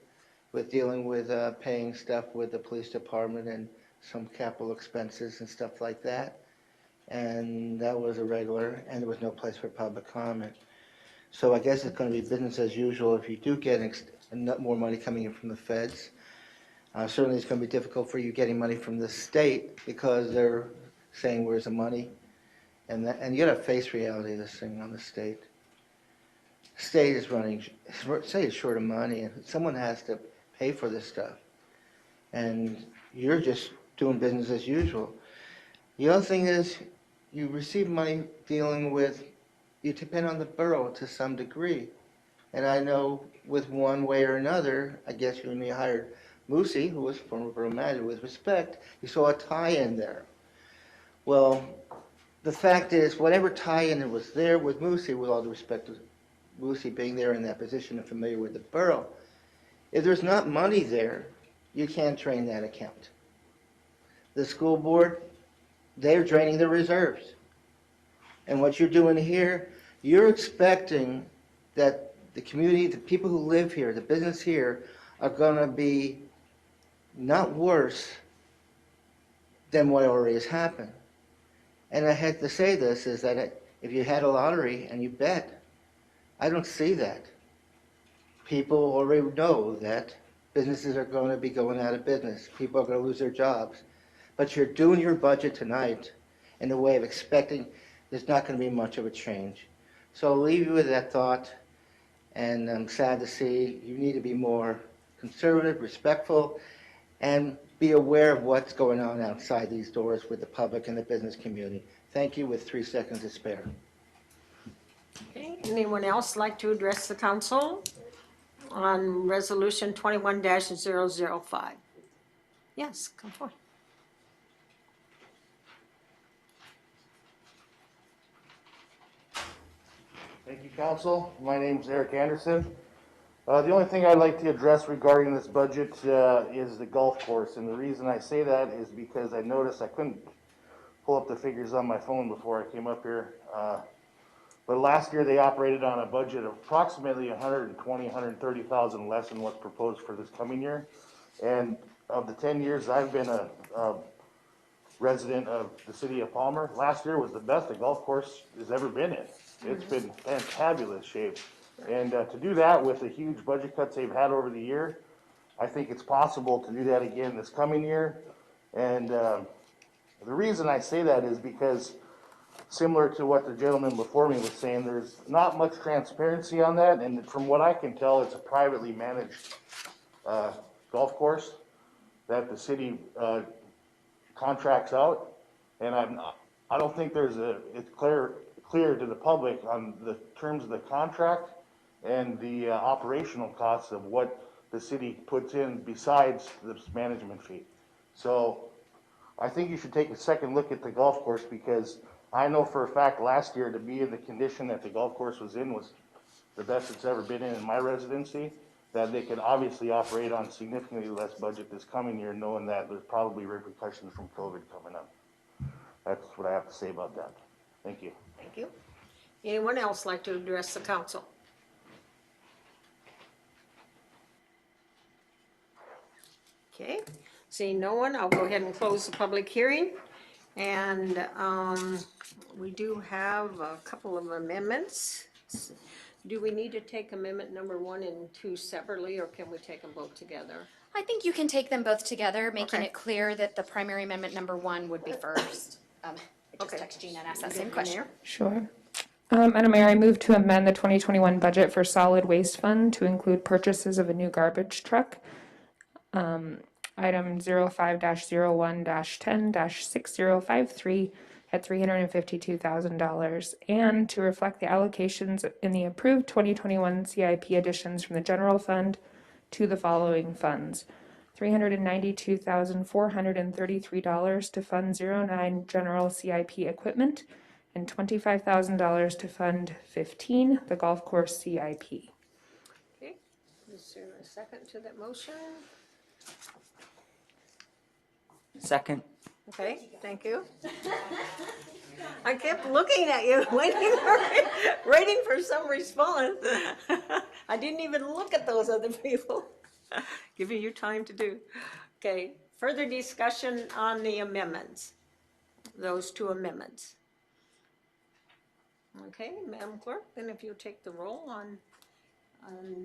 with dealing with paying stuff with the police department and some capital expenses and stuff like that. And that was irregular, and there was no place for public comment. So I guess it's going to be business as usual if you do get more money coming in from the feds. Certainly it's going to be difficult for you getting money from the state because they're saying where's the money, and you got to face reality of this thing on the state. State is short of money, and someone has to pay for this stuff, and you're just doing business as usual. The other thing is, you receive money dealing with, you depend on the borough to some degree, and I know with one way or another, I guess when you hired Moosey, who was former borough manager, with respect, you saw a tie-in there. Well, the fact is, whatever tie-in was there with Moosey, with all due respect to Moosey being there in that position and familiar with the borough, if there's not money there, you can't drain that account. The school board, they're draining their reserves. And what you're doing here, You're expecting that the community, the people who live here, the business here, are gonna be not worse than what already has happened. And I had to say this, is that if you had a lottery and you bet, I don't see that. People already know that businesses are going to be going out of business. People are going to lose their jobs. But you're doing your budget tonight in a way of expecting there's not going to be much of a change. So I'll leave you with that thought, and I'm sad to see you need to be more conservative, respectful, and be aware of what's going on outside these doors with the public and the business community. Thank you, with 3 seconds to spare. Okay, anyone else like to address the council on resolution 21-005? Yes, come forward. Thank you, Council. My name's Eric Anderson. The only thing I'd like to address regarding this budget is the golf course. And the reason I say that is because I noticed I couldn't pull up the figures on my phone before I came up here. But last year they operated on a budget of approximately 120, 130,000 less than what's proposed for this coming year. And of the 10 years I've been a resident of the city of Palmer, last year was the best the golf course has ever been in. It's been fantabulous shape. And to do that with the huge budget cuts they've had over the year, I think it's possible to do that again this coming year. And the reason I say that is because, similar to what the gentleman before me was saying, there's not much transparency on that. And from what I can tell, it's a privately managed golf course that the city contracts out. And I don't think it's clear to the public on the terms of the contract and the operational costs of what the city puts in besides this management fee. So I think you should take a second look at the golf course, because I know for a fact last year to be in the condition that the golf course was in was the best it's ever been in my residency, that they could obviously operate on significantly less budget this coming year, knowing that there's probably repercussions from COVID coming up. That's what I have to say about that. Thank you. Thank you. Anyone else like to address the council? Okay, seeing no one, I'll go ahead and close the public hearing. And we do have a couple of amendments. Do we need to take amendment number 1 and 2 separately, or can we take them both together? I think you can take them both together, making Okay. it clear that the primary amendment number 1 would be first. I just Okay. texted Gina and asked that You same get in question. there? Sure. Madam Mayor, I move to amend the 2021 budget for solid waste fund to include purchases of a new garbage truck. Item 05-01-10-6053 at $352,000, and to reflect the allocations in the approved 2021 CIP additions from the general fund to the following funds: $392,433 to Fund 09 General CIP Equipment, and $25,000 to Fund 15, the Golf Course CIP. Okay, is there a second to that motion? Second. Okay, thank you. I kept looking at you, waiting for some response. I didn't even look at those other people. Giving you time to do. Okay, further discussion on the amendments, those 2 amendments. Okay, Madam Clerk, then if you'll take the roll on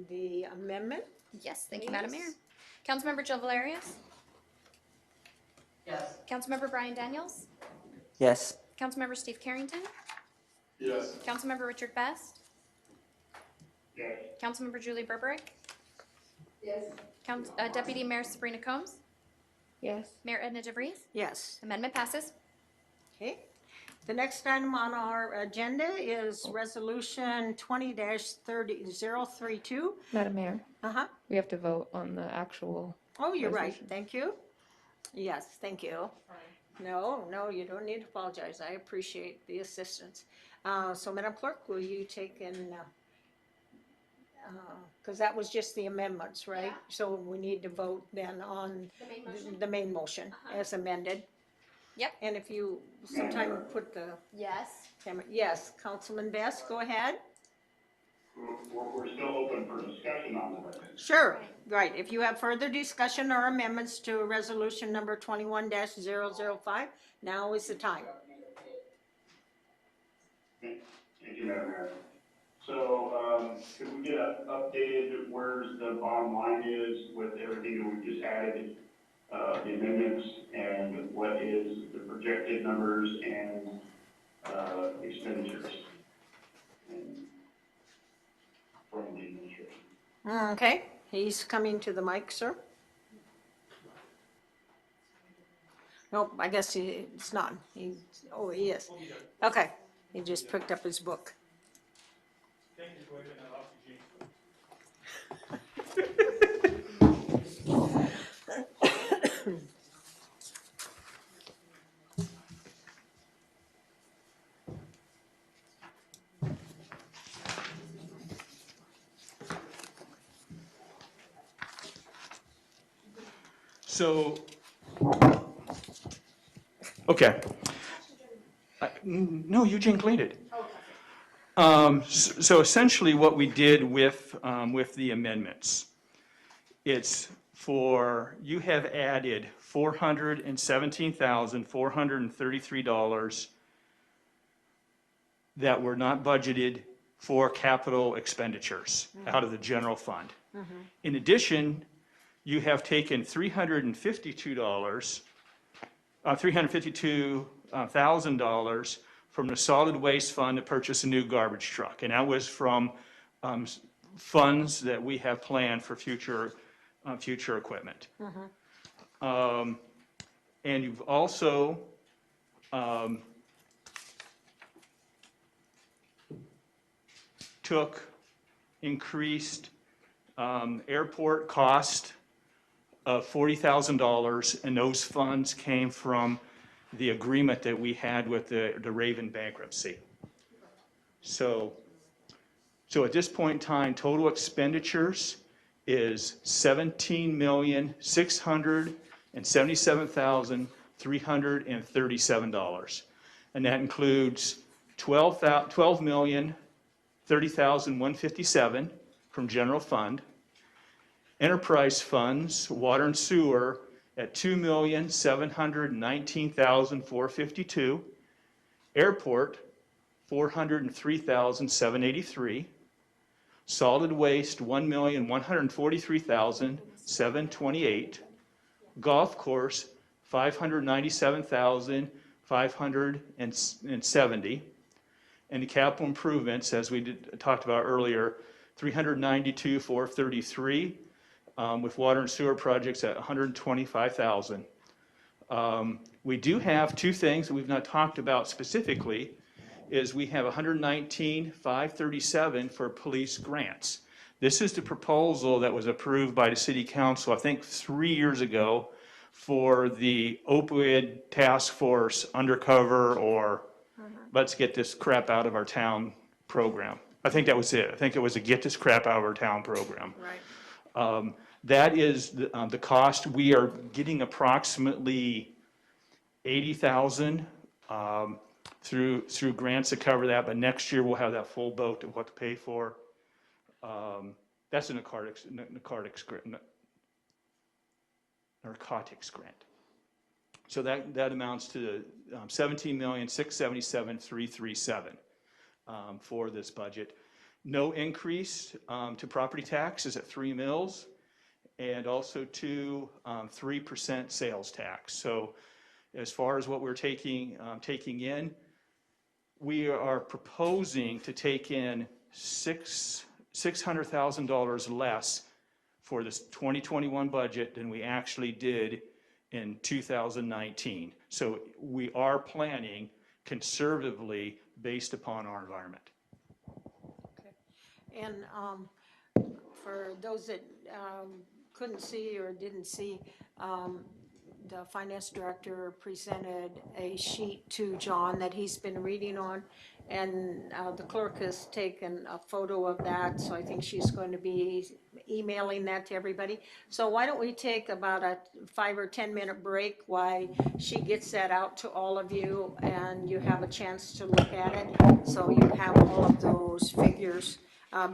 the amendment. Yes, thank you, Madam Mayor. Councilmember Jill Valerius? Yes. Councilmember Brian Daniels? Yes. Councilmember Steve Carrington? Yes. Councilmember Richard Best? Yes. Councilmember Julie Berberich? Yes. Deputy Mayor Sabrina Combs? Yes. Mayor Edna DeVries? Yes. Amendment passes. Okay. The next item on our agenda is resolution 20-032. Madam Mayor, Uh-huh. we have to vote on the actual. Oh, you're right. resolution. Thank you. Yes, thank you. No, you don't need to apologize. I appreciate the assistance. So Madam Clerk, will you take and, because that was just the amendments, right? So we need to vote then on the main motion as amended. Yep. And if you sometime put the Yes. camera, yes, Councilman Best, go ahead. We're still open for discussion on the budget. Sure, right. If you have further discussion or amendments to resolution number 21-005, now is the time. Thank you, Madam Mayor. So, could we get updated where the bottom line is with everything that we just added, the amendments, and what is the projected numbers and, expenditures? And from the administration. Okay, he's coming to the mic, sir. Nope, I guess it's not. Oh, he is. Okay, he just picked up his book. So, okay. No, Eugene cleaned it. So essentially what we did with the amendments, it's for, you have added $417,433 that were not budgeted for capital expenditures out of the general fund. In addition, you have taken $352,000 from the solid waste fund to purchase a new garbage truck. And that was from funds that we have planned for future equipment. And you've also increased airport cost of $40,000, and those funds came from the agreement that we had with the Raven bankruptcy. So at this point in time, total expenditures is $17,677,337. And that includes $12,030,157 from general fund, enterprise funds, water and sewer at $2,719,452, airport $403,783, solid waste $1,143,728, golf course $597,570, and the capital improvements, as we talked about earlier, $392,433, with water and sewer projects at $125,000. We do have two things that we've not talked about specifically, is we have $119,537 for police grants. This is the proposal that was approved by the city council, I think 3 years ago, for the opioid task force undercover, or let's get this crap out of our town program. I think that was it. I think it was a get this crap out of our town program. Right. That is the cost. We are getting approximately $80,000 through grants to cover that, but next year we'll have that full boat of what to pay for. That's a narcotics grant. So that amounts to $17,677,337 for this budget. No increase to property taxes at 3 mills, and also to 3% sales tax. So as far as what we're taking in, we are proposing to take in $600,000 less for this 2021 budget than we actually did in 2019. So we are planning conservatively based upon our environment. And for those that couldn't see or didn't see, the finance director presented a sheet to John that he's been reading on, and the clerk has taken a photo of that, so I think she's going to be emailing that to everybody. So why don't we take about a 5 or 10 minute break while she gets that out to all of you, and you have a chance to look at it, so you have all of those figures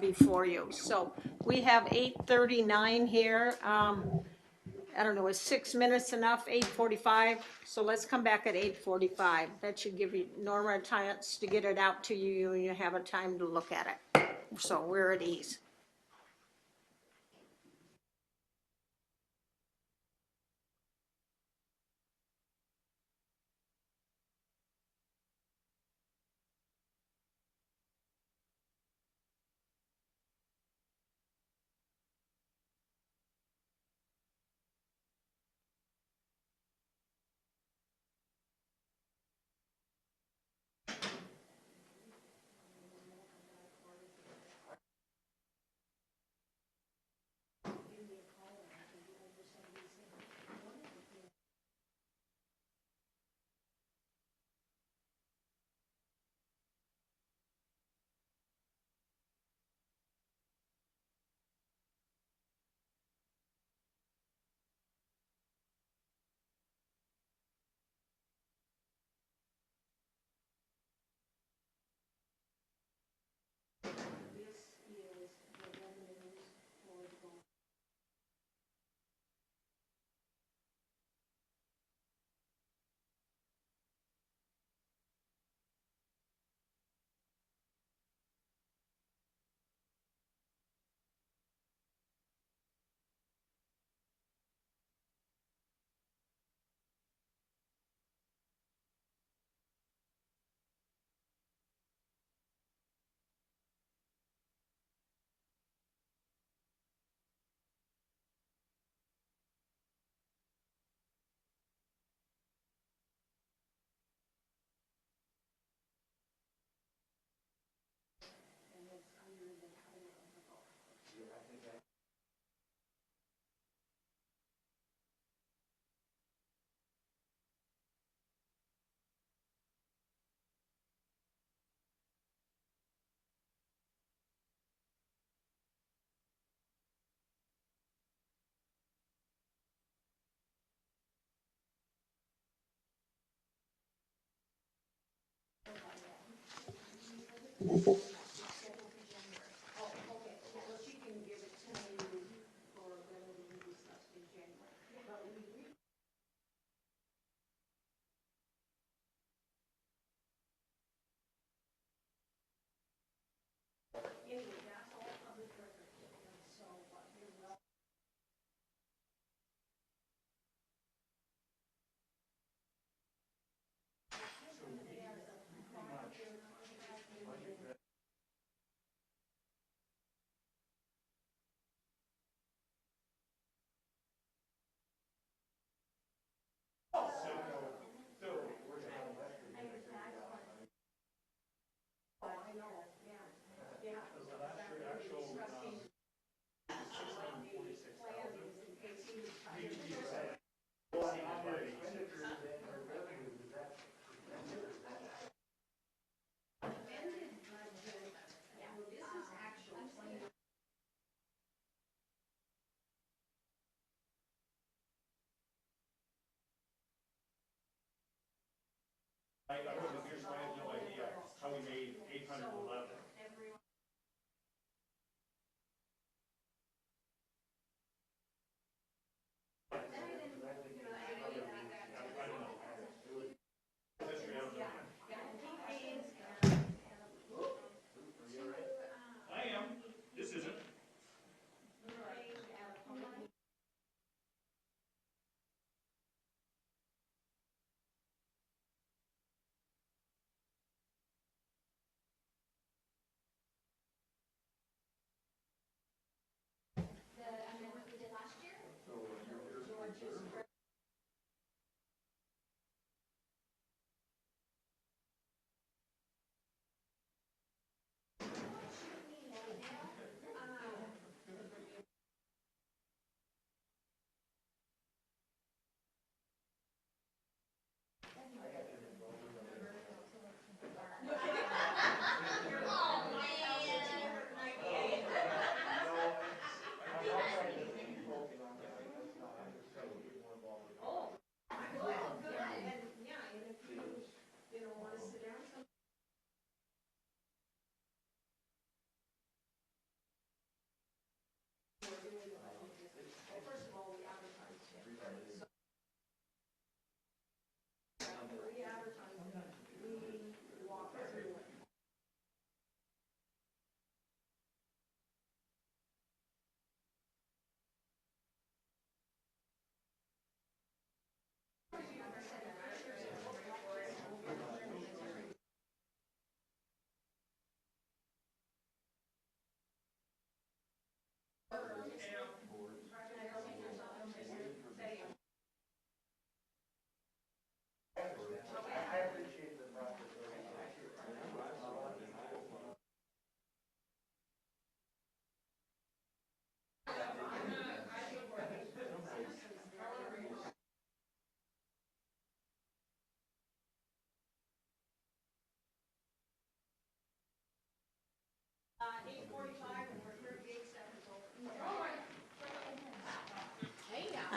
before you. So we have 8:39 here. I don't know, is 6 minutes enough, 8:45? So let's come back at 8:45. That should give you Norma a chance to get it out to you, and you have a time to look at it. So we're at ease.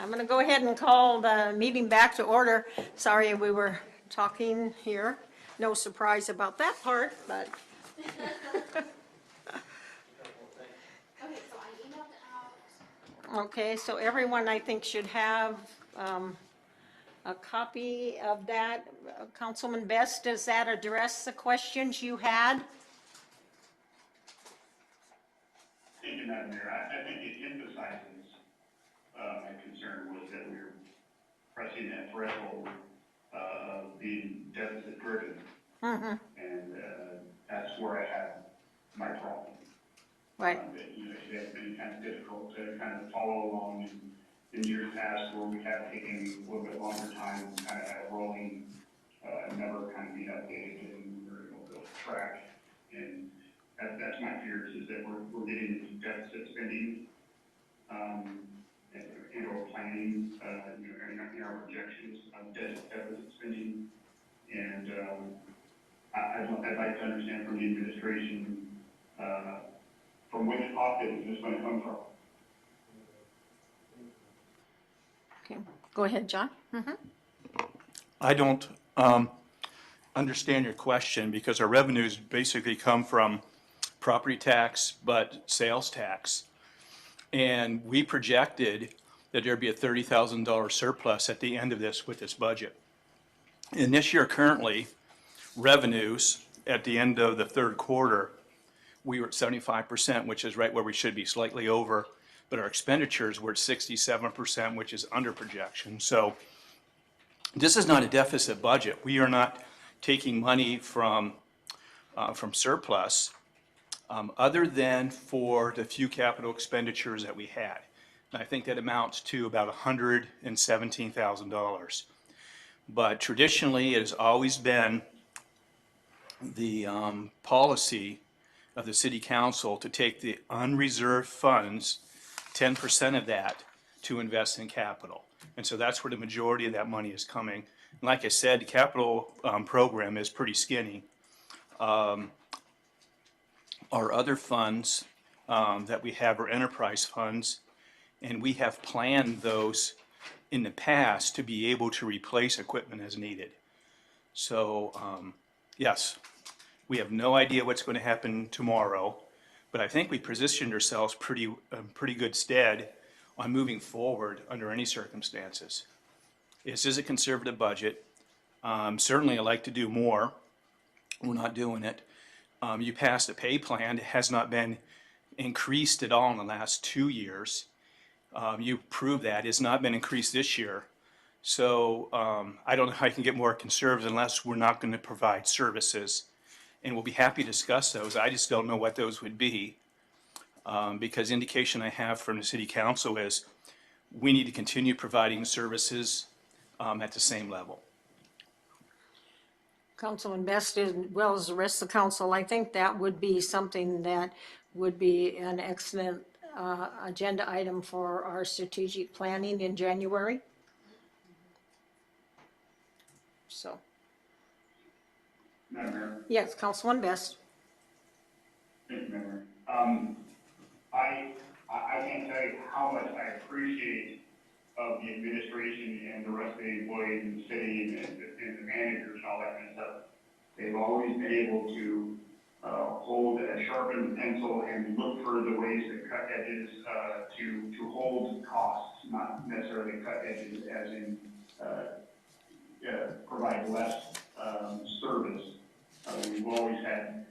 I'm going to go ahead and call the meeting back to order. Sorry, we were talking here. No surprise about that part, but. Okay, so everyone, I think, should have a copy of that. Councilman Best, does that address the questions you had? Thank you, Madam Mayor. I think it emphasizes, my concern was that we were pressing that threshold, of being deficit driven. Mm-hmm. And, that's where I had my problem. Right. It has been kind of difficult to kind of follow along in years past where we have taken a little bit longer time and kind of had a rolling, never kind of being updated and we're able to track. And that's my fears is that we're getting into deficit spending, and or planning, in our projections of deficit spending. And, I'd like to understand from the administration, from which pocket is this going to come from? Okay, go ahead, John. Mm-hmm. I don't understand your question because our revenues basically come from property tax, but sales tax. And we projected that there'd be a $30,000 surplus at the end of this with this budget. And this year currently, revenues at the end of the third quarter, we were at 75%, which is right where we should be, slightly over. But our expenditures were at 67%, which is under projection. So this is not a deficit budget. We are not taking money from surplus other than for the few capital expenditures that we had. And I think that amounts to about $117,000. But traditionally, it has always been the policy of the city council to take the unreserved funds, 10% of that, to invest in capital. And so that's where the majority of that money is coming. And like I said, the capital program is pretty skinny. Our other funds that we have are enterprise funds, and we have planned those in the past to be able to replace equipment as needed. So, yes, we have no idea what's going to happen tomorrow, but I think we positioned ourselves pretty good stead on moving forward under any circumstances. This is a conservative budget. Certainly, I'd like to do more. We're not doing it. You passed a pay plan. It has not been increased at all in the last 2 years. You proved that. It's not been increased this year. So I don't know how you can get more conservative unless we're not going to provide services. And we'll be happy to discuss those. I just don't know what those would be. Because indication I have from the city council is we need to continue providing services at the same level. Councilman Best, as well as the rest of the council, I think that would be something that would be an excellent agenda item for our strategic planning in January. So. Madam Mayor? Yes, Councilman Best. Thank you, Madam Mayor. I can't tell you how much I appreciate of the administration and the rest of the employees in the city and the managers and all that kind of stuff. They've always been able to hold a sharpened pencil and look for the ways to cut edges to hold costs, not necessarily cut edges as in provide less service. We've always had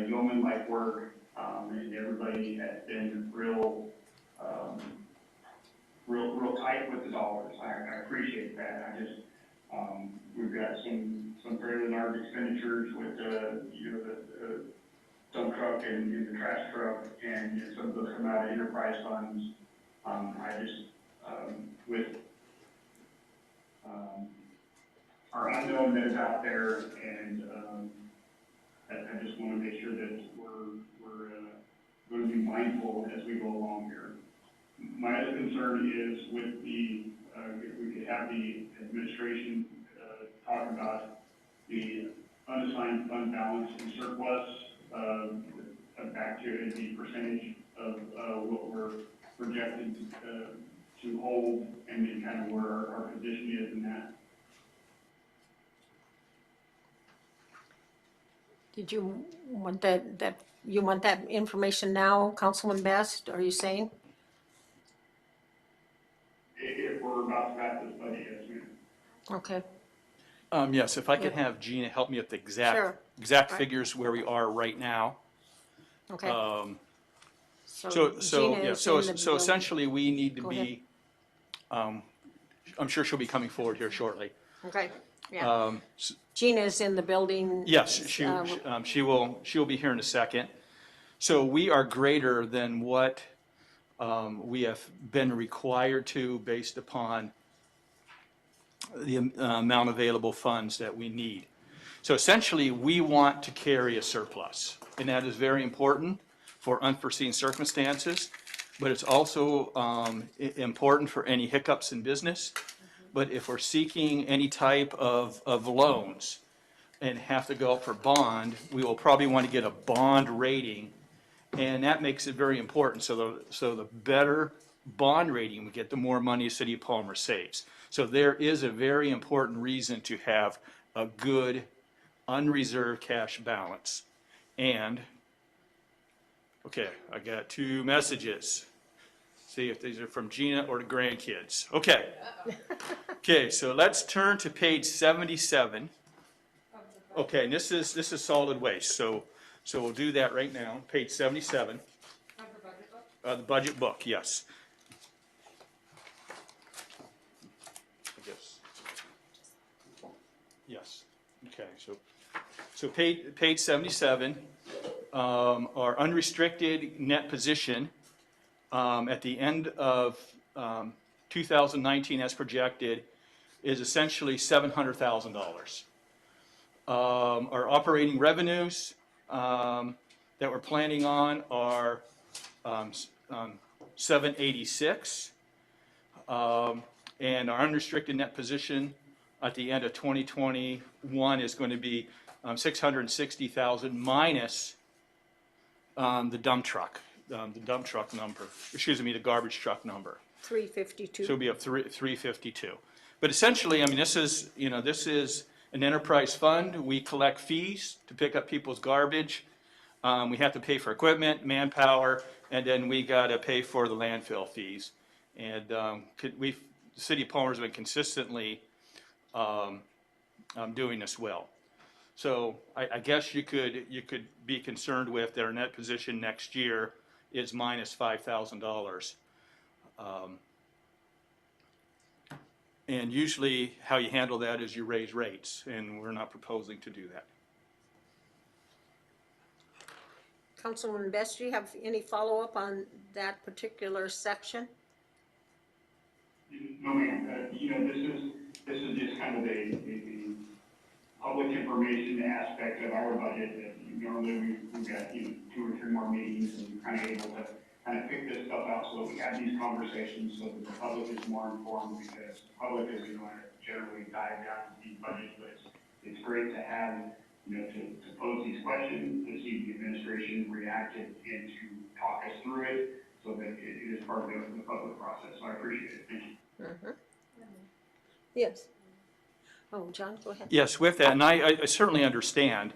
yeoman-like work, and everybody has been real tight with the dollars. I appreciate that. I just we've got some fairly large expenditures with the dump truck and the trash truck, and some of those come out of enterprise funds. I just with our unknown that is out there, and I just want to make sure that we're going to be mindful as we go along here. My other concern is with the we could have the administration talk about the unassigned fund balance and surplus back to the percentage of what we're projected to hold and then kind of where our position is in that. Did you want you want that information now, Councilman Best, are you saying? If we're about to pass this budget, yes, ma'am. Okay, Yes, if I could Yeah. have Gina help me with the Sure. exact Right. figures where we are right now. okay. So, Gina yeah, is so, in the so building. essentially, we need to Go ahead. be, I'm sure she'll be coming forward here shortly. Okay, yeah. Gina is in the building. Yes, she will be here in a second. So we are greater than what we have been required to based upon the amount of available funds that we need. So essentially, we want to carry a surplus, and that is very important for unforeseen circumstances, but it's also important for any hiccups in business. But if we're seeking any type of loans and have to go out for bond, we will probably want to get a bond rating, and that makes it very important. So the better bond rating we get, the more money the City of Palmer saves. So there is a very important reason to have a good unreserved cash balance. And, okay, I got 2 messages. See if these are from Gina or the grandkids. Okay. Okay, so let's turn to page 77. Okay, and this is solid waste, so we'll do that right now, page 77. The budget book, yes. I guess. Yes, okay, so page 77, our unrestricted net position at the end of 2019 as projected is essentially $700,000. Our operating revenues that we're planning on are 786. And our unrestricted net position at the end of 2021 is going to be 660,000 minus the dump truck number, the garbage truck number. 352. So it'll be up 352. But essentially, I mean, this is an enterprise fund. We collect fees to pick up people's garbage. We have to pay for equipment, manpower, and then we got to pay for the landfill fees. And the City of Palmer has been consistently doing this well. So I guess you could be concerned with their net position next year is minus $5,000. And usually how you handle that is you raise rates, and we're not proposing to do that. Councilman Best, do you have any follow-up on that particular section? No, ma'am. This is just kind of the public information aspect of our budget that normally we've got 2 or 3 more meetings and kind of able to kind of pick this stuff out so that we have these conversations so that the public is more informed, because the public is going to generally dive down into these budgets, but it's great to have, to pose these questions, to see the administration react and to talk us through it so that it is part of the public process. So I appreciate it. Thank you. Yes. Oh, John, go ahead. Yes, with that, and I certainly understand,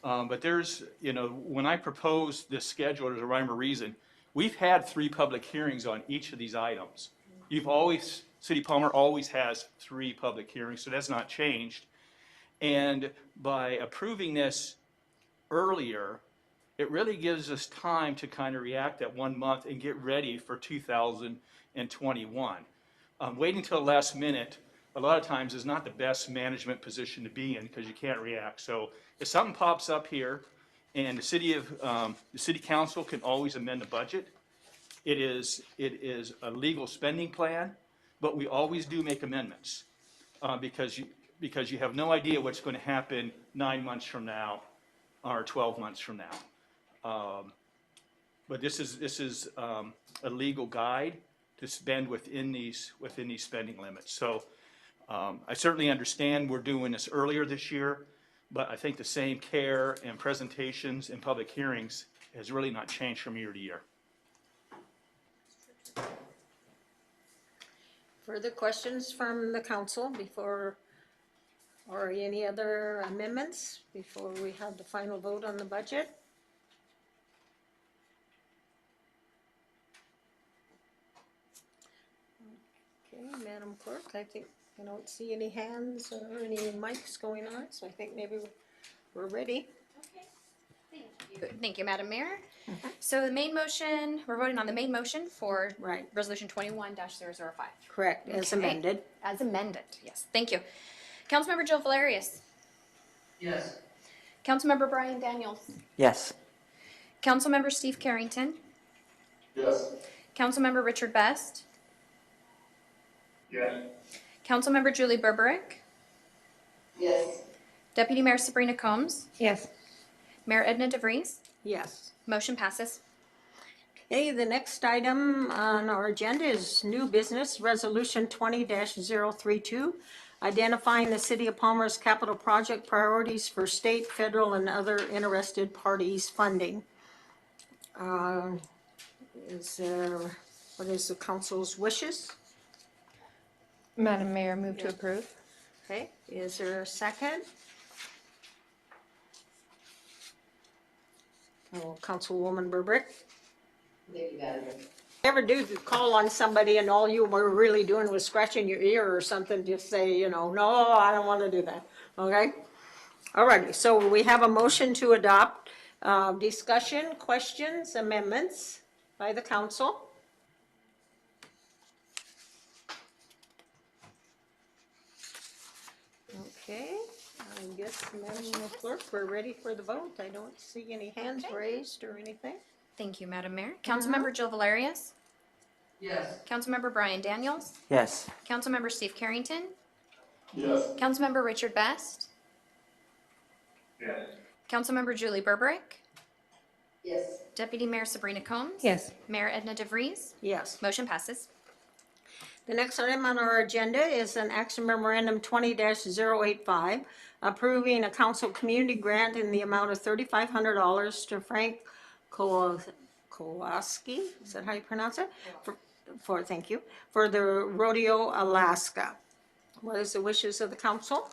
but there's, when I proposed this schedule, there's a rhyme or reason. We've had 3 public hearings on each of these items. City of Palmer always has 3 public hearings, so that's not changed. And by approving this earlier, it really gives us time to kind of react at 1 month and get ready for 2021. Waiting till the last minute, a lot of times, is not the best management position to be in because you can't react. So if something pops up here, and the city council can always amend the budget, it is a legal spending plan, but we always do make amendments because you have no idea what's going to happen 9 months from now or 12 months from now. But this is a legal guide to spend within these spending limits. So I certainly understand we're doing this earlier this year, but I think the same care and presentations and public hearings has really not changed from year to year. Further questions from the council before, or any other amendments before we have the final vote on the budget? Okay, Madam Clerk, I think I don't see any hands or any mics going on, so I think maybe we're ready. Thank you, Madam Mayor. So the main motion, we're voting on the main motion for Right. Resolution 21-005. Correct, as Okay. amended. As amended, yes. Thank you. Councilmember Joe Valerius. Yes. Councilmember Brian Daniels. Yes. Councilmember Steve Carrington. Yes. Councilmember Richard Best. Yes. Councilmember Julie Berberick. Yes. Deputy Mayor Sabrina Combs. Yes. Mayor Edna DeVries. Yes. Motion passes. Okay, the next item on our agenda is new business, Resolution 20-032, identifying the City of Palmer's capital project priorities for state, federal, and other interested parties funding. What is the council's wishes? Madam Mayor, move to approve. Okay, is there a second? Oh, Councilwoman Burbrick. Thank you, Madam Mayor. Ever do call on somebody and all you were really doing was scratching your ear or something, just say, no, I don't want to do that, okay? Alrighty, so we have a motion to adopt, discussion, questions, amendments by the council. Okay, I guess, Madam Clerk, we're ready for the vote. I don't see any hands raised or anything. Thank you, Madam Mayor. Councilmember Joe Valerius. Yes. Councilmember Brian Daniels. Yes. Councilmember Steve Carrington. Yes. Councilmember Richard Best. Yes. Councilmember Julie Berberick. Yes. Deputy Mayor Sabrina Combs. Yes. Mayor Edna DeVries. Yes. Motion passes. The next item on our agenda is an action memorandum 20-085, approving a council community grant in the amount of $3,500 to Frank Kowalski, is that how you pronounce it? Thank you, for the Rodeo, Alaska. What is the wishes of the council?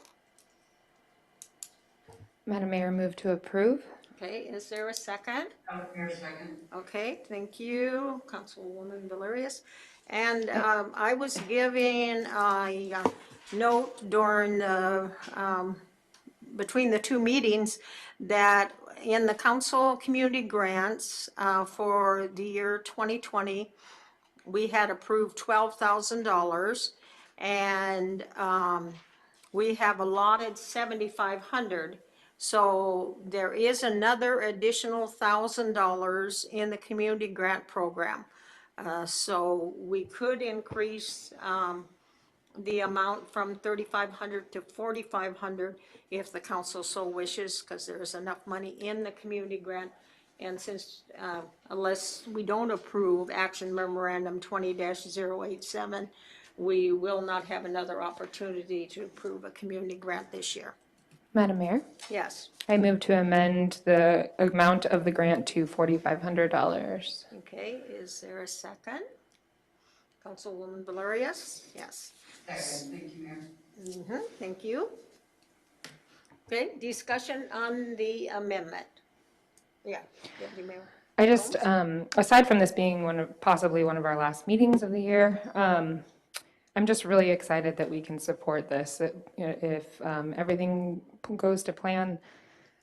Madam Mayor, move to approve. Okay, is there a second? Madam Mayor, second. Okay, thank you, Councilwoman Valerius. And I was giving a note during the, between the two meetings, that in the council community grants for the year 2020, we had approved $12,000, and we have allotted $7,500. So there is another additional $1,000 in the community grant program. So we could increase the amount from $3,500 to $4,500 if the council so wishes, because there is enough money in the community grant. And since, unless we don't approve action memorandum 20-087, we will not have another opportunity to approve a community grant this year. Madam Mayor, Yes. I move to amend the amount of the grant to $4,500. Okay, is there a second? Councilwoman Valerius? Yes. Second, thank you, Mayor. Thank you. Okay, discussion on the amendment. Yeah, Deputy Mayor. I just, aside from this being possibly one of our last meetings of the year, I'm just really excited that we can support this. If everything goes to plan,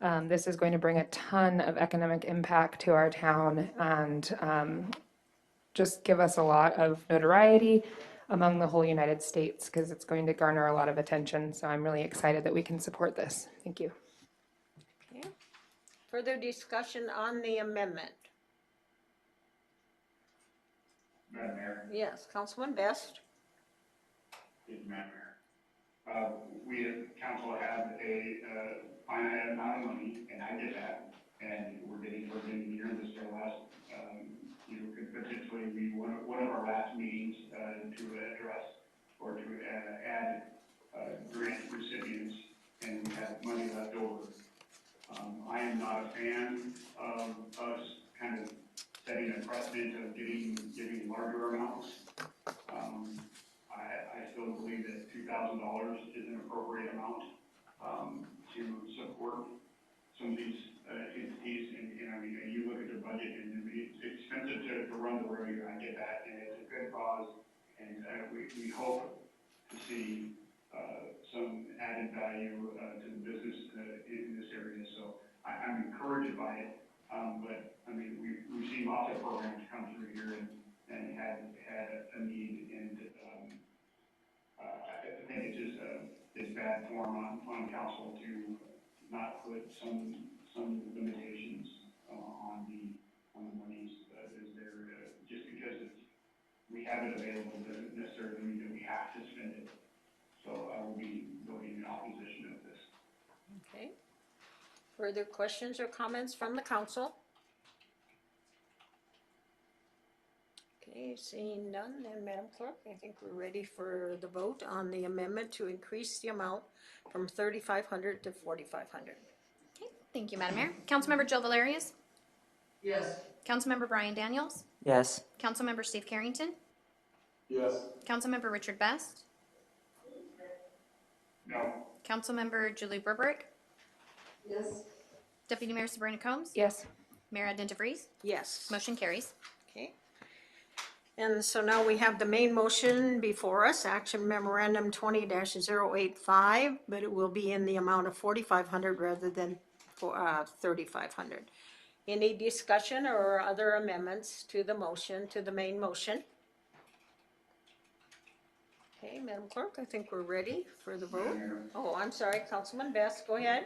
this is going to bring a ton of economic impact to our town and just give us a lot of notoriety among the whole United States, because it's going to garner a lot of attention. So I'm really excited that we can support this. Thank you. Okay. Further discussion on the amendment? Madam Mayor. Yes, Councilman Best. Thank you, Madam Mayor. We as council have a finite amount of money, and I get that. And we're getting towards the end of the year, this is our last, could potentially be one of our last meetings to address or to add grant recipients, and we have money left over. I am not a fan of us kind of setting a precedent of giving larger amounts. $40,000 is an appropriate amount to support some of these entities. And I mean, you look at their budget, and I mean, it's expensive to run the rodeo. I get that, and it's a good cause, and we hope to see some added value to the business in this area. So I'm encouraged by it. But I mean, we've seen lots of programs come through here and had a need, and I think it's just it's bad form on council to not put some limitations on the monies that is there. Just because we have it available doesn't necessarily mean that we have to spend it. So I will be voting in opposition of this. Okay. Further questions or comments from the council? Okay, seeing none, then Madam Clerk, I think we're ready for the vote on the amendment to increase the amount from $3,500 to $4,500. Okay, thank you, Madam Mayor. Councilmember Jill Valerius? Yes. Councilmember Brian Daniels? Yes. Councilmember Steve Carrington? Yes. Councilmember Richard Best? No. Councilmember Julie Burbrick? Yes. Deputy Mayor Sabrina Combs? Yes. Mayor Edna DeVries? Yes. Motion carries. Okay. And so now we have the main motion before us, Action Memorandum 20-085, but it will be in the amount of $4,500 rather than $3,500. Any discussion or other amendments to the motion, to the main motion? Okay, Madam Clerk, I think we're ready for the vote. Oh, I'm sorry, Councilman Best, go ahead.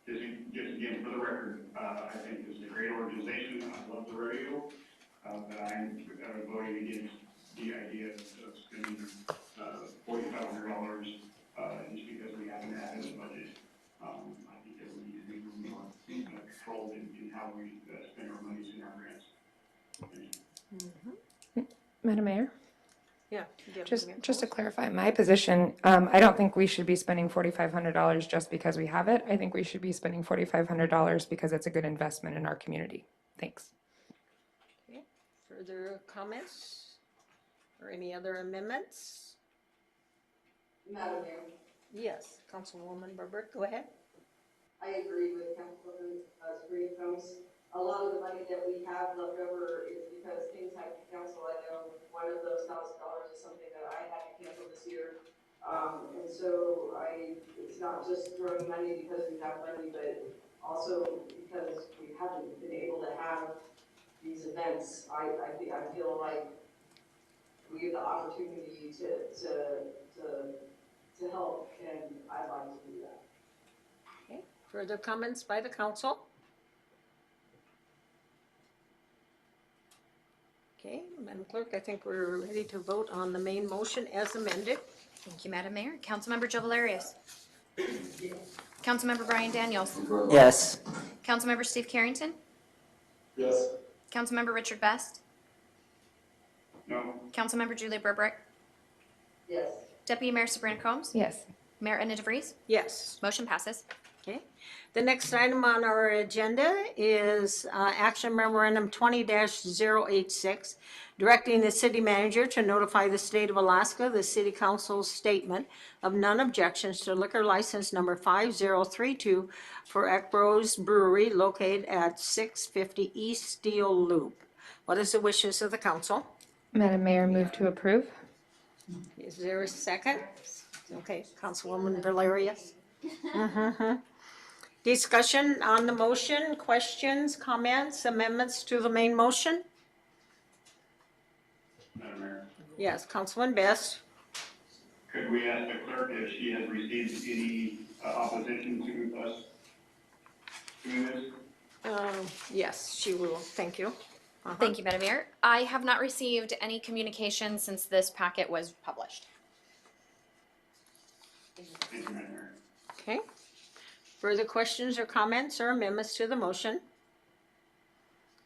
Just again, for the record, I think this is a great organization. I love the rodeo, but I'm voting against the idea of spending $4,500 just because we haven't had in the budget. I think that we need to be more controlled in how we spend our monies in our grants. Madam Mayor? Yeah. Just to clarify my position, I don't think we should be spending $4,500 just because we have it. I think we should be spending $4,500 because it's a good investment in our community. Thanks. Okay. Further comments or any other amendments? Madam Mayor, Yes, Councilwoman Burbrick, go ahead. I agree with Councilwoman Sabrina Combs. A lot of the money that we have left over is because things have to cancel. I know one of those $1,000 is something that I had to cancel this year. And so it's not just throwing money because we have money, but also because we haven't been able to have these events. I feel like we have the opportunity to help, and I'd like to do that. Okay. Further comments by the council? Okay, Madam Clerk, I think we're ready to vote on the main motion as amended. Thank you, Madam Mayor. Councilmember Jill Valerius? Councilmember Brian Daniels? Yes. Councilmember Steve Carrington? Yes. Councilmember Richard Best? No. Councilmember Julie Burbrick? Yes. Deputy Mayor Sabrina Combs? Yes. Mayor Edna DeVries? Yes. Motion passes. Okay. The next item on our agenda is Action Memorandum 20-086, directing the city manager to notify the state of Alaska, the city council's statement of non-objections to liquor license number 5032 for Ekbros Brewery located at 650 East Steel Loop. What is the wishes of the council? Madam Mayor, move to approve. Is there a second? Okay, Councilwoman Valerius. Discussion on the motion, questions, comments, amendments to the main motion? Madam Mayor, Yes, Councilman Best. could we ask the clerk if she has received any opposition to us doing this? Yes, she will. Thank you. Thank you, Madam Mayor. I have not received any communication since this packet was published. Thank you, Madam Mayor. Okay. Further questions or comments or amendments to the motion?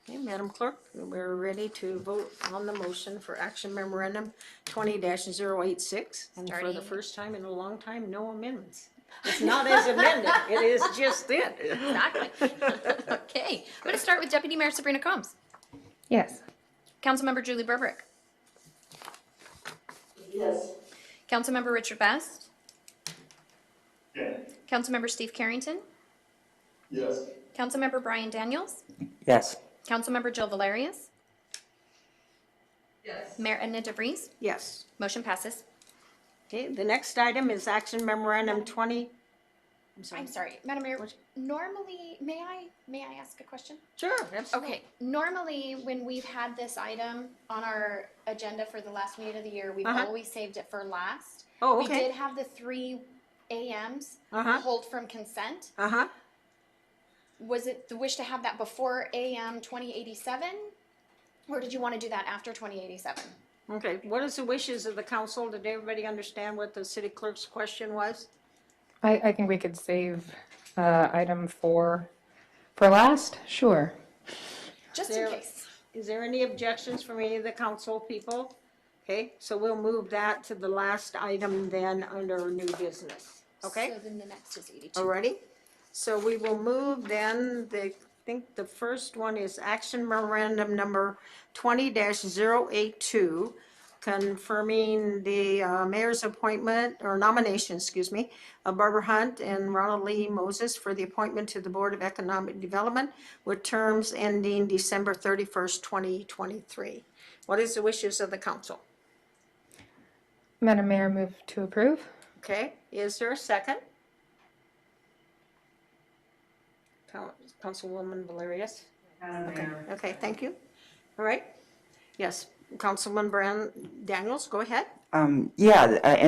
Okay, Madam Clerk, we're ready to vote on the motion for Action Memorandum 20-086. And for the first time in a long time, no amendments. It's not as amended, it is just it. Exactly. Okay, I'm going to start with Deputy Mayor Sabrina Combs. Yes. Councilmember Julie Burbrick. Yes. Councilmember Richard Best. Yes. Councilmember Steve Carrington, Yes. Councilmember Brian Daniels, Yes. Councilmember Jill Valerius, Yes. Mayor Edna DeVries. Yes. Motion passes. Okay, the next item is action memorandum 20. I'm sorry, Madam Mayor, normally, may I ask a question? Sure, absolutely. Okay, normally when we've had this item on our agenda for the last meeting of the year, we've Uh-huh. always saved it for last. Oh, We okay. did have the 3 AMs Uh-huh. pulled from consent. Uh-huh. Was it the wish to have that before AM 2087? Or did you want to do that after 2087? Okay, what is the wishes of the council? Did everybody understand what the city clerk's question was? I think we could save item 4 for last. Sure. Just in case. Is there any objections from any of the council people? Okay, so we'll move that to the last item then under new business. Okay? So then the next is 82. Alrighty, so we will move then, I think the first one is action memorandum number 20-082, confirming the mayor's appointment, or nomination, excuse me, of Barbara Hunt and Ronald Lee Moses for the appointment to the Board of Economic Development with terms ending December 31st, 2023. What is the wishes of the council? Madam Mayor, move to approve. Okay, is there a second? Councilwoman Valerius? Madam Okay, Mayor. okay, thank you. All right, yes, Councilman Brown Daniels, go ahead. And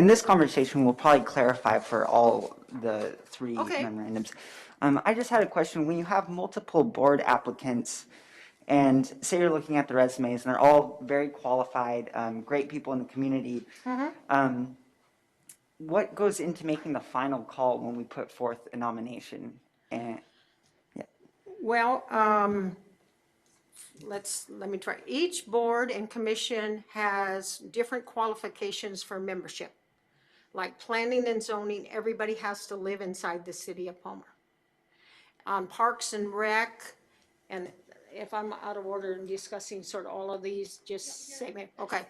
this conversation will probably clarify for all the 3 Okay. memorandums. I just had a question. When you have multiple board applicants, and say you're looking at the resumes, and they're all very qualified, great people in the community, what goes into making the final call when we put forth a nomination? And Well, let me try. Each board and commission has different qualifications for membership. Like planning and zoning, everybody has to live inside the city of Palmer. On Parks and Rec, and if I'm out of order in discussing sort of all of these, just say me, okay.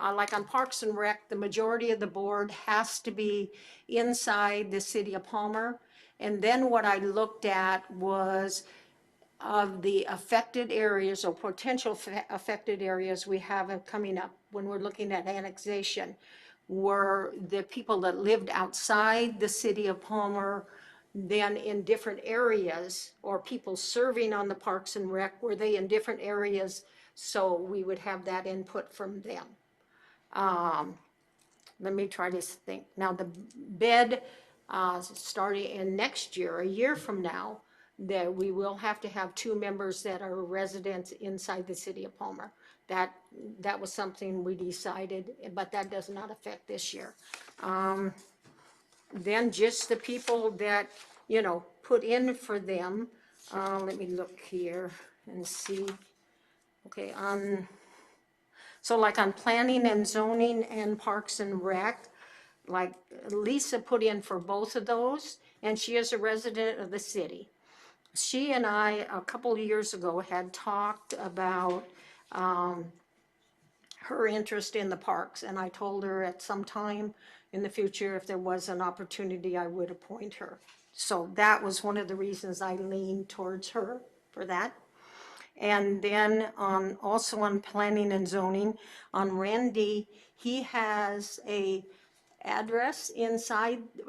Like on Parks and Rec, the majority of the board has to be inside the city of Palmer. And then what I looked at was of the affected areas or potential affected areas we have coming up when we're looking at annexation, were the people that lived outside the city of Palmer, then in different areas, or people serving on the Parks and Rec, were they in different areas? So we would have that input from them. Let me try to think. Now, the bed, starting in next year, a year from now, that we will have to have 2 members that are residents inside the city of Palmer. That was something we decided, but that does not affect this year. Then just the people that, put in for them. Let me look here and see. Okay, so like on planning and zoning and Parks and Rec, like Lisa put in for both of those, and she is a resident of the city. She and I, a couple of years ago, had talked about her interest in the parks, and I told her at some time in the future, if there was an opportunity, I would appoint her. So that was one of the reasons I leaned towards her for that. And then also on planning and zoning, on Randy, he has a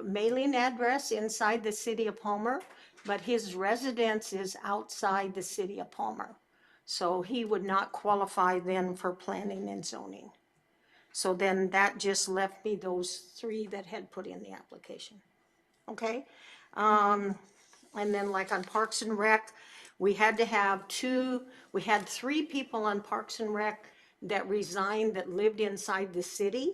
mailing address inside the city of Palmer, but his residence is outside the city of Palmer. So he would not qualify then for planning and zoning. So then that just left me those 3 that had put in the application. Okay? And then like on Parks and Rec, we had 3 people on Parks and Rec that resigned that lived inside the city,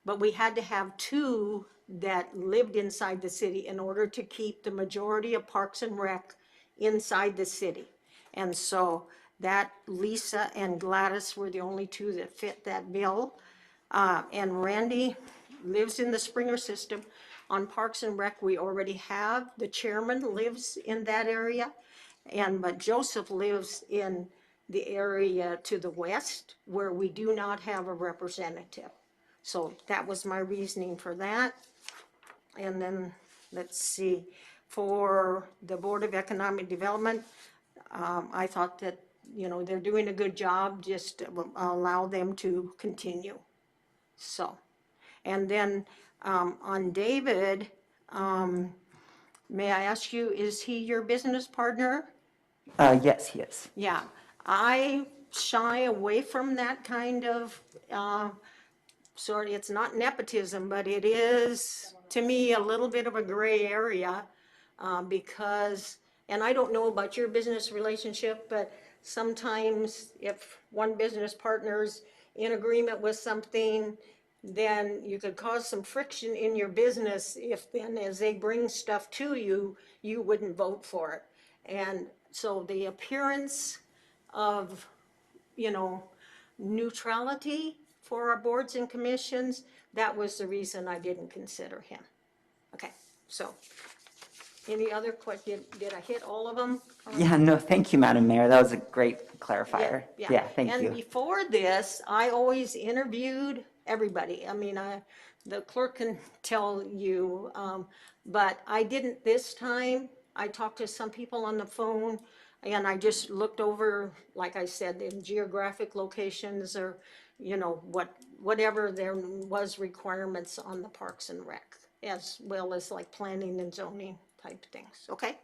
but we had to have 2 that lived inside the city in order to keep the majority of Parks and Rec inside the city. And so that Lisa and Gladys were the only 2 that fit that bill. And Randy lives in the Springer system. On Parks and Rec, we already have, the chairman lives in that area. But Joseph lives in the area to the west where we do not have a representative. So that was my reasoning for that. And then let's see, for the Board of Economic Development, I thought that, they're doing a good job, just allow them to continue. So, and then on David, may I ask you, is he your business partner? Yes, he is. Yeah, I shy away from that kind of, it's not nepotism, but it is, to me, a little bit of a gray area, because, and I don't know about your business relationship, but sometimes if one business partner's in agreement with something, then you could cause some friction in your business if then as they bring stuff to you, you wouldn't vote for it. And so the appearance of, neutrality for our boards and commissions, that was the reason I didn't consider him. Okay, so, any other questions? Did I hit all of them? Yeah, no, thank you, Madam Mayor. That was a great clarifier. Yeah, thank And you. before this, I always interviewed everybody. I mean, the clerk can tell you, but I didn't this time. I talked to some people on the phone, and I just looked over, like I said, in geographic locations or, whatever there was requirements on the Parks and Rec, as well as like planning and zoning type things, okay?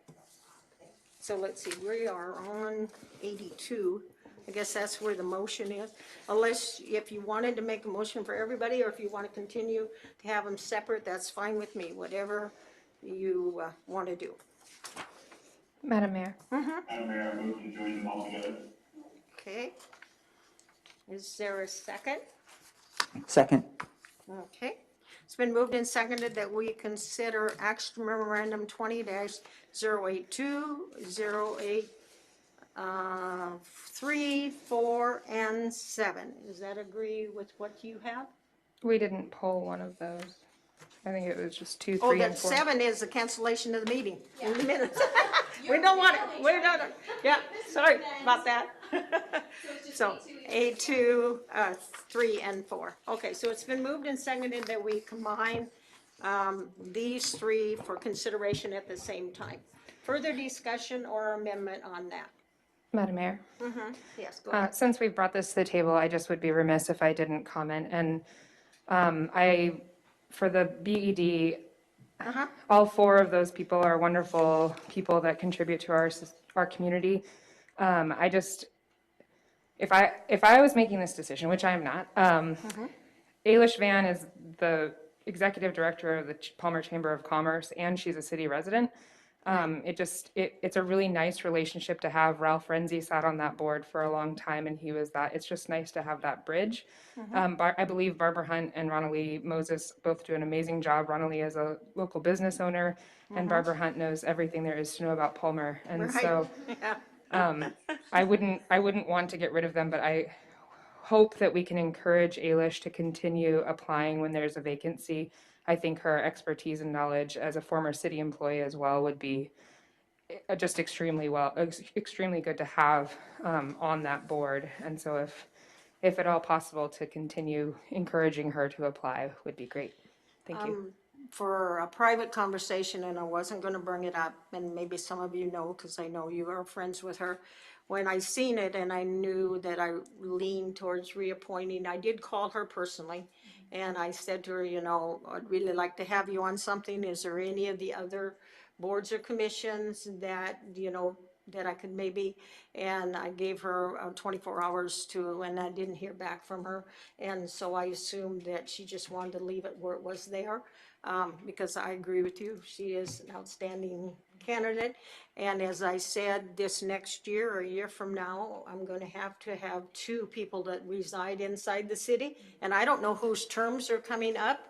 So let's see, we are on 82. I guess that's where the motion is. Unless, if you wanted to make a motion for everybody, or if you want to continue to have them separate, that's fine with me, whatever you want to do. Madam Mayor. Madam Mayor, I move to join them all together. Okay. Is there a second? Second. Okay. It's been moved and seconded that we consider action memorandum 20-082, 3, 4, and 7. Does that agree with what you have? We didn't pull one of those. I think it was just 2, 3, Oh, and that 4. 7 is the cancellation of the meeting in the minutes. We don't want it, we don't, yeah, sorry about that. So, A2, 3, and 4. Okay, so it's been moved and seconded that we combine these 3 for consideration at the same time. Further discussion or amendment on that? Madam Mayor. Yes, go ahead. Since we've brought this to the table, I just would be remiss if I didn't comment. And for the BED, all 4 of those people are wonderful people that contribute to our community. If I was making this decision, which I am not, Ailish Van is the executive director of the Palmer Chamber of Commerce, and she's a city resident. It's a really nice relationship to have. Ralph Renzi sat on that board for a long time, and he was that. It's just nice to have that bridge. I believe Barbara Hunt and Ronnalee Moses both do an amazing job. Ronnalee is a local business owner, and Barbara Hunt knows everything there is to know about Palmer. And so I wouldn't want to get rid of them, but I hope that we can encourage Ailish to continue applying when there's a vacancy. I think her expertise and knowledge as a former city employee as well would be just extremely good to have on that board. And so if at all possible, to continue encouraging her to apply would be great. Thank you. For a private conversation, and I wasn't going to bring it up, and maybe some of you know, because I know you are friends with her. When I seen it and I knew that I leaned towards reappointing, I did call her personally, and I said to her, I'd really like to have you on something. Is there any of the other boards or commissions that, that I could maybe, and I gave her 24 hours and I didn't hear back from her. And so I assumed that she just wanted to leave it where it was there, because I agree with you. She is an outstanding candidate. And as I said, this next year or a year from now, I'm going to have 2 people that reside inside the city. And I don't know whose terms are coming up.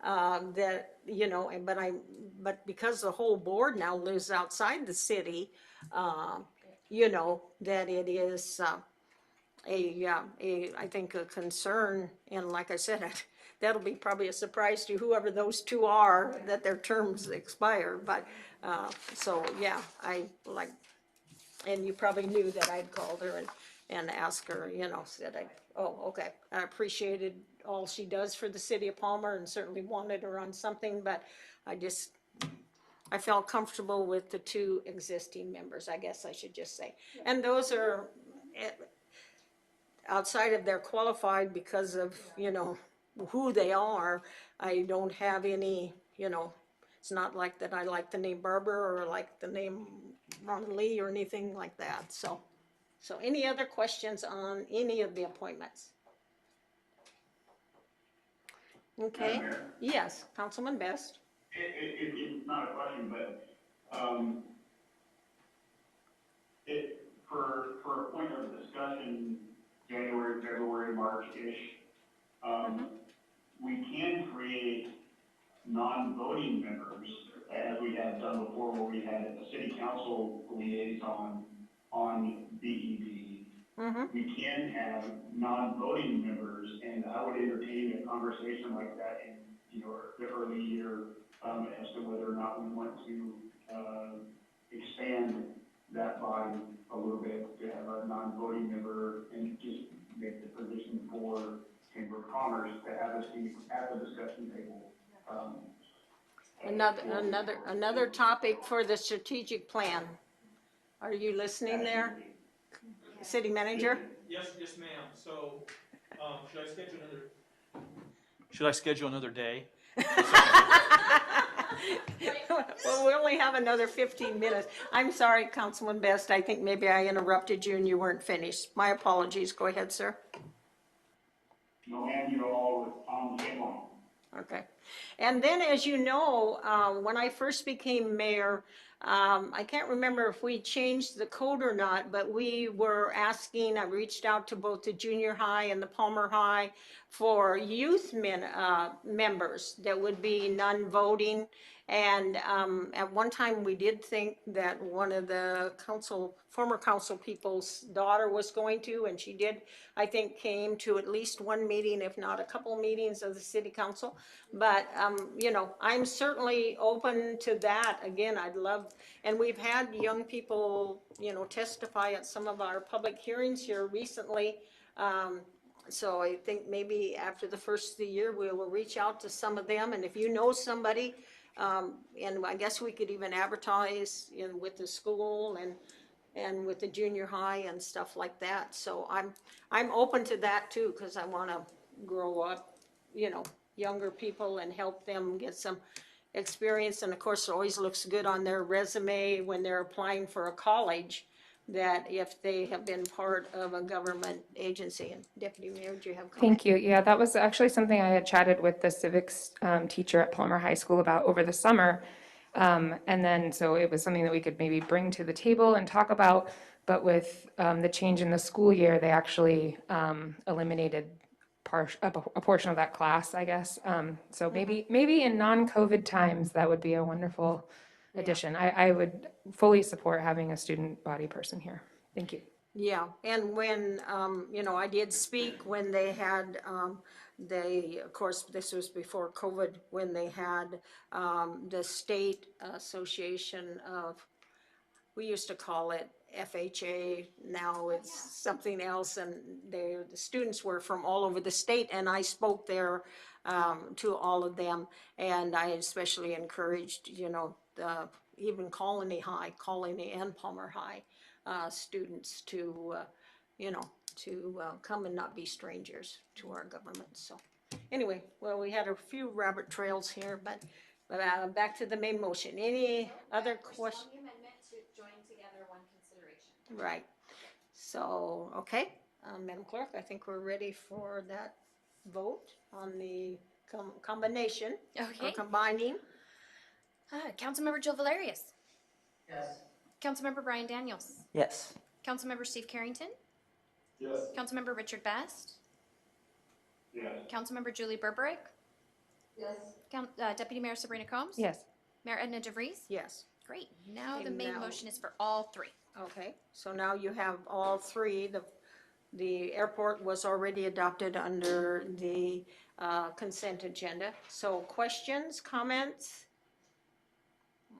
But because the whole board now lives outside the city, that it is I think a concern, and like I said, that'll be probably a surprise to whoever those 2 are, that their terms expire, but, so, yeah, and you probably knew that I'd called her and asked her, said, okay, I appreciated all she does for the city of Palmer and certainly wanted her on something, but I just I felt comfortable with the 2 existing members, I guess I should just say. And those are outside of they're qualified because of, who they are. I don't have any, it's not like that I like the name Barbara or like the name Ron Lee or anything like that. So any other questions on any of the appointments? Okay, Madam Mayor? yes, Councilman Best. It's not a question, but, for a point of discussion, January, February, March-ish, we can create non-voting members, as we have done before, where we had a city council liaison on BED. We can have non-voting members, and I would entertain a conversation like that in, the early year, as to whether or not we want to, expand that body a little bit to have a non-voting member and just make the position for Chamber of Commerce to have a seat at the discussion table. Another topic for the strategic plan. Are you listening there, City Manager? Yes, ma'am. So, should I schedule another day? Well, we only have another 15 minutes. I'm sorry, Councilman Best. I think maybe I interrupted you and you weren't finished. My apologies. Go ahead, sir. No, ma'am, you're all on the same line. Okay. And then, as you know, when I first became mayor, I can't remember if we changed the code or not, but we were asking, I reached out to both the junior high and the Palmer High for youth members that would be non-voting. And at one time, we did think that one of the former council people's daughter was going to, and she did, I think, came to at least one meeting, if not a couple meetings of the city council. But, I'm certainly open to that. Again, I'd love, and we've had young people, testify at some of our public hearings here recently. So I think maybe after the first of the year, we will reach out to some of them. And if you know somebody, and I guess we could even advertise with the school and with the junior high and stuff like that. So I'm open to that too, because I want to grow up, younger people and help them get some experience. And of course, it always looks good on their resume when they're applying for a college, that if they have been part of a government agency. And Deputy Mayor, do you have comments? Thank you. Yeah, that was actually something I had chatted with the civics teacher at Palmer High School about over the summer. And then, so it was something that we could maybe bring to the table and talk about. But with the change in the school year, they actually eliminated a portion of that class, I guess. So maybe in non-COVID times, that would be a wonderful addition. I would fully support having a student body person here. Thank you. Yeah, and when, I did speak when they had, of course, this was before COVID, when they had the State Association of, we used to call it FHA, now it's something else, and the students were from all over the state, and I spoke there to all of them, and I especially encouraged, even Colony and Palmer High students to, come and not be strangers to our government. So anyway, well, we had a few rabbit trails here, but back to the main motion. Any other questions? Right. So, okay, Madam Clerk, I think we're ready for that vote on the combination. Okay. Or combining. Councilmember Jill Valerius. Yes. Councilmember Brian Daniels. Yes. Councilmember Steve Carrington. Yes. Councilmember Richard Best. Yes. Councilmember Julie Berberick. Yes. Deputy Mayor Sabrina Combs. Yes. Mayor Edna DeVries. Yes. Great. Now the And main now- motion is for all 3. Okay, so now you have all 3. The airport was already adopted under the consent agenda. So questions, comments?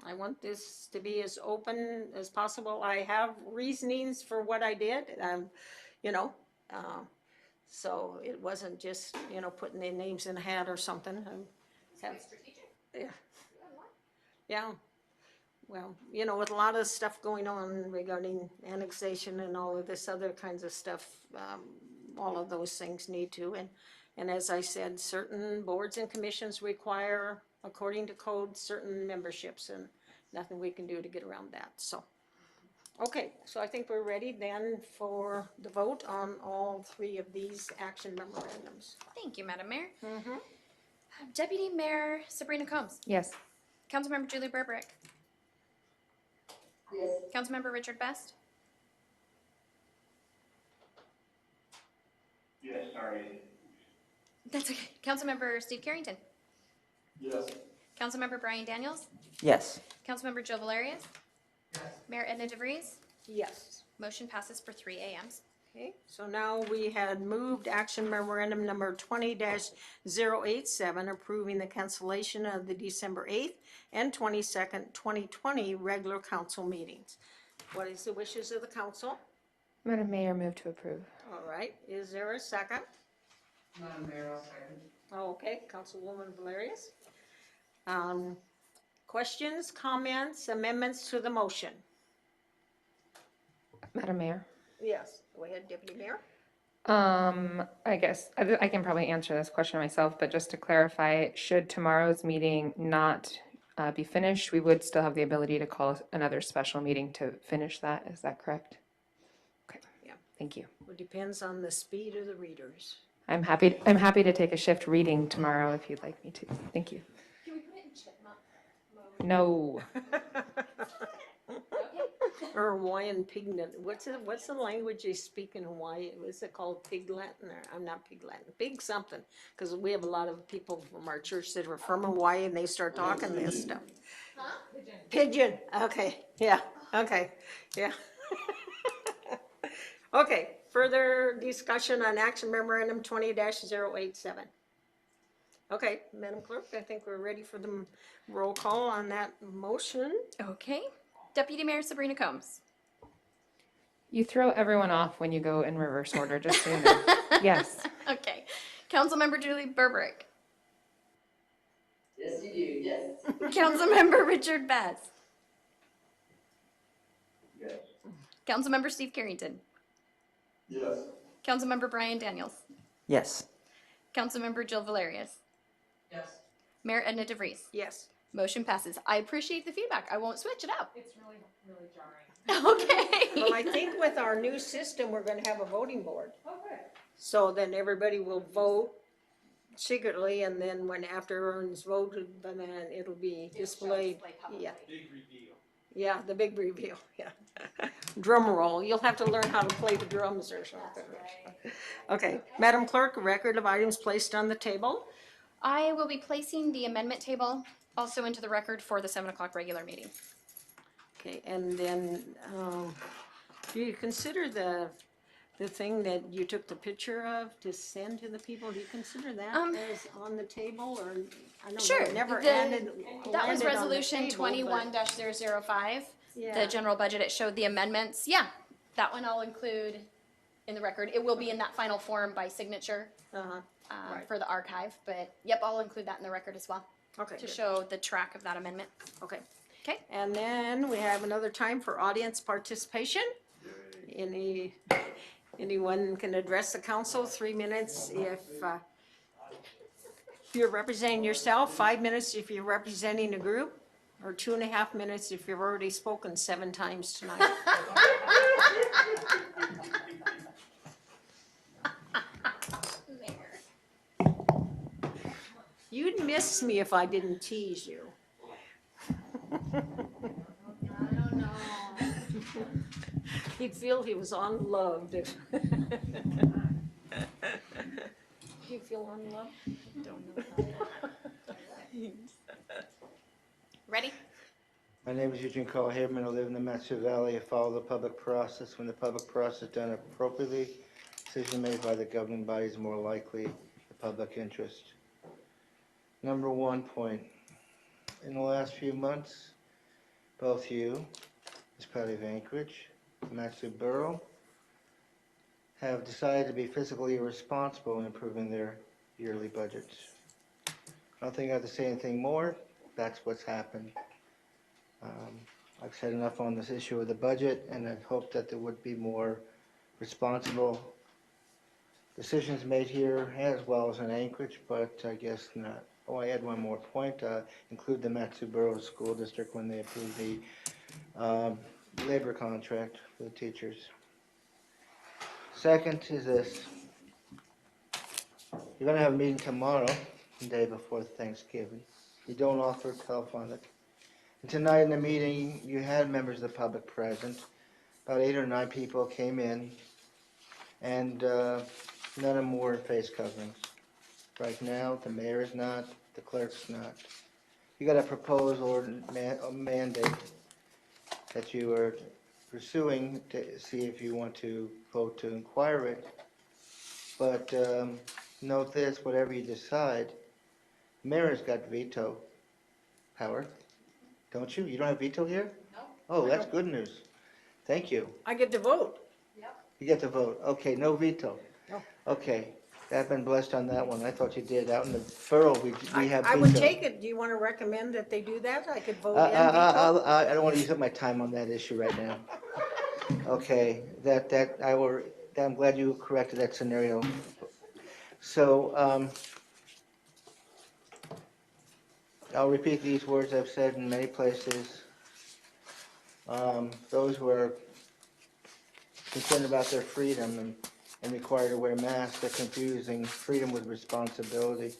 I want this to be as open as possible. I have reasonings for what I did, so it wasn't just, putting their names in a hat or something. Yeah. Yeah. well, you know, with a lot of stuff going on regarding annexation and all of this other kinds of stuff, all of those things need to, and as I said, certain boards and commissions require, according to code, certain memberships, and nothing we can do to get around that, so. Okay, so I think we're ready then for the vote on all three of these action memorandums. Thank you, Madam Mayor. Deputy Mayor Sabrina Combs. Yes. Councilmember Julie Burbrick. Yes. Councilmember Richard Best. Yes, sorry. That's okay. Councilmember Steve Carrington. Yes. Councilmember Brian Daniels. Yes. Councilmember Joe Valerius. Yes. Mayor Edna DeVries. Yes. Motion passes for 3 AMs. Okay, so now we had moved action memorandum number 20-087, approving the cancellation of the December 8th and 22nd, 2020 regular council meetings. What is the wishes of the council? Madam Mayor, move to approve. All right, is there a second? Madam Mayor, I'll second. Okay, Councilwoman Valerius. Questions, comments, amendments to the motion? Madam Mayor. Yes, go ahead, Deputy Mayor. I guess I can probably answer this question myself, but just to clarify, should tomorrow's meeting not be finished, we would still have the ability to call another special meeting to finish that. Is that correct? Okay. Yeah. Thank you. It depends on the speed of the readers. I'm happy to take a shift reading tomorrow if you'd like me to. Thank you. Can we put it in chipmunk mode? No. Or Hawaiian pig, what's the language they speak in Hawaii? What's it called? Pig Latin, or I'm not pig Latin, pig something. Because we have a lot of people from our church that are from Hawaii and they start talking this stuff. Huh? Pigeon, okay, yeah, okay, yeah. Okay, further discussion on action memorandum 20-087. Okay, Madam Clerk, I think we're ready for the roll call on that motion. Okay. Deputy Mayor Sabrina Combs. You throw everyone off when you go in reverse order, just so you know. Yes. Okay. Councilmember Julie Burbrick. Yes, you do, yes. Councilmember Richard Best. Yes. Councilmember Steve Carrington. Yes. Councilmember Brian Daniels. Yes. Councilmember Jill Valerius. Yes. Mayor Edna DeVries. Yes. Motion passes. I appreciate the feedback. I won't switch it out. It's really, really jarring. Okay. Well, I think with our new system, we're gonna have a voting board. Oh, good. So then everybody will vote secretly, and then when after everyone's voted, then it'll be displayed. Yeah, Big reveal. yeah, the big reveal, yeah. Drum roll, you'll have to learn how to play the drums or something. Okay, Madam Clerk, record of items placed on the table. I will be placing the amendment table also into the record for the 7 o'clock regular meeting. Okay, and then, do you consider the thing that you took the picture of to send to the people, do you consider that as on the table, or? I don't know, Sure. it never That landed was on the resolution table, but- 21-005. Yeah. The general budget, it showed the amendments. Yeah, that one I'll include in the record. It will be in that final form by signature Uh-huh, Right. for the archive, but yep, I'll include that in the record as well okay, to good. show the track of that amendment. Okay. Okay. And then we have another time for audience participation. Anyone can address the council, 3 minutes if you're representing yourself, 5 minutes if you're representing a group, or 2.5 minutes if you've already spoken 7 times tonight. You'd miss me if I didn't tease you. I don't know. He'd feel he was unloved. Do you feel unloved? Don't know. Ready? My name is Eugene Callahan. I live in the Matsu Valley. I follow the public process. When the public process is done appropriately, decision made by the governing body is more likely the public interest. Number 1 point. In the last few months, both you, Ms. Patty of Anchorage, Matsu Borough, have decided to be fiscally irresponsible in improving their yearly budgets. I don't think I have to say anything more. That's what's happened. I've said enough on this issue of the budget, and I hope that there would be more responsible decisions made here as well as in Anchorage, but I guess not. Oh, I add one more point, include the Matsu Borough School District when they approve the labor contract for the teachers. Second is this. You're gonna have a meeting tomorrow, the day before Thanksgiving. You don't offer telephonic. And tonight in the meeting, you had members of the public present. About 8 or 9 people came in, and none of them wore face coverings. Right now, the mayor is not, the clerk's not. You got a proposed mandate that you are pursuing to see if you want to vote to inquire it. But note this, whatever you decide, the mayor's got veto power, don't you? You don't have veto here? No. Oh, that's good news. Thank you. I get to vote. You get to vote. Okay, no veto. No. Okay, I've been blessed on that one. I thought you did. Out in the borough, we have veto. I would take it. Do you want to recommend that they do that? I could vote in veto. I don't want to use up my time on that issue right now. Okay, I'm glad you corrected that scenario. So, I'll repeat these words I've said in many places. Those who are concerned about their freedom and required to wear masks, they're confusing freedom with responsibility.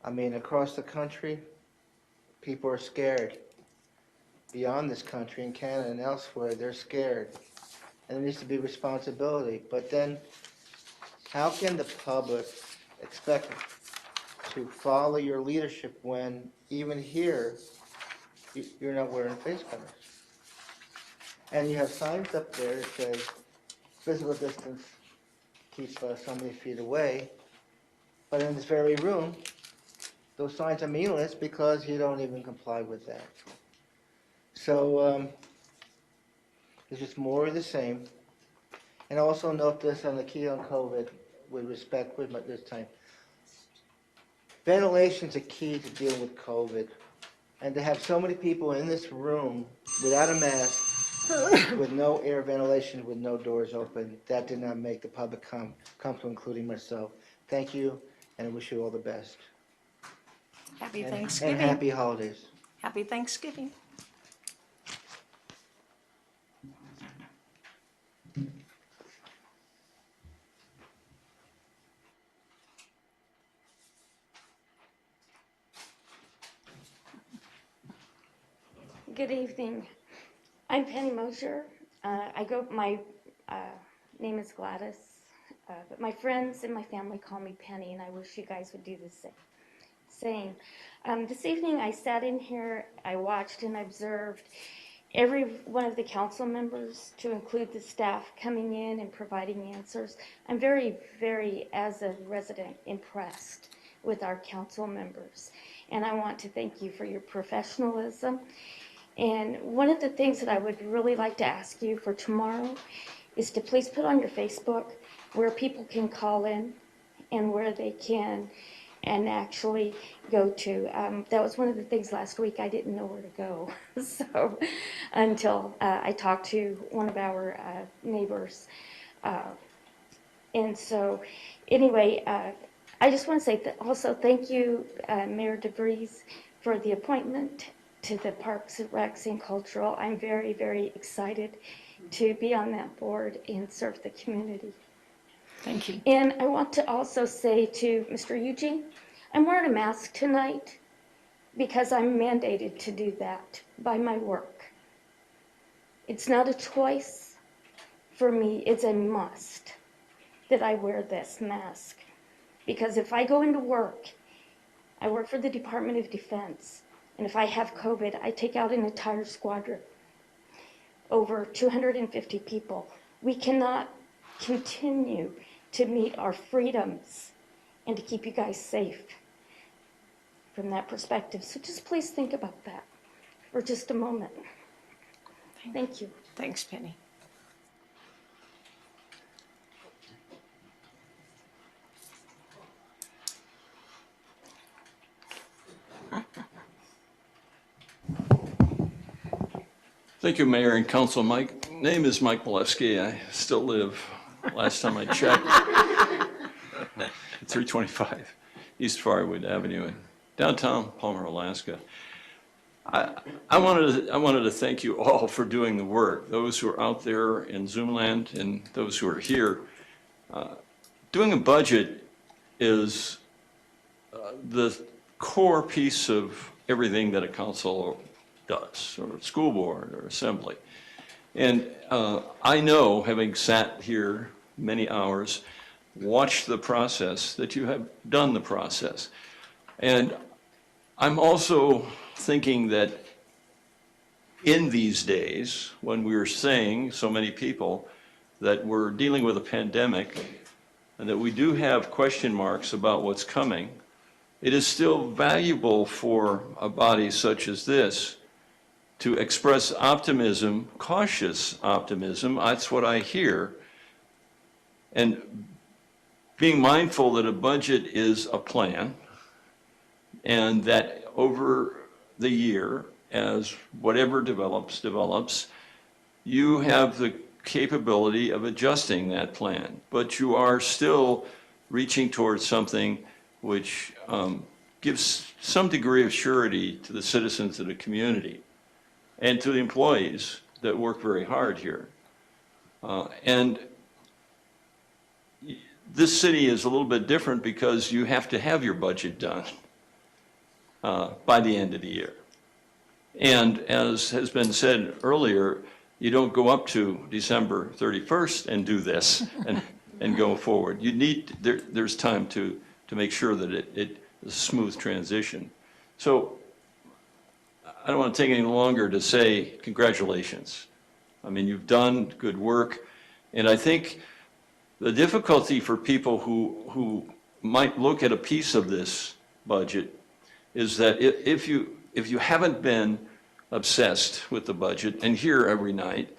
I mean, across the country, people are scared. Beyond this country, in Canada and elsewhere, they're scared. And there needs to be responsibility. But then, how can the public expect to follow your leadership when even here, you're not wearing face coverings? And you have signs up there that say, physical distance, keep so many feet away. But in this very room, those signs are meaningless because you don't even comply with that. So it's just more of the same. And also note this on the key on COVID with respect with this time. Ventilation is a key to dealing with COVID. And to have so many people in this room without a mask, with no air ventilation, with no doors open, that did not make the public comfortable, including myself. Thank you, and I wish you all the best. Happy Thanksgiving. And happy holidays. Happy Thanksgiving. Good evening. I'm Penny Mosier. My name is Gladys, but my friends and my family call me Penny, and I wish you guys would do the same. This evening I sat in here, I watched and observed every one of the council members, to include the staff, coming in and providing answers. I'm very, very, as a resident, impressed with our council members. And I want to thank you for your professionalism. And one of the things that I would really like to ask you for tomorrow is to please put on your Facebook where people can call in and where they can and actually go to. That was one of the things last week, I didn't know where to go. So until I talked to one of our neighbors. And so anyway, I just want to say also thank you, Mayor DeVries, for the appointment to the Parks and Recs and Cultural. I'm very, very excited to be on that board and serve the community. Thank you. And I want to also say to Mr. Eugene, I'm wearing a mask tonight because I'm mandated to do that by my work. It's not a choice for me, it's a must that I wear this mask. Because if I go into work, I work for the Department of Defense, and if I have COVID, I take out an entire squadron, over 250 people. We cannot continue to meet our freedoms and to keep you guys safe from that perspective. So just please think about that for just a moment. Thank you. Thanks, Penny. Thank you, Mayor and Council. My name is Mike Malewski. I still live, last time I checked, at 325 East Firewood Avenue in downtown Palmer, Alaska. I wanted to thank you all for doing the work, those who are out there in Zoom land and those who are here. Doing a budget is the core piece of everything that a council does, or a school board, or assembly. And I know, having sat here many hours, watched the process, that you have done the process. And I'm also thinking that in these days, when we're saying, so many people, that we're dealing with a pandemic and that we do have question marks about what's coming, it is still valuable for a body such as this to express optimism, cautious optimism. That's what I hear. And being mindful that a budget is a plan, and that over the year, as whatever develops, you have the capability of adjusting that plan. But you are still reaching towards something which gives some degree of surety to the citizens of the community and to the employees that work very hard here. And this city is a little bit different because you have to have your budget done by the end of the year. And as has been said earlier, you don't go up to December 31st and do this and go forward. You need, there's time to make sure that it is a smooth transition. So I don't want to take any longer to say congratulations. I mean, you've done good work. And I think the difficulty for people who might look at a piece of this budget is that if you haven't been obsessed with the budget and here every night,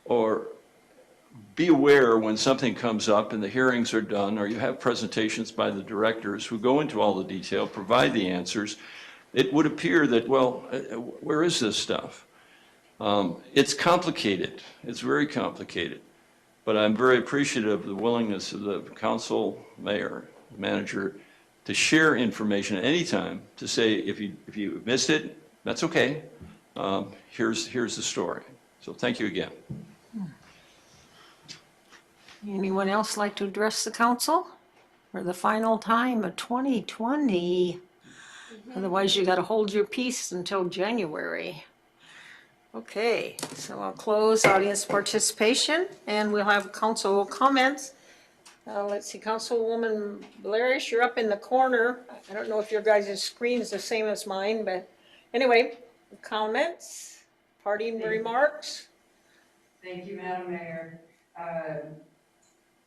or be aware when something comes up and the hearings are done, or you have presentations by the directors who go into all the detail, provide the answers, it would appear that, well, where is this stuff? It's complicated. It's very complicated. But I'm very appreciative of the willingness of the council, mayor, manager, to share information at any time, to say, if you missed it, that's okay. Here's the story. So thank you again. Anyone else like to address the council for the final time of 2020? Otherwise, you got to hold your peace until January. Okay, so I'll close audience participation and we'll have council comments. Let's see, Councilwoman Blarish, you're up in the corner. I don't know if your guys' screen is the same as mine, but anyway, comments, parting remarks? Thank you, Madam Mayor.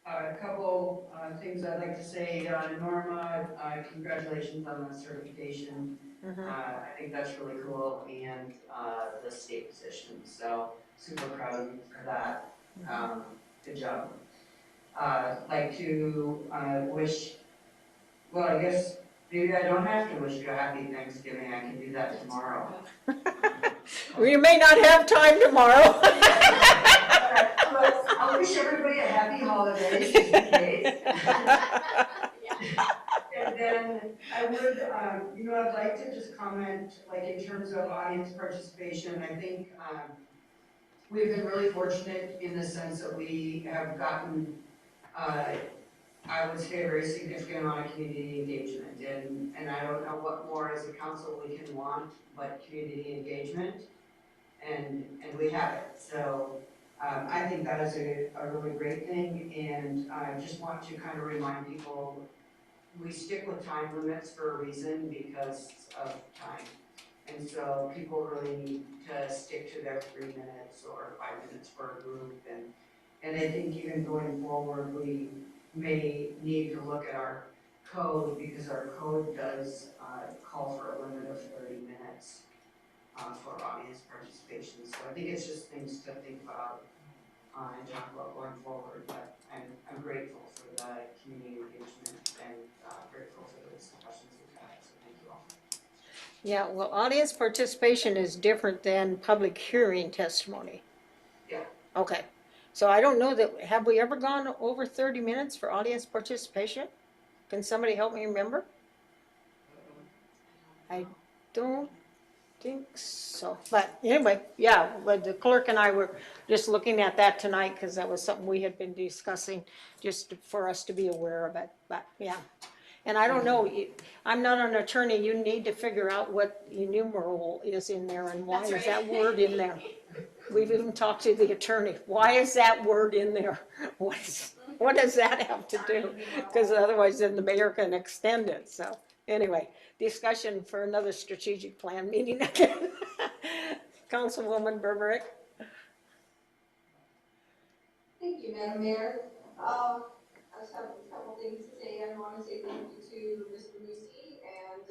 A couple things I'd like to say. Norma, congratulations on the certification. I think that's really cool, and the state position. So super proud of you for that. Good job. Like to wish, well, I guess maybe I don't have to wish you a happy Thanksgiving. I can do that tomorrow. We may not have time tomorrow. I'll wish everybody a happy holidays, just in case. And then I would, I'd like to just comment, like in terms of audience participation, I think we've been really fortunate in the sense that we have gotten, I would say, a very significant amount of community engagement. And I don't know what more as a council we can want, but community engagement. And we have it. So I think that is a really great thing, and I just want to kind of remind people, we stick with time limits for a reason because of time. And so people really need to stick to their 3 minutes or 5 minutes for a group. And I think even going forward, we may need to look at our code, because our code does call for a limit of 30 minutes. For audience participation. So I think it's just things to think about and talk about going forward. But I'm grateful for the community engagement and grateful for the discussions we've had. So thank you all. Yeah, well, audience participation is different than public hearing testimony. Yeah. Okay, so I don't know that, have we ever gone over 30 minutes for audience participation? Can somebody help me remember? I don't think so, but anyway, yeah, but the clerk and I were just looking at that tonight, because that was something we had been discussing, just for us to be aware of it, but, yeah. And I don't know, I'm not an attorney, you need to figure out what enumerable is in there and why is that word in there? We've even talked to the attorney, why is that word in there? What does that have to do? Because otherwise then the mayor can extend it, so, anyway, discussion for another strategic plan meeting again. Councilwoman Berberick? Thank you, Madam Mayor. I just have a couple things to say. I want to say thank you to Mr. Musi and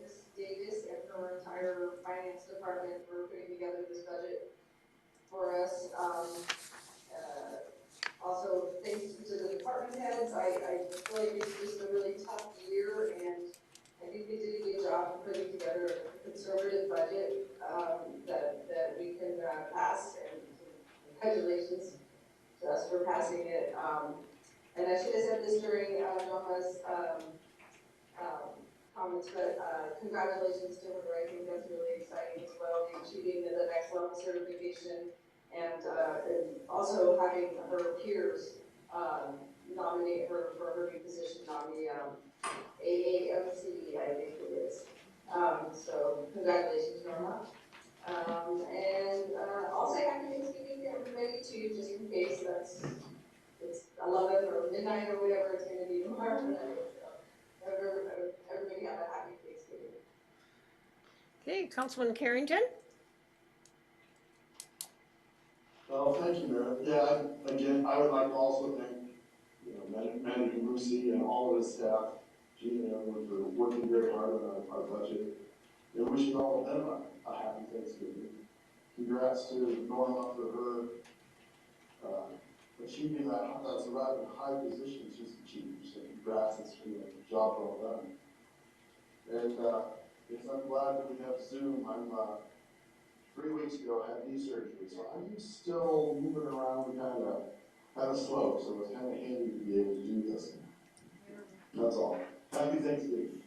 Ms. Davis and her entire finance department for putting together this budget for us. Also, thanks to the department heads. I feel like it's just a really tough year, and I think they did a good job of putting together a conservative budget that we can pass. And congratulations to us for passing it. And I should have said this during Norma's comments, but congratulations to her. I think that's really exciting as well, achieving the next level certification, and also having her peers nominate her for her new position on the AAMC, I think it is. So congratulations, Norma. And I'll say happy Thanksgiving to everybody too, just in case it's 11 or midnight or whatever it's going to be tomorrow night. So everybody have a happy Thanksgiving. Okay, Councilman Carrington? Well, thank you, Mayor. Yeah, again, I would like to also thank, Manager Musi and all of his staff, Gene and everyone, for working very hard on our budget. And wishing all of them a happy Thanksgiving. Congrats to Norma for her achieving that's a rather high position she's achieved. So congrats, it's a job well done. And yes, I'm glad that we have Zoom. I'm 3 weeks ago I had knee surgery, so I'm still moving around kind of slow. So it's kind of handy to be able to do this. That's all. Happy Thanksgiving.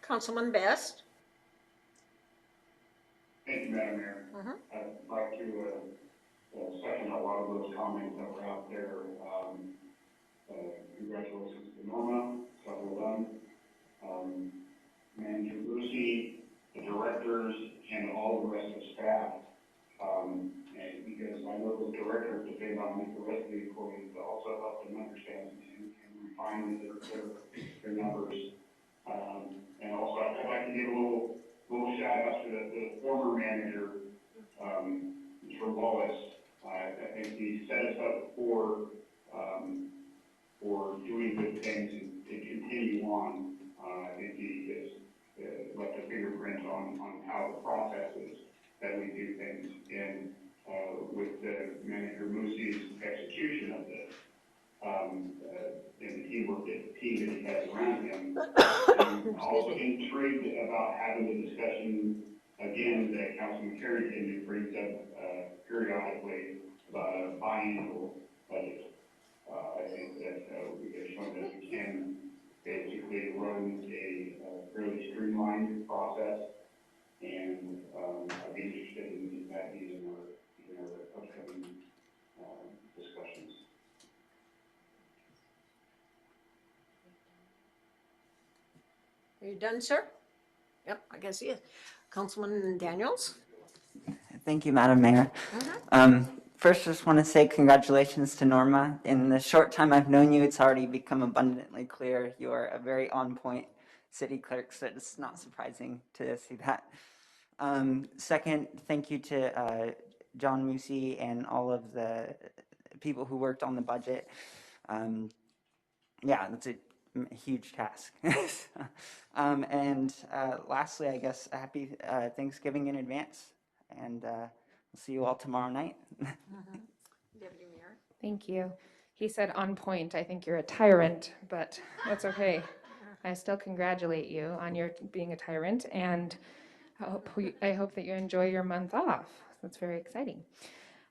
Councilman Best? Thank you, Madam Mayor. I'd like to second a lot of those comments that were out there. Congratulations to Norma, job well done. Manager Lucy, the directors, and all the rest of the staff. And because I know those directors depend on the rest of the employees to also help them understand and refine their numbers. And also, I'd like to give a little shout out to the former manager, Mr. Wallace. I think he set us up for doing good things and to continue on. I think he has left a fingerprint on how the process is that we do things. And with the Manager Musi's execution of this, and the teamwork that he has around him, I'm also intrigued about having the discussion again that Councilman Carrington brings up periodically about a biannual budget. I think that we have shown that we can basically run a fairly streamlined process, and I'd be interested in that in our upcoming discussions. Are you done, sir? Yep, I guess he is. Councilman Daniels? Thank you, Madam Mayor. First, just want to say congratulations to Norma. In the short time I've known you, it's already become abundantly clear you are a very on-point city clerk, so it's not surprising to see that. Second, thank you to John Musi and all of the people who worked on the budget. Yeah, that's a huge task. And lastly, I guess, happy Thanksgiving in advance. And we'll see you all tomorrow night. Deputy Mayor? Thank you. He said on point. I think you're a tyrant, but that's okay. I still congratulate you on your being a tyrant, and I hope that you enjoy your month off. That's very exciting.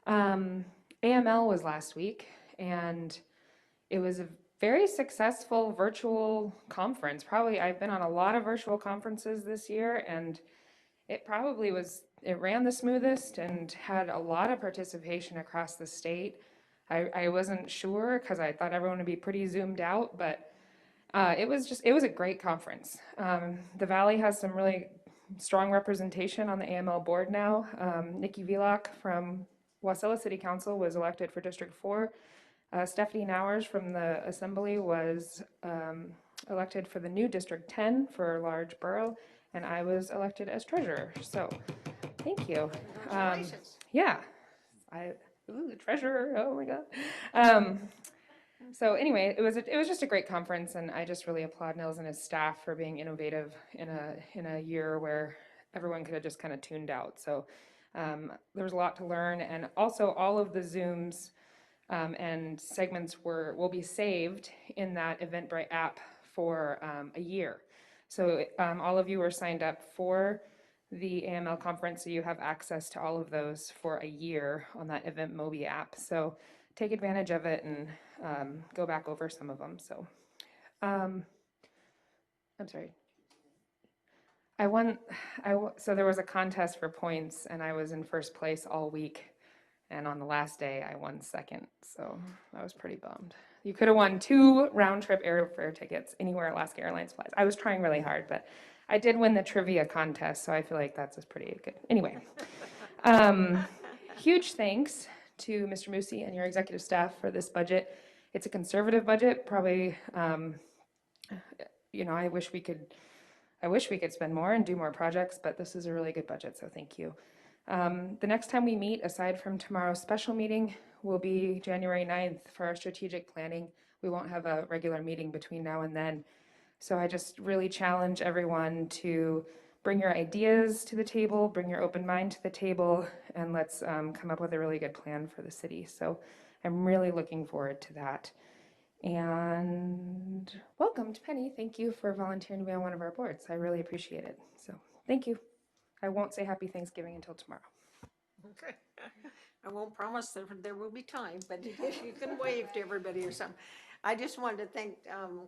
AML was last week, and it was a very successful virtual conference. Probably, I've been on a lot of virtual conferences this year, and it ran the smoothest and had a lot of participation across the state. I wasn't sure because I thought everyone would be pretty zoomed out, but it was a great conference. The Valley has some really strong representation on the AML board now. Nikki Vilak from Wasilla City Council was elected for District 4. Stephanie Nowers from the Assembly was elected for the new District 10 for large borough, and I was elected as treasurer. So, thank you. Congratulations. Yeah, treasurer. Oh my God. So anyway, it was just a great conference, and I just really applaud Nils and his staff for being innovative in a year where everyone could have just kind of tuned out. So there was a lot to learn, and also all of the Zooms and segments will be saved in that Eventbrite app for a year. So all of you are signed up for the AML conference, so you have access to all of those for a year on that EventMobi app. So take advantage of it and go back over some of them. So I'm sorry. So there was a contest for points, and I was in first place all week. And on the last day, I won second. So I was pretty bummed. You could have won 2 round-trip airfare tickets anywhere Alaska Airlines flies. I was trying really hard, but I did win the trivia contest, so I feel like that's pretty good. Anyway, huge thanks to Mr. Moosey and your executive staff for this budget. It's a conservative budget. Probably, I wish we could spend more and do more projects, but this is a really good budget, so thank you. The next time we meet, aside from tomorrow's special meeting, will be January 9th for our strategic planning. We won't have a regular meeting between now and then. So I just really challenge everyone to bring your ideas to the table, bring your open mind to the table, and let's come up with a really good plan for the city. So I'm really looking forward to that. And welcome to Penny. Thank you for volunteering to be on one of our boards. I really appreciate it. So thank you. I won't say happy Thanksgiving until tomorrow. Okay. I won't promise that there will be time, but you can wave to everybody or something. I just wanted to thank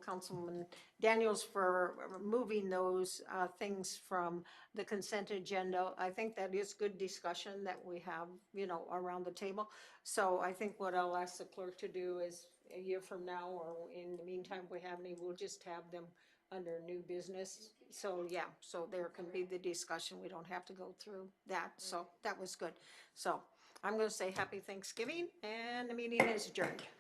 Councilman Daniels for moving those things from the consent agenda. I think that is good discussion that we have, around the table. So I think what I'll ask the clerk to do is a year from now, or in the meantime, if we have any, we'll just have them under new business. So yeah, so there can be the discussion. We don't have to go through that. So that was good. So I'm going to say happy Thanksgiving, and the meeting is adjourned.